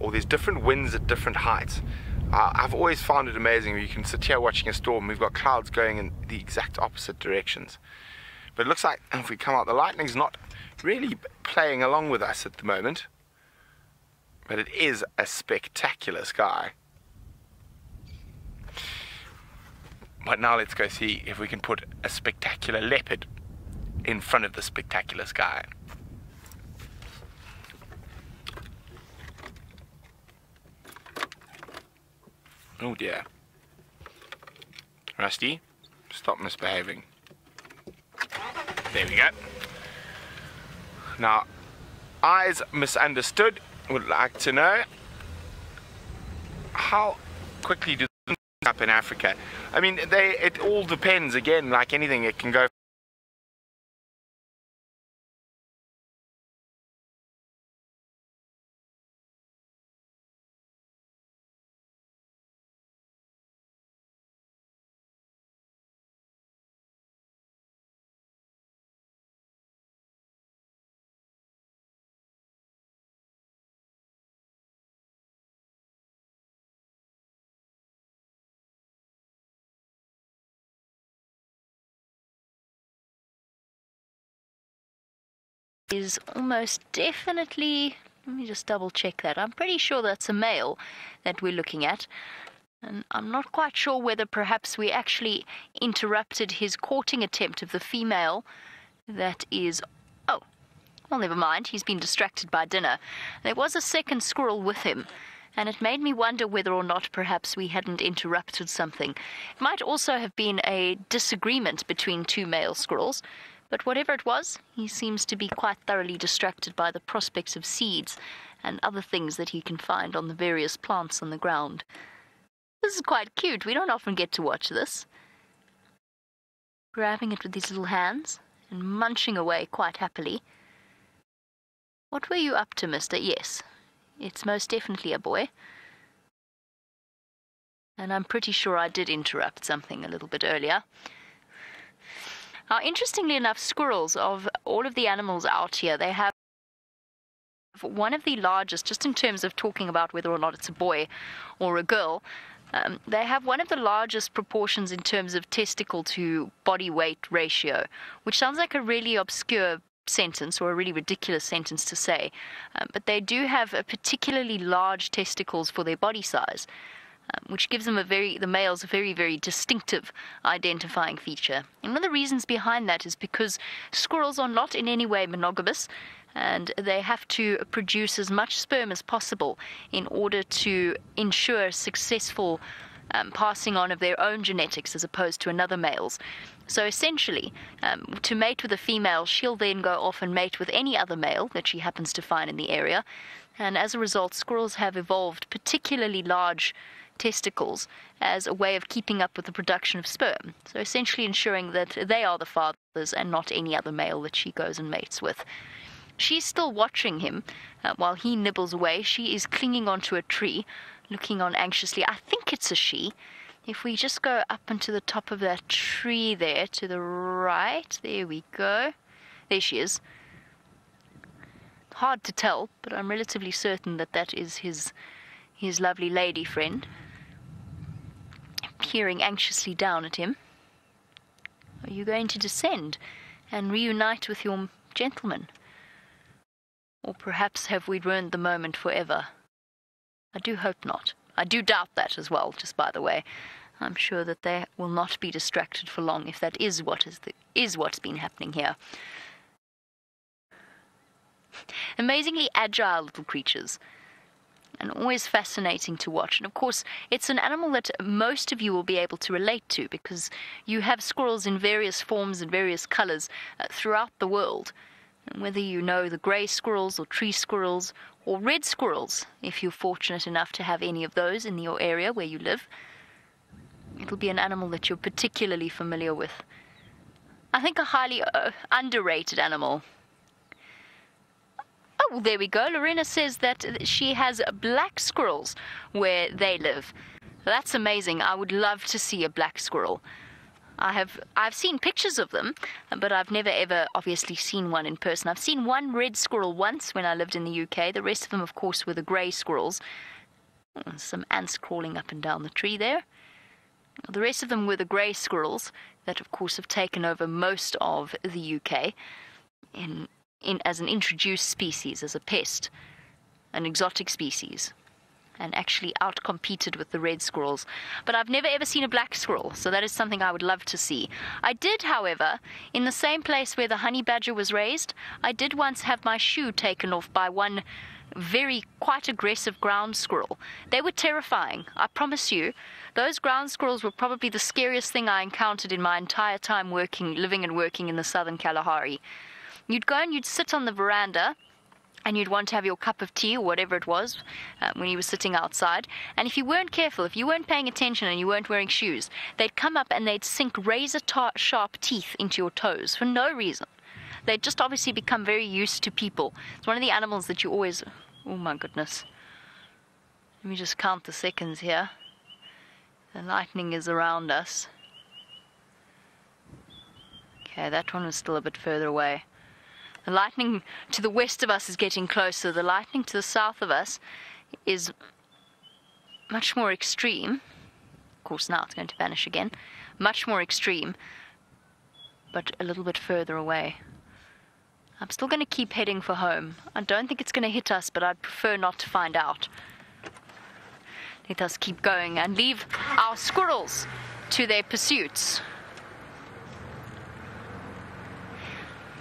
or there's different winds at different heights. I've always found it amazing where you can sit here watching a storm, we've got clouds going in the exact opposite directions. But it looks like if we come out, the lightning's not really playing along with us at the moment. But it is a spectacular sky. But now let's go see if we can put a spectacular leopard in front of the spectacular sky. Oh dear. Rusty, stop misbehaving. There we go. Now, Eyes Misunderstood would like to know, how quickly do things up in Africa? I mean, it all depends. Again, like anything, it can go. Is almost definitely, let me just double check that. I'm pretty sure that's a male that we're looking at. And I'm not quite sure whether perhaps we actually interrupted his courting attempt of the female that is, oh, well, never mind, he's been distracted by dinner. There was a second squirrel with him, and it made me wonder whether or not perhaps we hadn't interrupted something. It might also have been a disagreement between two male squirrels, but whatever it was, he seems to be quite thoroughly distracted by the prospects of seeds and other things that he can find on the various plants on the ground. This is quite cute. We don't often get to watch this. Grabbing it with his little hands and munching away quite happily. What were you up to, mister? Yes, it's most definitely a boy. And I'm pretty sure I did interrupt something a little bit earlier. Now, interestingly enough, squirrels, of all of the animals out here, they have one of the largest, just in terms of talking about whether or not it's a boy or a girl, they have one of the largest proportions in terms of testicle to body weight ratio, which sounds like a really obscure sentence or a really ridiculous sentence to say, but they do have a particularly large testicles for their body size, which gives them the males a very, very distinctive identifying feature. And one of the reasons behind that is because squirrels are not in any way monogamous, and they have to produce as much sperm as possible in order to ensure successful passing on of their own genetics as opposed to another male's. So essentially, to mate with a female, she'll then go off and mate with any other male that she happens to find in the area, and as a result, squirrels have evolved particularly large testicles as a way of keeping up with the production of sperm, so essentially ensuring that they are the fathers and not any other male that she goes and mates with. She's still watching him while he nibbles away. She is clinging onto a tree, looking on anxiously. I think it's a she. If we just go up onto the top of that tree there to the right, there we go. There she is. Hard to tell, but I'm relatively certain that that is his lovely lady friend. Peering anxiously down at him. Are you going to descend and reunite with your gentleman? Or perhaps have we ruined the moment forever? I do hope not. I do doubt that as well, just by the way. I'm sure that they will not be distracted for long if that is what's been happening here. Amazingly agile little creatures, and always fascinating to watch. And of course, it's an animal that most of you will be able to relate to, because you have squirrels in various forms and various colors throughout the world. And whether you know the grey squirrels or tree squirrels or red squirrels, if you're fortunate enough to have any of those in your area where you live, it'll be an animal that you're particularly familiar with. I think a highly underrated animal. Oh, there we go. Lorena says that she has black squirrels where they live. That's amazing. I would love to see a black squirrel. I've seen pictures of them, but I've never ever obviously seen one in person. I've seen one red squirrel once when I lived in the UK. The rest of them, of course, were the grey squirrels. Some ants crawling up and down the tree there. The rest of them were the grey squirrels that, of course, have taken over most of the UK as an introduced species, as a pest, an exotic species, and actually outcompeted with the red squirrels. But I've never ever seen a black squirrel, so that is something I would love to see. I did, however, in the same place where the honey badger was raised, I did once have my shoe taken off by one quite aggressive ground squirrel. They were terrifying, I promise you. Those ground squirrels were probably the scariest thing I encountered in my entire time living and working in the southern Kalahari. You'd go and you'd sit on the veranda, and you'd want to have your cup of tea or whatever it was when you were sitting outside. And if you weren't careful, if you weren't paying attention and you weren't wearing shoes, they'd come up and they'd sink razor-sharp teeth into your toes for no reason. They'd just obviously become very used to people. It's one of the animals that you always... Oh my goodness. Let me just count the seconds here. The lightning is around us. Okay, that one was still a bit further away. The lightning to the west of us is getting closer. The lightning to the south of us is much more extreme. Of course, now it's going to vanish again. Much more extreme, but a little bit further away. I'm still going to keep heading for home. I don't think it's going to hit us, but I'd prefer not to find out. Let us keep going and leave our squirrels to their pursuits.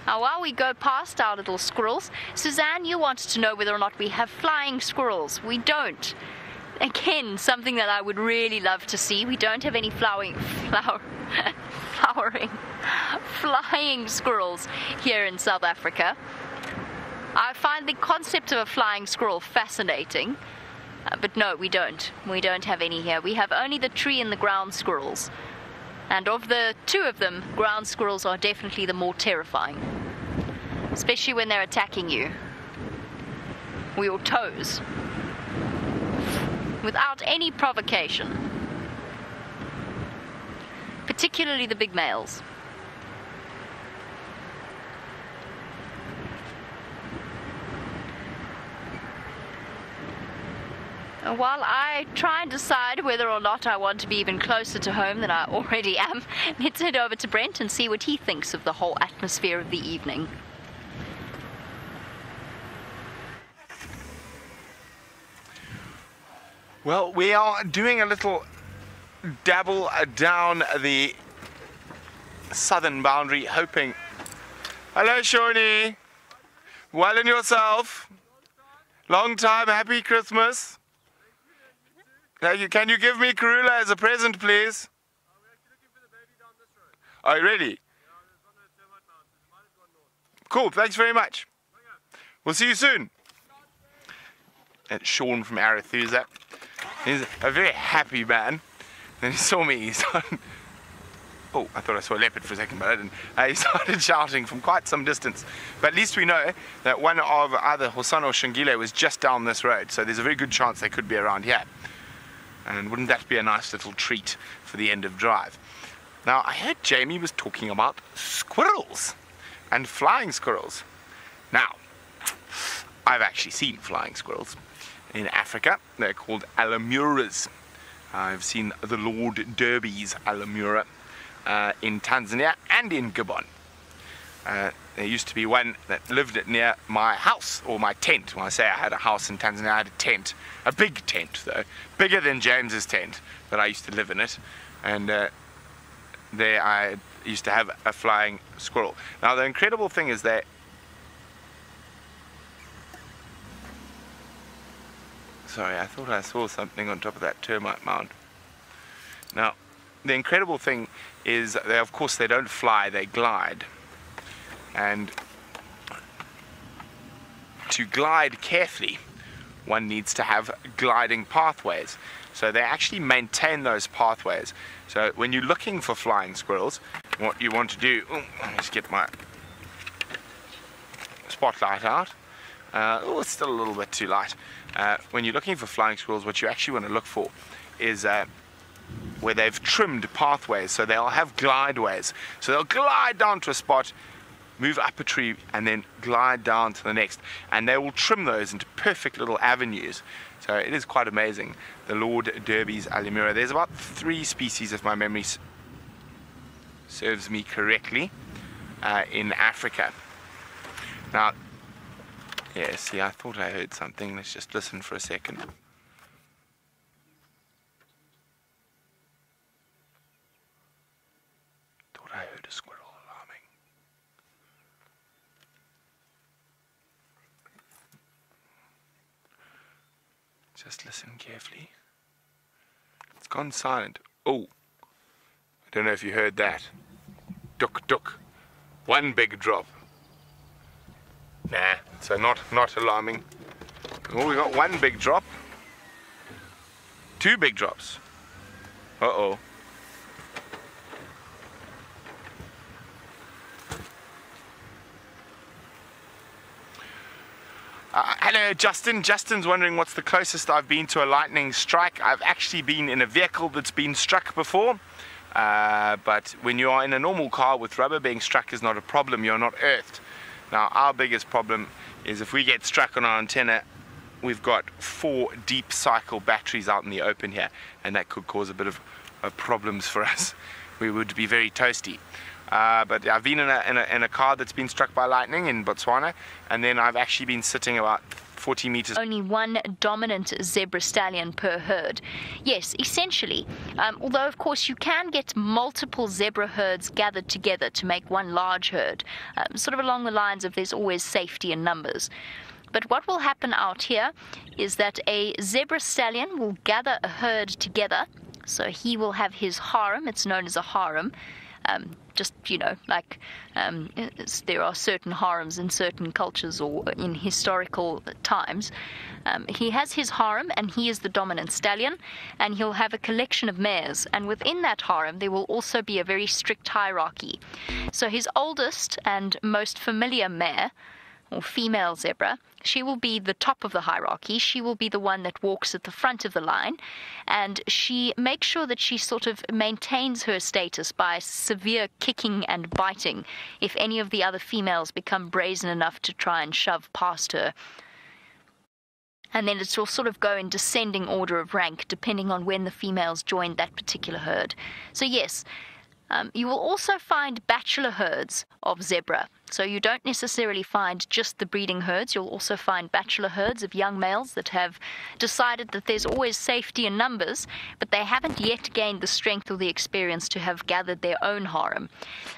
Now, while we go past our little squirrels, Suzanne, you wanted to know whether or not we have flying squirrels. We don't. Again, something that I would really love to see. We don't have any flying squirrels here in South Africa. I find the concept of a flying squirrel fascinating, but no, we don't. We don't have any here. We have only the tree and the ground squirrels. And of the two of them, ground squirrels are definitely the more terrifying, especially when they're attacking you or your toes without any provocation, particularly the big males. While I try and decide whether or not I want to be even closer to home than I already am, let's head over to Brent and see what he thinks of the whole atmosphere of the evening. Well, we are doing a little dabble down the southern boundary, hoping... Hello, Shawnee. Well and yourself? Long time, happy Christmas. Can you give me Karula as a present, please? Oh, really? Cool, thanks very much. We'll see you soon. And Sean from Arethusa. He's a very happy man. Then he saw me, he's on Oh, I thought I saw a leopard for a second, but I didn't. He started shouting from quite some distance. But at least we know that one of either Hosana or Shangile was just down this road, so there's a very good chance they could be around here. And wouldn't that be a nice little treat for the end of drive? Now, I heard Jamie was talking about squirrels and flying squirrels. Now, I've actually seen flying squirrels in Africa. They're called alamuras. I've seen the Lord Derby's alamura in Tanzania and in Gabon. There used to be one that lived near my house, or my tent. When I say I had a house in Tanzania, I had a tent. A big tent, though. Bigger than James's tent, but I used to live in it. And there I used to have a flying squirrel. Now, the incredible thing is that... Sorry, I thought I saw something on top of that termite mound. Now, the incredible thing is, they, of course, they don't fly, they glide. And to glide carefully, one needs to have gliding pathways. So they actually maintain those pathways. So when you're looking for flying squirrels, what you want to do... Oh, let me just get my spotlight out. Oh, it's still a little bit too light. When you're looking for flying squirrels, what you actually want to look for is where they've trimmed pathways, so they'll have glideways. So they'll glide down to a spot, move up a tree, and then glide down to the next. And they will trim those into perfect little avenues. So it is quite amazing. The Lord Derby's alamura. There's about 3 species, if my memory serves me correctly, in Africa. Now, yeah, see, I thought I heard something. Let's just listen for a second. Thought I heard a squirrel alarming. Just listen carefully. It's gone silent. Oh, I don't know if you heard that. Duck, duck. One big drop. Nah, so not alarming. Oh, we got 1 big drop. 2 big drops. Uh-oh. Hello, Justin. Justin's wondering what's the closest I've been to a lightning strike. I've actually been in a vehicle that's been struck before. But when you are in a normal car with rubber, being struck is not a problem. You're not earthed. Now, our biggest problem is if we get struck on our antenna, we've got 4 deep cycle batteries out in the open here, and that could cause a bit of problems for us. We would be very toasty. But I've been in a car that's been struck by lightning in Botswana, and then I've actually been sitting about 40 meters. Only one dominant zebra stallion per herd. Yes, essentially, although of course you can get multiple zebra herds gathered together to make one large herd, sort of along the lines of there's always safety in numbers. But what will happen out here is that a zebra stallion will gather a herd together, so he will have his harem. It's known as a harem. Just, you know, like there are certain harems in certain cultures or in historical times. He has his harem, and he is the dominant stallion, and he'll have a collection of mares, and within that harem there will also be a very strict hierarchy. So his oldest and most familiar mare, or female zebra, she will be the top of the hierarchy. She will be the one that walks at the front of the line, and she makes sure that she sort of maintains her status by severe kicking and biting if any of the other females become brazen enough to try and shove past her. And then it will sort of go in descending order of rank depending on when the females joined that particular herd. So yes, you will also find bachelor herds of zebra. So you don't necessarily find just the breeding herds. You'll also find bachelor herds of young males that have decided that there's always safety in numbers, but they haven't yet gained the strength or the experience to have gathered their own harem.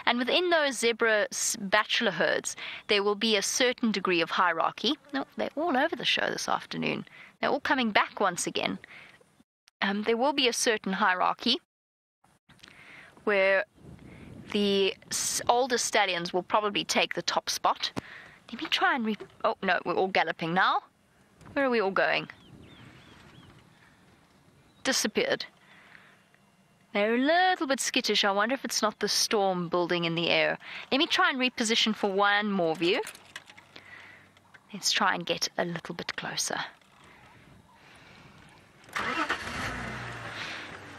And within those zebra bachelor herds, there will be a certain degree of hierarchy. No, they're all over the show this afternoon. They're all coming back once again. There will be a certain hierarchy where the older stallions will probably take the top spot. Let me try and oh no, we're all galloping now. Where are we all going? Disappeared. They're a little bit skittish. I wonder if it's not the storm building in the air. Let me try and reposition for one more view. Let's try and get a little bit closer.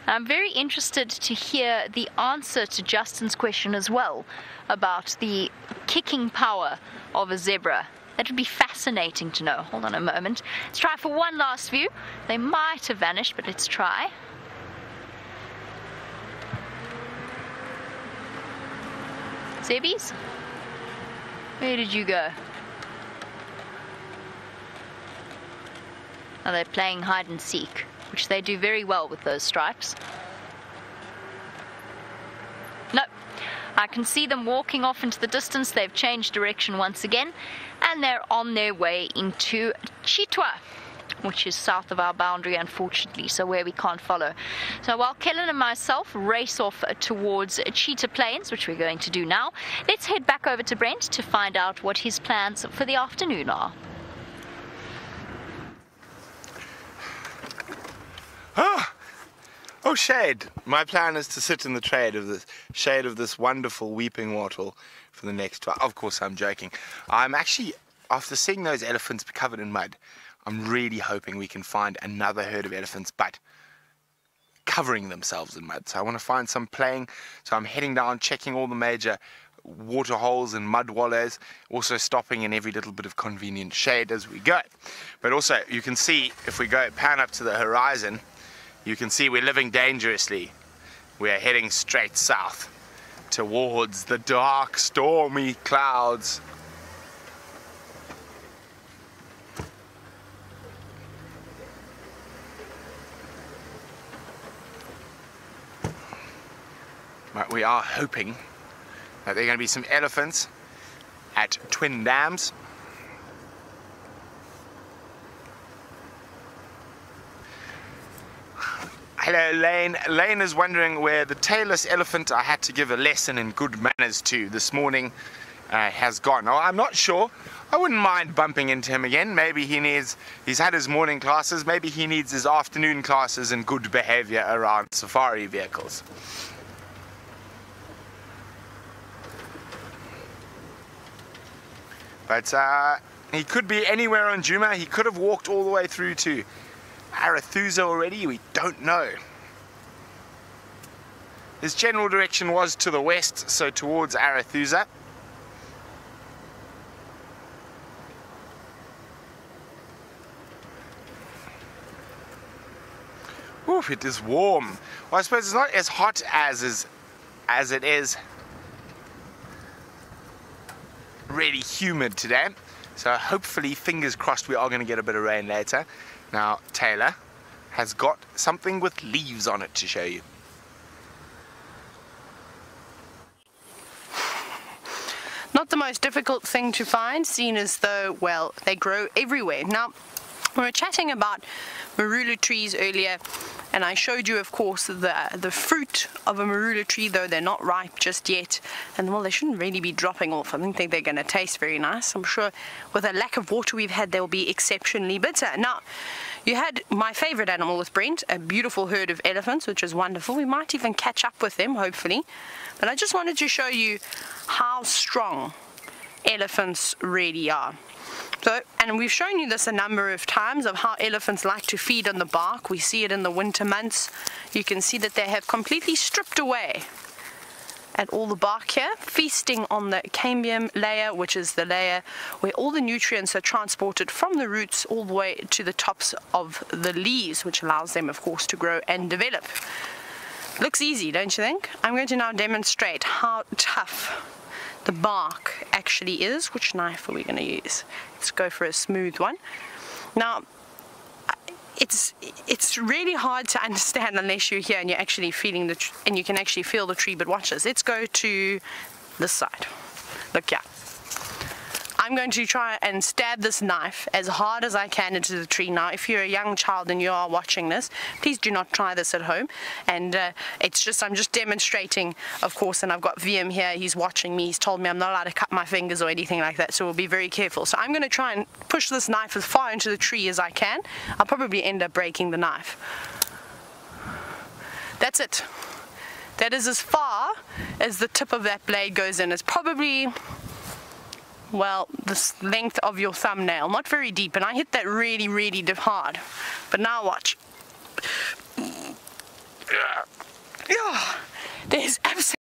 I'm very interested to hear the answer to Justin's question as well about the kicking power of a zebra. That would be fascinating to know. Hold on a moment. Let's try for one last view. They might have vanished, but let's try. Zebbies? Where did you go? Oh, they're playing hide and seek, which they do very well with those stripes. No, I can see them walking off into the distance. They've changed direction once again, and they're on their way into Chitwa, which is south of our boundary, unfortunately, so where we can't follow. So while Kellen and myself race off towards Cheetah Plains, which we're going to do now, let's head back over to Brent to find out what his plans for the afternoon are. Oh, shade. My plan is to sit in the shade of this wonderful weeping wattle for the next 12. Of course, I'm joking. I'm actually, after seeing those elephants covered in mud, I'm really hoping we can find another herd of elephants, but covering themselves in mud. So I want to find some playing. So I'm heading down, checking all the major water holes and mud wallows, also stopping in every little bit of convenient shade as we go. But also, you can see, if we go pan up to the horizon, you can see we're living dangerously. We are heading straight south towards the dark, stormy clouds. But we are hoping that there are going to be some elephants at Twin Dams. Hello, Lane. Lane is wondering where the tailless elephant I had to give a lesson in good manners to this morning has gone. Now, I'm not sure. I wouldn't mind bumping into him again. Maybe he's had his morning classes. Maybe he needs his afternoon classes in good behavior around safari vehicles. But he could be anywhere on Djuma. He could have walked all the way through to Arathusa already. We don't know. His general direction was to the west, so towards Arathusa. Oof, it is warm. Well, I suppose it's not as hot as it is really humid today, so hopefully, fingers crossed, we are going to get a bit of rain later. Now Taylor has got something with leaves on it to show you. Not the most difficult thing to find, seeing as though, well, they grow everywhere. Now, we were chatting about marula trees earlier, and I showed you, of course, the fruit of a marula tree, though they're not ripe just yet. And, well, they shouldn't really be dropping off. I don't think they're going to taste very nice. I'm sure with the lack of water we've had, they'll be exceptionally bitter. Now, you had my favorite animal with Brent, a beautiful herd of elephants, which is wonderful. We might even catch up with them, hopefully. But I just wanted to show you how strong elephants really are. So, and we've shown you this a number of times of how elephants like to feed on the bark. We see it in the winter months. You can see that they have completely stripped away at all the bark here, feasting on the cambium layer, which is the layer where all the nutrients are transported from the roots all the way to the tops of the leaves, which allows them, of course, to grow and develop. Looks easy, don't you think? I'm going to now demonstrate how tough the bark actually is. Which knife are we going to use? Let's go for a smooth one. Now, it's really hard to understand unless you're here and you're actually feeling and you can actually feel the tree. But watch this. Let's go to this side. Look here. I'm going to try and stab this knife as hard as I can into the tree. Now, if you're a young child and you are watching this, please do not try this at home. And I'm just demonstrating, of course, and I've got VM here. He's watching me. He's told me I'm not allowed to cut my fingers or anything like that, so we'll be very careful. So I'm going to try and push this knife as far into the tree as I can. I'll probably end up breaking the knife. That's it. That is as far as the tip of that blade goes in. It's probably, well, the length of your thumbnail. Not very deep, and I hit that really, really hard. But now watch. Yeah, there's